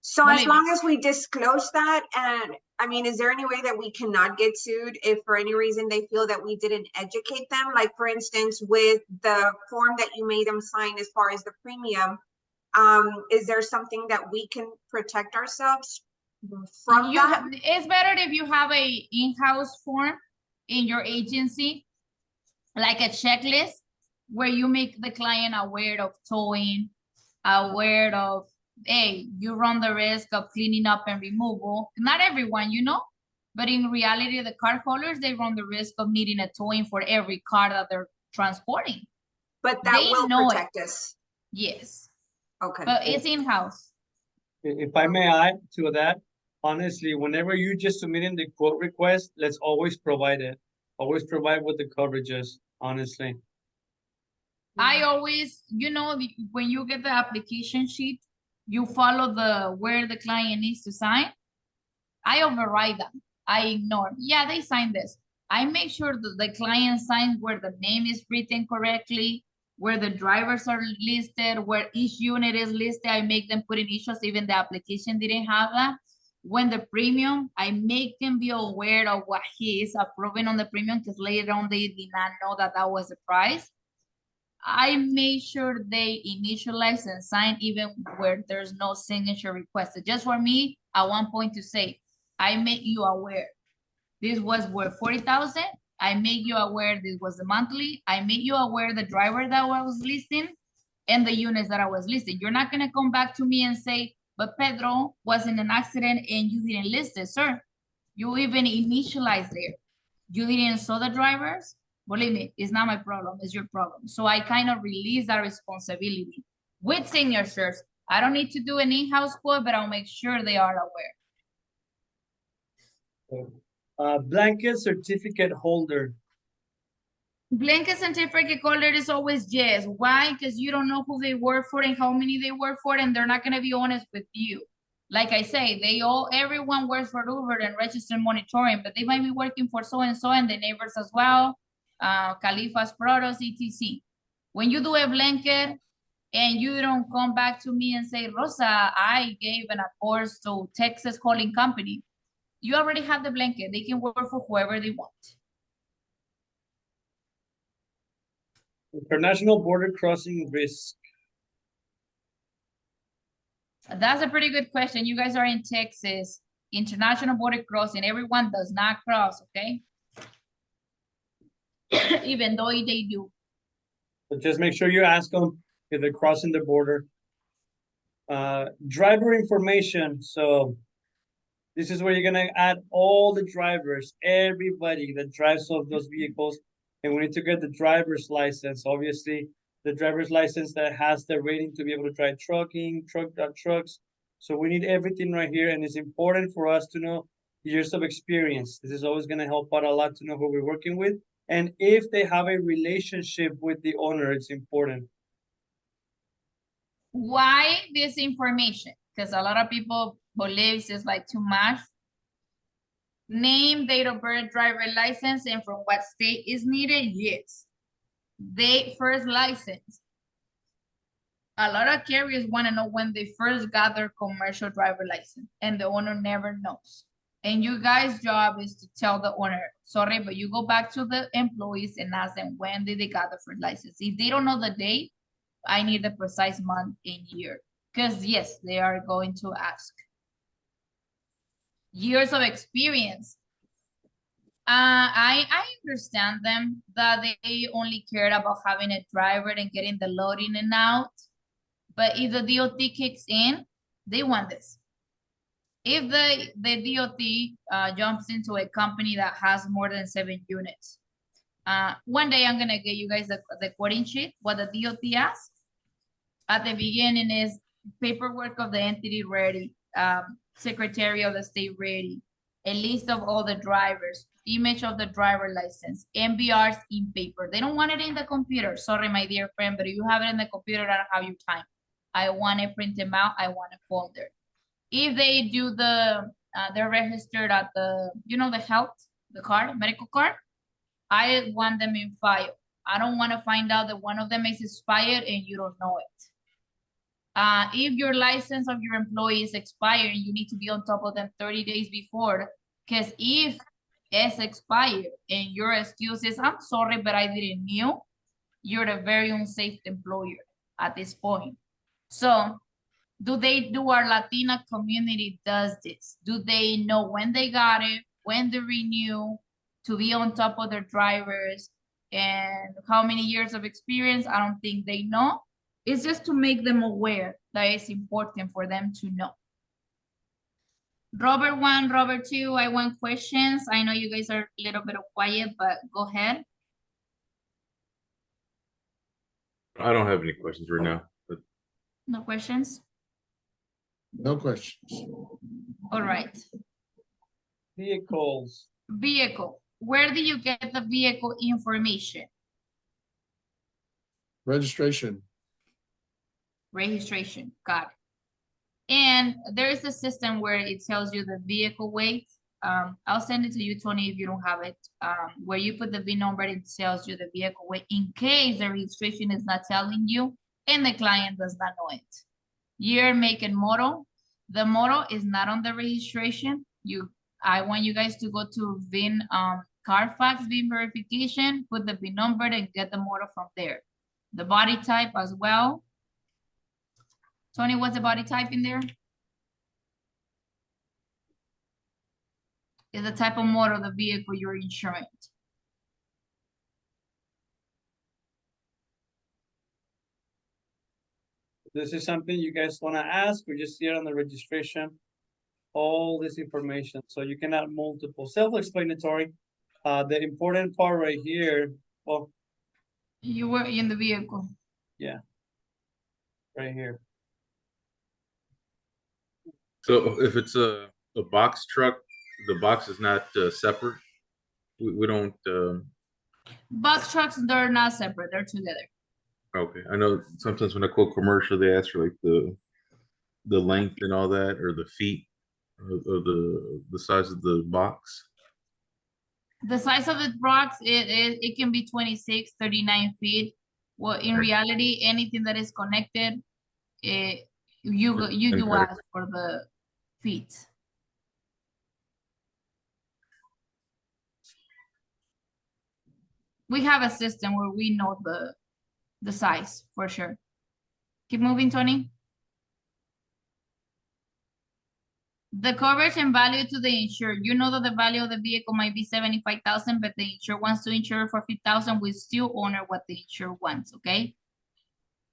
So as believe me. long as we disclose that, and I mean, is there any way that we cannot get sued if for any reason they feel that we didn't educate them? Like for instance, with the form that you made them sign as far as the premium, is there something that we can protect ourselves from that? It's better if you have a in-house form in your agency, like a checklist where you make the client aware of towing, aware of, hey, you run the risk of cleaning up and removal. Not everyone, you know, but in reality, the car haulers, they run the risk of needing a towing for every car that they're transporting. But that They will know it. protect us. Yes, Okay. but it's in-house. If I may add to that, honestly, whenever you just submitting the quote request, let's always provide it. Always provide what the coverage is, honestly. I always, you know, when you get the application sheet, you follow where the client needs to sign. I override them. I ignore. Yeah, they signed this. I make sure that the client signs where the name is written correctly, where the drivers are listed, where each unit is listed. I make them put initials, even the application didn't have that. When the premium, I make them be aware of what he is approving on the premium, because later on they did not know that that was the price. I made sure they initialize and sign even where there's no signature requested. Just for me, at one point to say, I make you aware. This was worth 40,000. I make you aware this was the monthly. I made you aware the driver that I was listing and the units that I was listing. You're not gonna come back to me and say, but Pedro was in an accident and you didn't list it, sir. You even initialized there. You didn't saw the drivers. Believe me, it's not my problem, it's your problem. So I kind of release that responsibility with signatures. I don't need to do an in-house quote, but I'll make sure they are aware. Blanket certificate holder. Blanket certificate holder is always yes. Why? Because you don't know who they work for and how many they work for, and they're not going to be honest with you. Like I say, everyone works for Uber and registered monitoring, but they might be working for so-and-so and the neighbors as well, Califas Products, etc. When you do a blanket and you don't come back to me and say, Rosa, I gave an course to Texas Calling Company, you already have the blanket. They can work for whoever they want. International border crossing risk. That's a pretty good question. You guys are in Texas, international border crossing. Everyone does not cross, okay? Even though they do. So just make sure you ask them if they're crossing the border. Driver information. So this is where you're gonna add all the drivers, everybody that drives off those vehicles. And we need to get the driver's license. Obviously, the driver's license that has the rating to be able to drive trucks. So we need everything right here. And it's important for us to know years of experience. This is always gonna help out a lot to know who we're working with. And if they have a relationship with the owner, it's important. Why this information? Because a lot of people believe it's like too much. Name, date of birth, driver license, and from what state is needed, yes. They first license. A lot of carriers want to know when they first got their commercial driver license, and the owner never knows. And you guys' job is to tell the owner, sorry, but you go back to the employees and ask them when did they got the first license. If they don't know the date, I need the precise month and year. Because yes, they are going to ask. Years of experience. I understand them that they only cared about having a driver and getting the load in and out. But if the DOT kicks in, they want this. If the DOT jumps into a company that has more than 7 units, one day I'm gonna get you guys the quoting sheet. What the DOT asks at the beginning is paperwork of the entity ready, Secretary of the State ready, a list of all the drivers, image of the driver license, MVRs in paper. They don't want it in the computer. Sorry, my dear friend, but if you have it in the computer, I don't have your time. I want to print them out. I want a folder. If they do they're registered at the, the health, the card, medical card, I want them in file. I don't want to find out that one of them is expired and you don't know it. If your license of your employee is expired, you need to be on top of them 30 days before, because if it's expired and your excuse is, I'm sorry, but I didn't know, you're a very unsafe employer at this point. So our Latina community does this? Do they know when they got it, when they renew, to be on top of their drivers, and how many years of experience? I don't think they know. It's just to make them aware that it's important for them to know. Robert 1, Robert 2, I want questions. I know you guys are a little bit quiet, but go ahead. I don't have any questions right now. But No questions? No questions. All right. Vehicles. Vehicle. Where do you get the vehicle information? Registration. Registration. Got it. And there is a system where it tells you the vehicle weight. I'll send it to you, Tony, if you don't have it. Where you put the VIN number, it tells you the vehicle weight in case the registration is not telling you and the client does not know it. Year, make, and model. The model is not on the registration. I want you guys to go to VIN, Carfax VIN verification, put the VIN number and get the model from there. The body type as well. Tony, what's the body type in there? Is the type of model of the vehicle you're insuring. This is something you guys want to ask, or just see it on the registration, all this information. So you can add multiple, self-explanatory. The important part right here, well, You were in the vehicle. yeah, right here. so if it's a box truck, the box is not separate. We don't. Box trucks, they're not separate, they're together. Okay, I know sometimes when I quote commercial, they ask for like the length and all that, or the feet of the size of the box. The size of the box, it can be 26, 39 feet. Well, in reality, anything that is connected, you do Okay. ask for the feet. We have a system where we know the size for sure. Keep moving, Tony. The coverage and value to the insured. You know that the value of the vehicle might be 75,000, but the insured wants to insure for 50,000. We still honor what the insured wants, okay?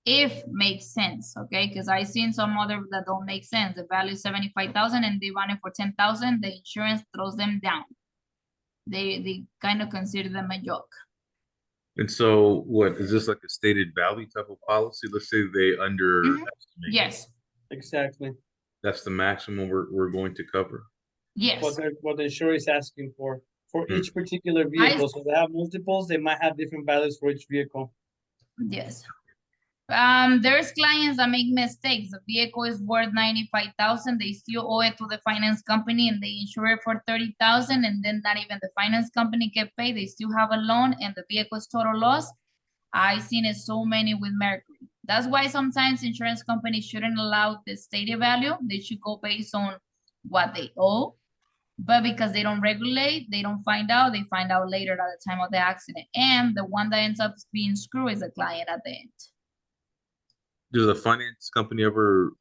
If makes sense, okay? Because I've seen some other that don't make sense. The value is 75,000 and they want it for 10,000. The insurance throws them down. They kind of consider them a joke. And so, what is this, like a stated value type of policy? Let's say they underestimate. Yes. Exactly. That's the maximum we're going to cover. Yes. What the insurer is asking for each particular vehicle. So they have multiples, they might have different values for each vehicle. Yes. There's clients that make mistakes. The vehicle is worth 95,000. They still owe it to the finance company and they insure it for 30,000, and then not even the finance company get paid. They still have a loan and the vehicle is total loss. I've seen it so many with Mercury. That's why sometimes insurance companies shouldn't allow the stated value. They should go based on what they owe. But because they don't regulate, they don't find out. They find out later at the time of the accident. And the one that ends up being screwed is the client at the end. Does a finance company ever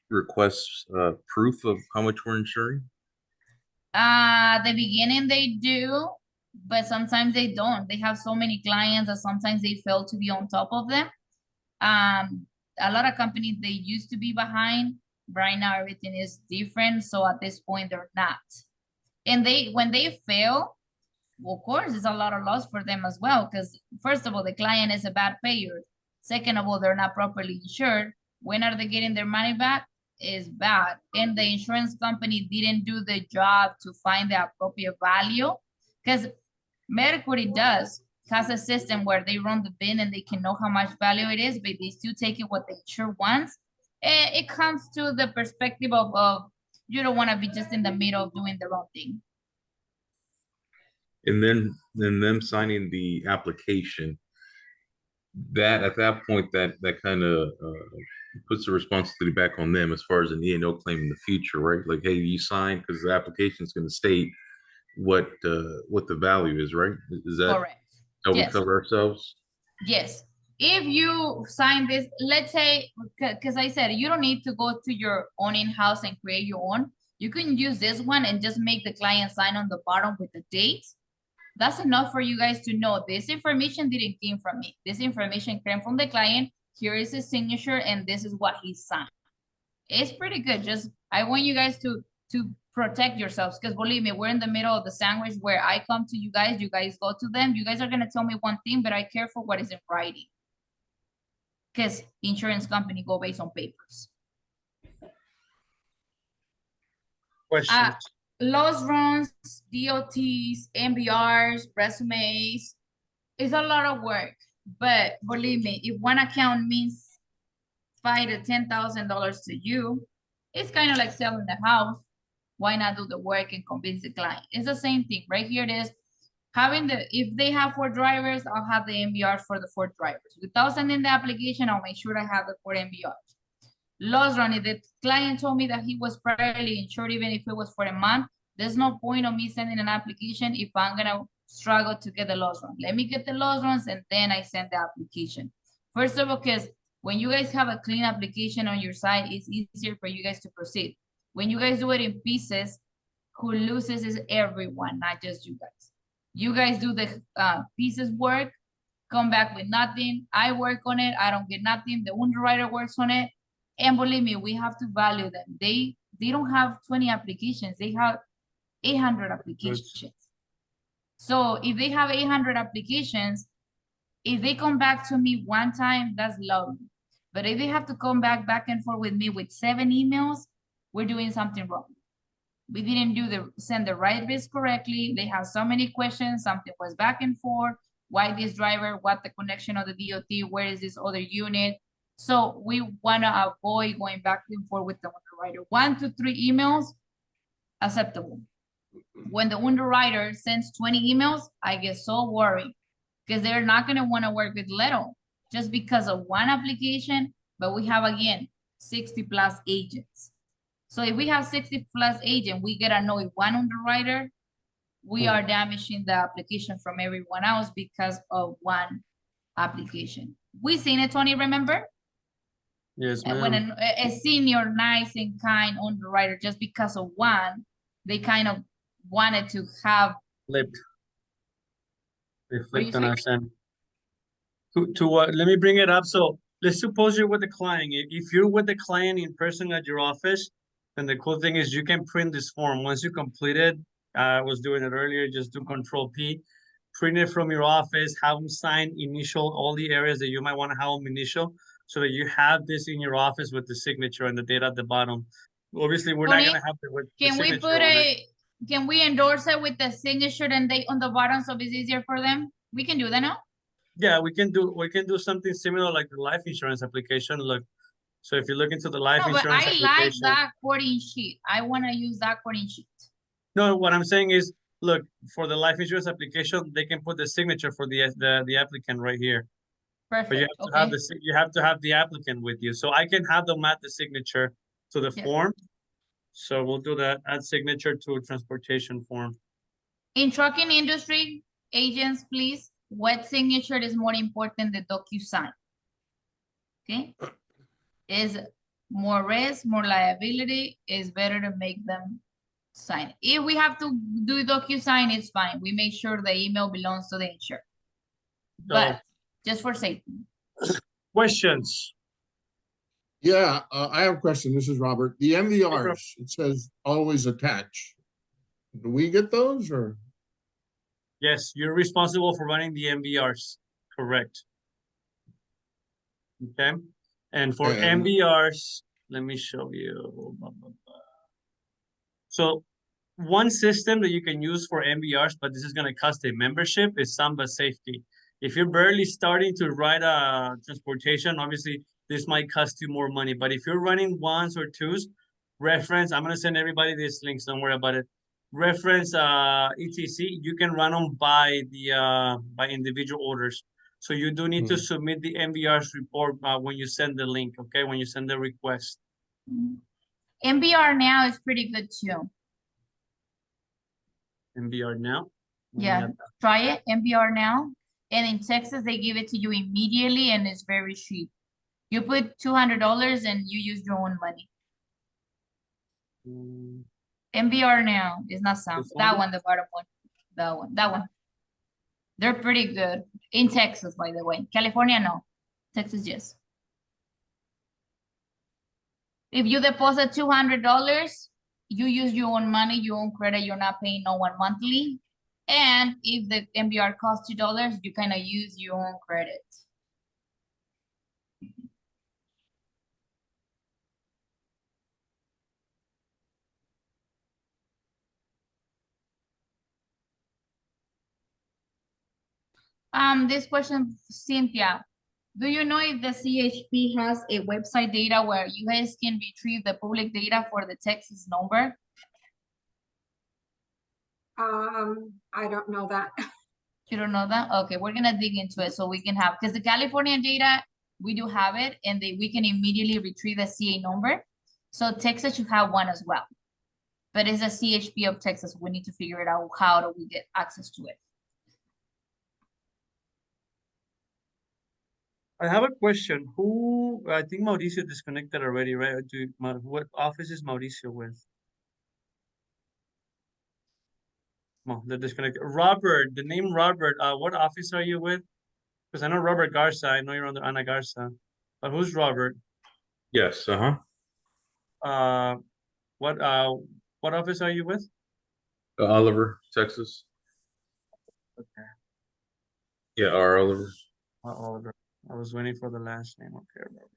request proof of how much we're insuring? The beginning they do, but sometimes they don't. They have so many clients that sometimes they fail to be on top of them. A lot of companies, they used to be behind. Right now, everything is different. So at this point, they're not. And when they fail, well, of course, it's a lot of loss for them as well. Because first of all, the client is a bad payer. Second of all, they're not properly insured. When are they getting their money back? Is bad. And the insurance company didn't do the job to find the appropriate value. Because Mercury has a system where they run the bin and they can know how much value it is, but they still take it what the insurer wants. It comes to the perspective of you don't want to be just in the middle of doing the wrong thing. And then them signing the application, that at that point that kind of puts the responsibility back on them as far as an E&O claim in the future, right? Like, hey, you signed because the application is going to state what the value is, right? Is that Correct. how we Yes. cover ourselves? Yes. If you sign this, let's say, because I said you don't need to go to your own in-house and create your own. You can use this one and just make the client sign on the bottom with the date. That's enough for you guys to know this information didn't came from me. This information came from the client. Here is his signature, and this is what he signed. It's pretty good. Just I want you guys to protect yourselves, because believe me, we're in the middle of the sandwich where I come to you guys go to them. You guys are gonna tell me one thing, but I care for what is in writing, because insurance company go based on papers. Questions? Loss runs, DOTs, MBRs, resumes, it's a lot of work. But believe me, if one account means $5,000 to $10,000 to you, it's kind of like selling the house. Why not do the work and convince the client? It's the same thing. Right here it is. Having if they have 4 drivers, I'll have the MBRs for the 4 drivers. Without sending the application, I'll make sure I have the 4 MBRs. Loss run, if the client told me that he was priorly insured, even if it was for a month, there's no point of me sending an application if I'm gonna struggle to get the loss run. Let me get the loss runs and then I send the application. First of all, because when you guys have a clean application on your side, it's easier for you guys to proceed. When you guys do it in pieces, who loses is everyone, not just you guys. You guys do the pieces work, come back with nothing. I work on it, I don't get nothing. The underwriter works on it. And believe me, we have to value them. They don't have 20 applications. They have 800 applications. So if they have 800 applications, if they come back to me one time, that's lovely. But if they have to come back and forth with me with 7 emails, we're doing something wrong. We didn't send the right risk correctly. They have so many questions. Something was back and forth. Why this driver? What the connection of the DOT? Where is this other unit? So we want to avoid going back and forth with the underwriter. 1 to 3 emails, acceptable. When the underwriter sends 20 emails, I get so worried, because they're not going to want to work with Leto just because of one application. But we have, again, 60 plus agents. So if we have 60 plus agents, we get annoyed one underwriter, we are damaging the application from everyone else because of one application. We seen it, Tony, remember? Yes, ma'am. When a senior, nice and kind underwriter, just because of one, they kind of wanted to have flipped. They flipped on us. And to what? Let me bring it up. So let's suppose you're with the client. If you're with the client in person at your office, then the cool thing is you can print this form. Once you complete it, I was doing it earlier, just do Control P, print it from your office, have them sign, initial all the areas that you might want to have them initial, so that you have this in your office with the signature and the date at the bottom. Obviously, we're not gonna have the signature. Can we endorse it with the signature and date on the bottom so it's easier for them? We can do that now? Yeah, we can do something similar like the life insurance application. Look, so if you look into the life insurance application. I like that quoting sheet. I want to use that quoting sheet. No, what I'm saying is, look, for the life insurance application, they can put the signature for the applicant right here. Perfect. But you have to have the applicant with you. So I can have them add the signature to the form. So we'll do that, add signature to a transportation form. In trucking industry, agents, please, what signature is more important than DocuSign? Okay. Is more risk, more liability, is better to make them sign. If we have to do DocuSign, it's fine. We make sure the email belongs to the insured. But just for safety. Questions? Yeah, I have a question. This is Robert. The MVRs, it says always attach. Do we get those or? Yes, you're responsible for running the MVRs. Correct. Okay. And for MVRs, let me show you. So one system that you can use for MVRs, but this is going to cost a membership, is Samba Safety. If you're barely starting to write a transportation, obviously this might cost you more money. But if you're running 1s or 2s, reference, I'm going to send everybody these links, don't worry about it. Reference ETC, you can run them by individual orders. So you do need to submit the MVR's report when you send the link, okay? When you send the request. MBR now is pretty good too. MVR now. Yeah, try it, MBR now. And in Texas, they give it to you immediately and it's very cheap. You put $200 and you use your own money. MBR now is not sound. That one, the bottom one. That one. They're pretty good. In Texas, by the way. California, no. Texas, yes. If you deposit $200, you use your own money, your own credit, you're not paying no one monthly. And if the MBR costs $2, you kind of use your own credit. This question, Cynthia, do you know if the CHP has a website data where you guys can retrieve the public data for the Texas number? I don't know that. You don't know that? Okay, we're gonna dig into it so we can have, because the California data, we do have it, and we can immediately retrieve the CA number. So Texas should have one as well. But it's a CHP of Texas. We need to figure it out. How do we get access to it? I have a question. I think Mauricio disconnected already, right? What office is Mauricio with? No, they're disconnected. Robert, the name Robert, what office are you with? Because I know Robert Garza. I know you're under Ana Garza. But who's Robert? Yes, What office are you with? Oliver, Texas. Okay. Yeah, R. Oliver. Oliver. I was waiting for the last name. Okay, Robert.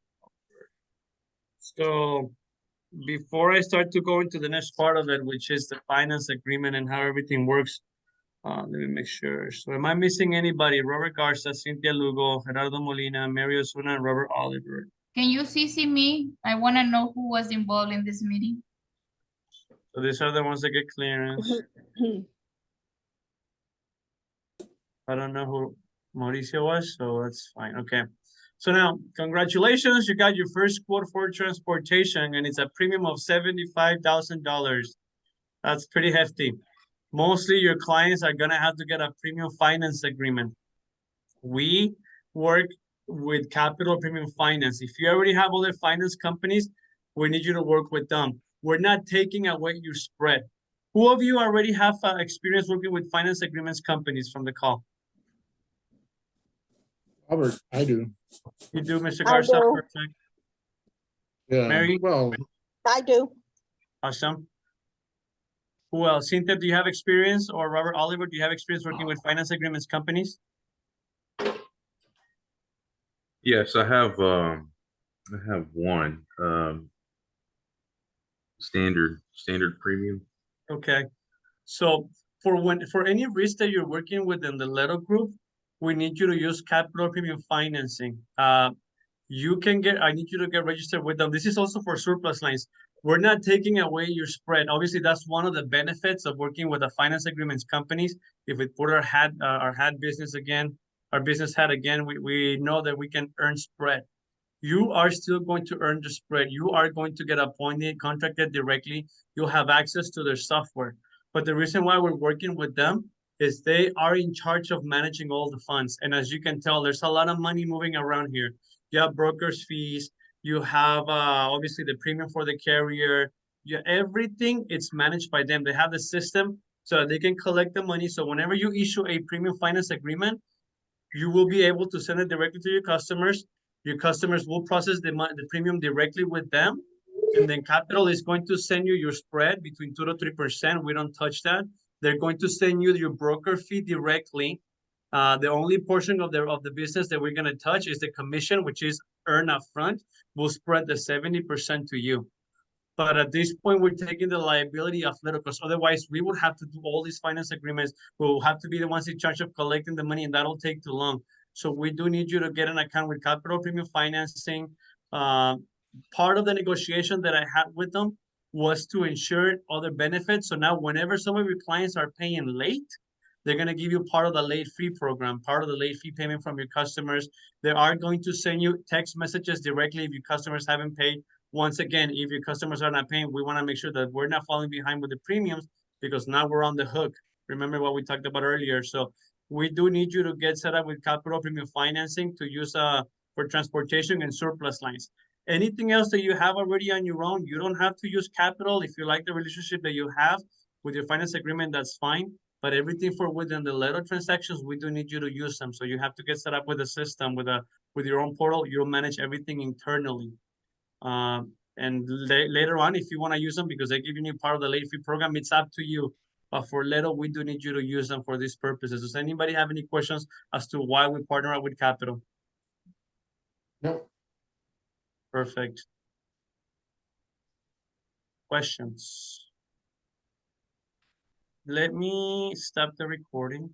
So before I start to go into the next part of it, which is the finance agreement and how everything works, let me make sure. So am I missing anybody? Robert Garza, Cynthia Lugo, Gerardo Molina, Mario Osuna, and Robert Oliver. Can you CC me? I want to know who was involved in this meeting. So these are the ones that get clearance. I don't know who Mauricio was, so that's fine. Okay. So now, congratulations, you got your first quote for transportation, and it's a premium of $75,000. That's pretty hefty. Mostly your clients are gonna have to get a premium finance agreement. We work with Capital Premium Finance. If you already have other finance companies, we need you to work with them. We're not taking away your spread. Who of you already have experience working with finance agreements companies from the call? Robert, I do. You do, Mr. I Garza? do. Perfect. Yeah, Mary? well, I do. Awesome. Who else? Cynthia, do you have experience? Or Robert Oliver, do you have experience working with finance agreements companies? Yes, I have one standard premium. Okay. So for any risk that you're working with in the Leto group, we need you to use Capital Premium Financing. I need you to get registered with them. This is also for surplus lines. We're not taking away your spread. Obviously, that's one of the benefits of working with the finance agreements companies. If we put our business hat again, we know that we can earn spread. You are still going to earn the spread. You are going to get appointed, contracted directly. You'll have access to their software. But the reason why we're working with them is they are in charge of managing all the funds. And as you can tell, there's a lot of money moving around here. You have brokers' fees. You have obviously the premium for the carrier. Everything it's managed by them. They have the system so that they can collect the money. So whenever you issue a premium finance agreement, you will be able to send it directly to your customers. Your customers will process the premium directly with them. And then Capital is going to send you your spread between 2 to 3%. We don't touch that. They're going to send you your broker fee directly. The only portion of the business that we're going to touch is the commission, which is earned upfront. We'll spread the 70% to you. But at this point, we're taking the liability of Leto, because otherwise we would have to do all these finance agreements. We'll have to be the ones in charge of collecting the money, and that'll take too long. So we do need you to get an account with Capital Premium Financing. Part of the negotiation that I had with them was to ensure other benefits. So now whenever some of your clients are paying late, They're going to give you part of the late fee program, part of the late fee payment from your customers. They are going to send you text messages directly if your customers haven't paid. Once again, if your customers are not paying, we want to make sure that we're not falling behind with the premiums, because now we're on the hook. Remember what we talked about earlier. So we do need you to get set up with capital premium financing to use for transportation and surplus lines. Anything else that you have already on your own, you don't have to use capital. If you like the relationship that you have with your finance agreement, that's fine. But everything for within the Leto transactions, we do need you to use them. So you have to get set up with a system, with your own portal. You'll manage everything internally. And later on, if you want to use them because they're giving you part of the late fee program, it's up to you. But for Leto, we do need you to use them for these purposes. Does anybody have any questions as to why we partner up with Capital? No. Perfect. Questions? Let me stop the recording.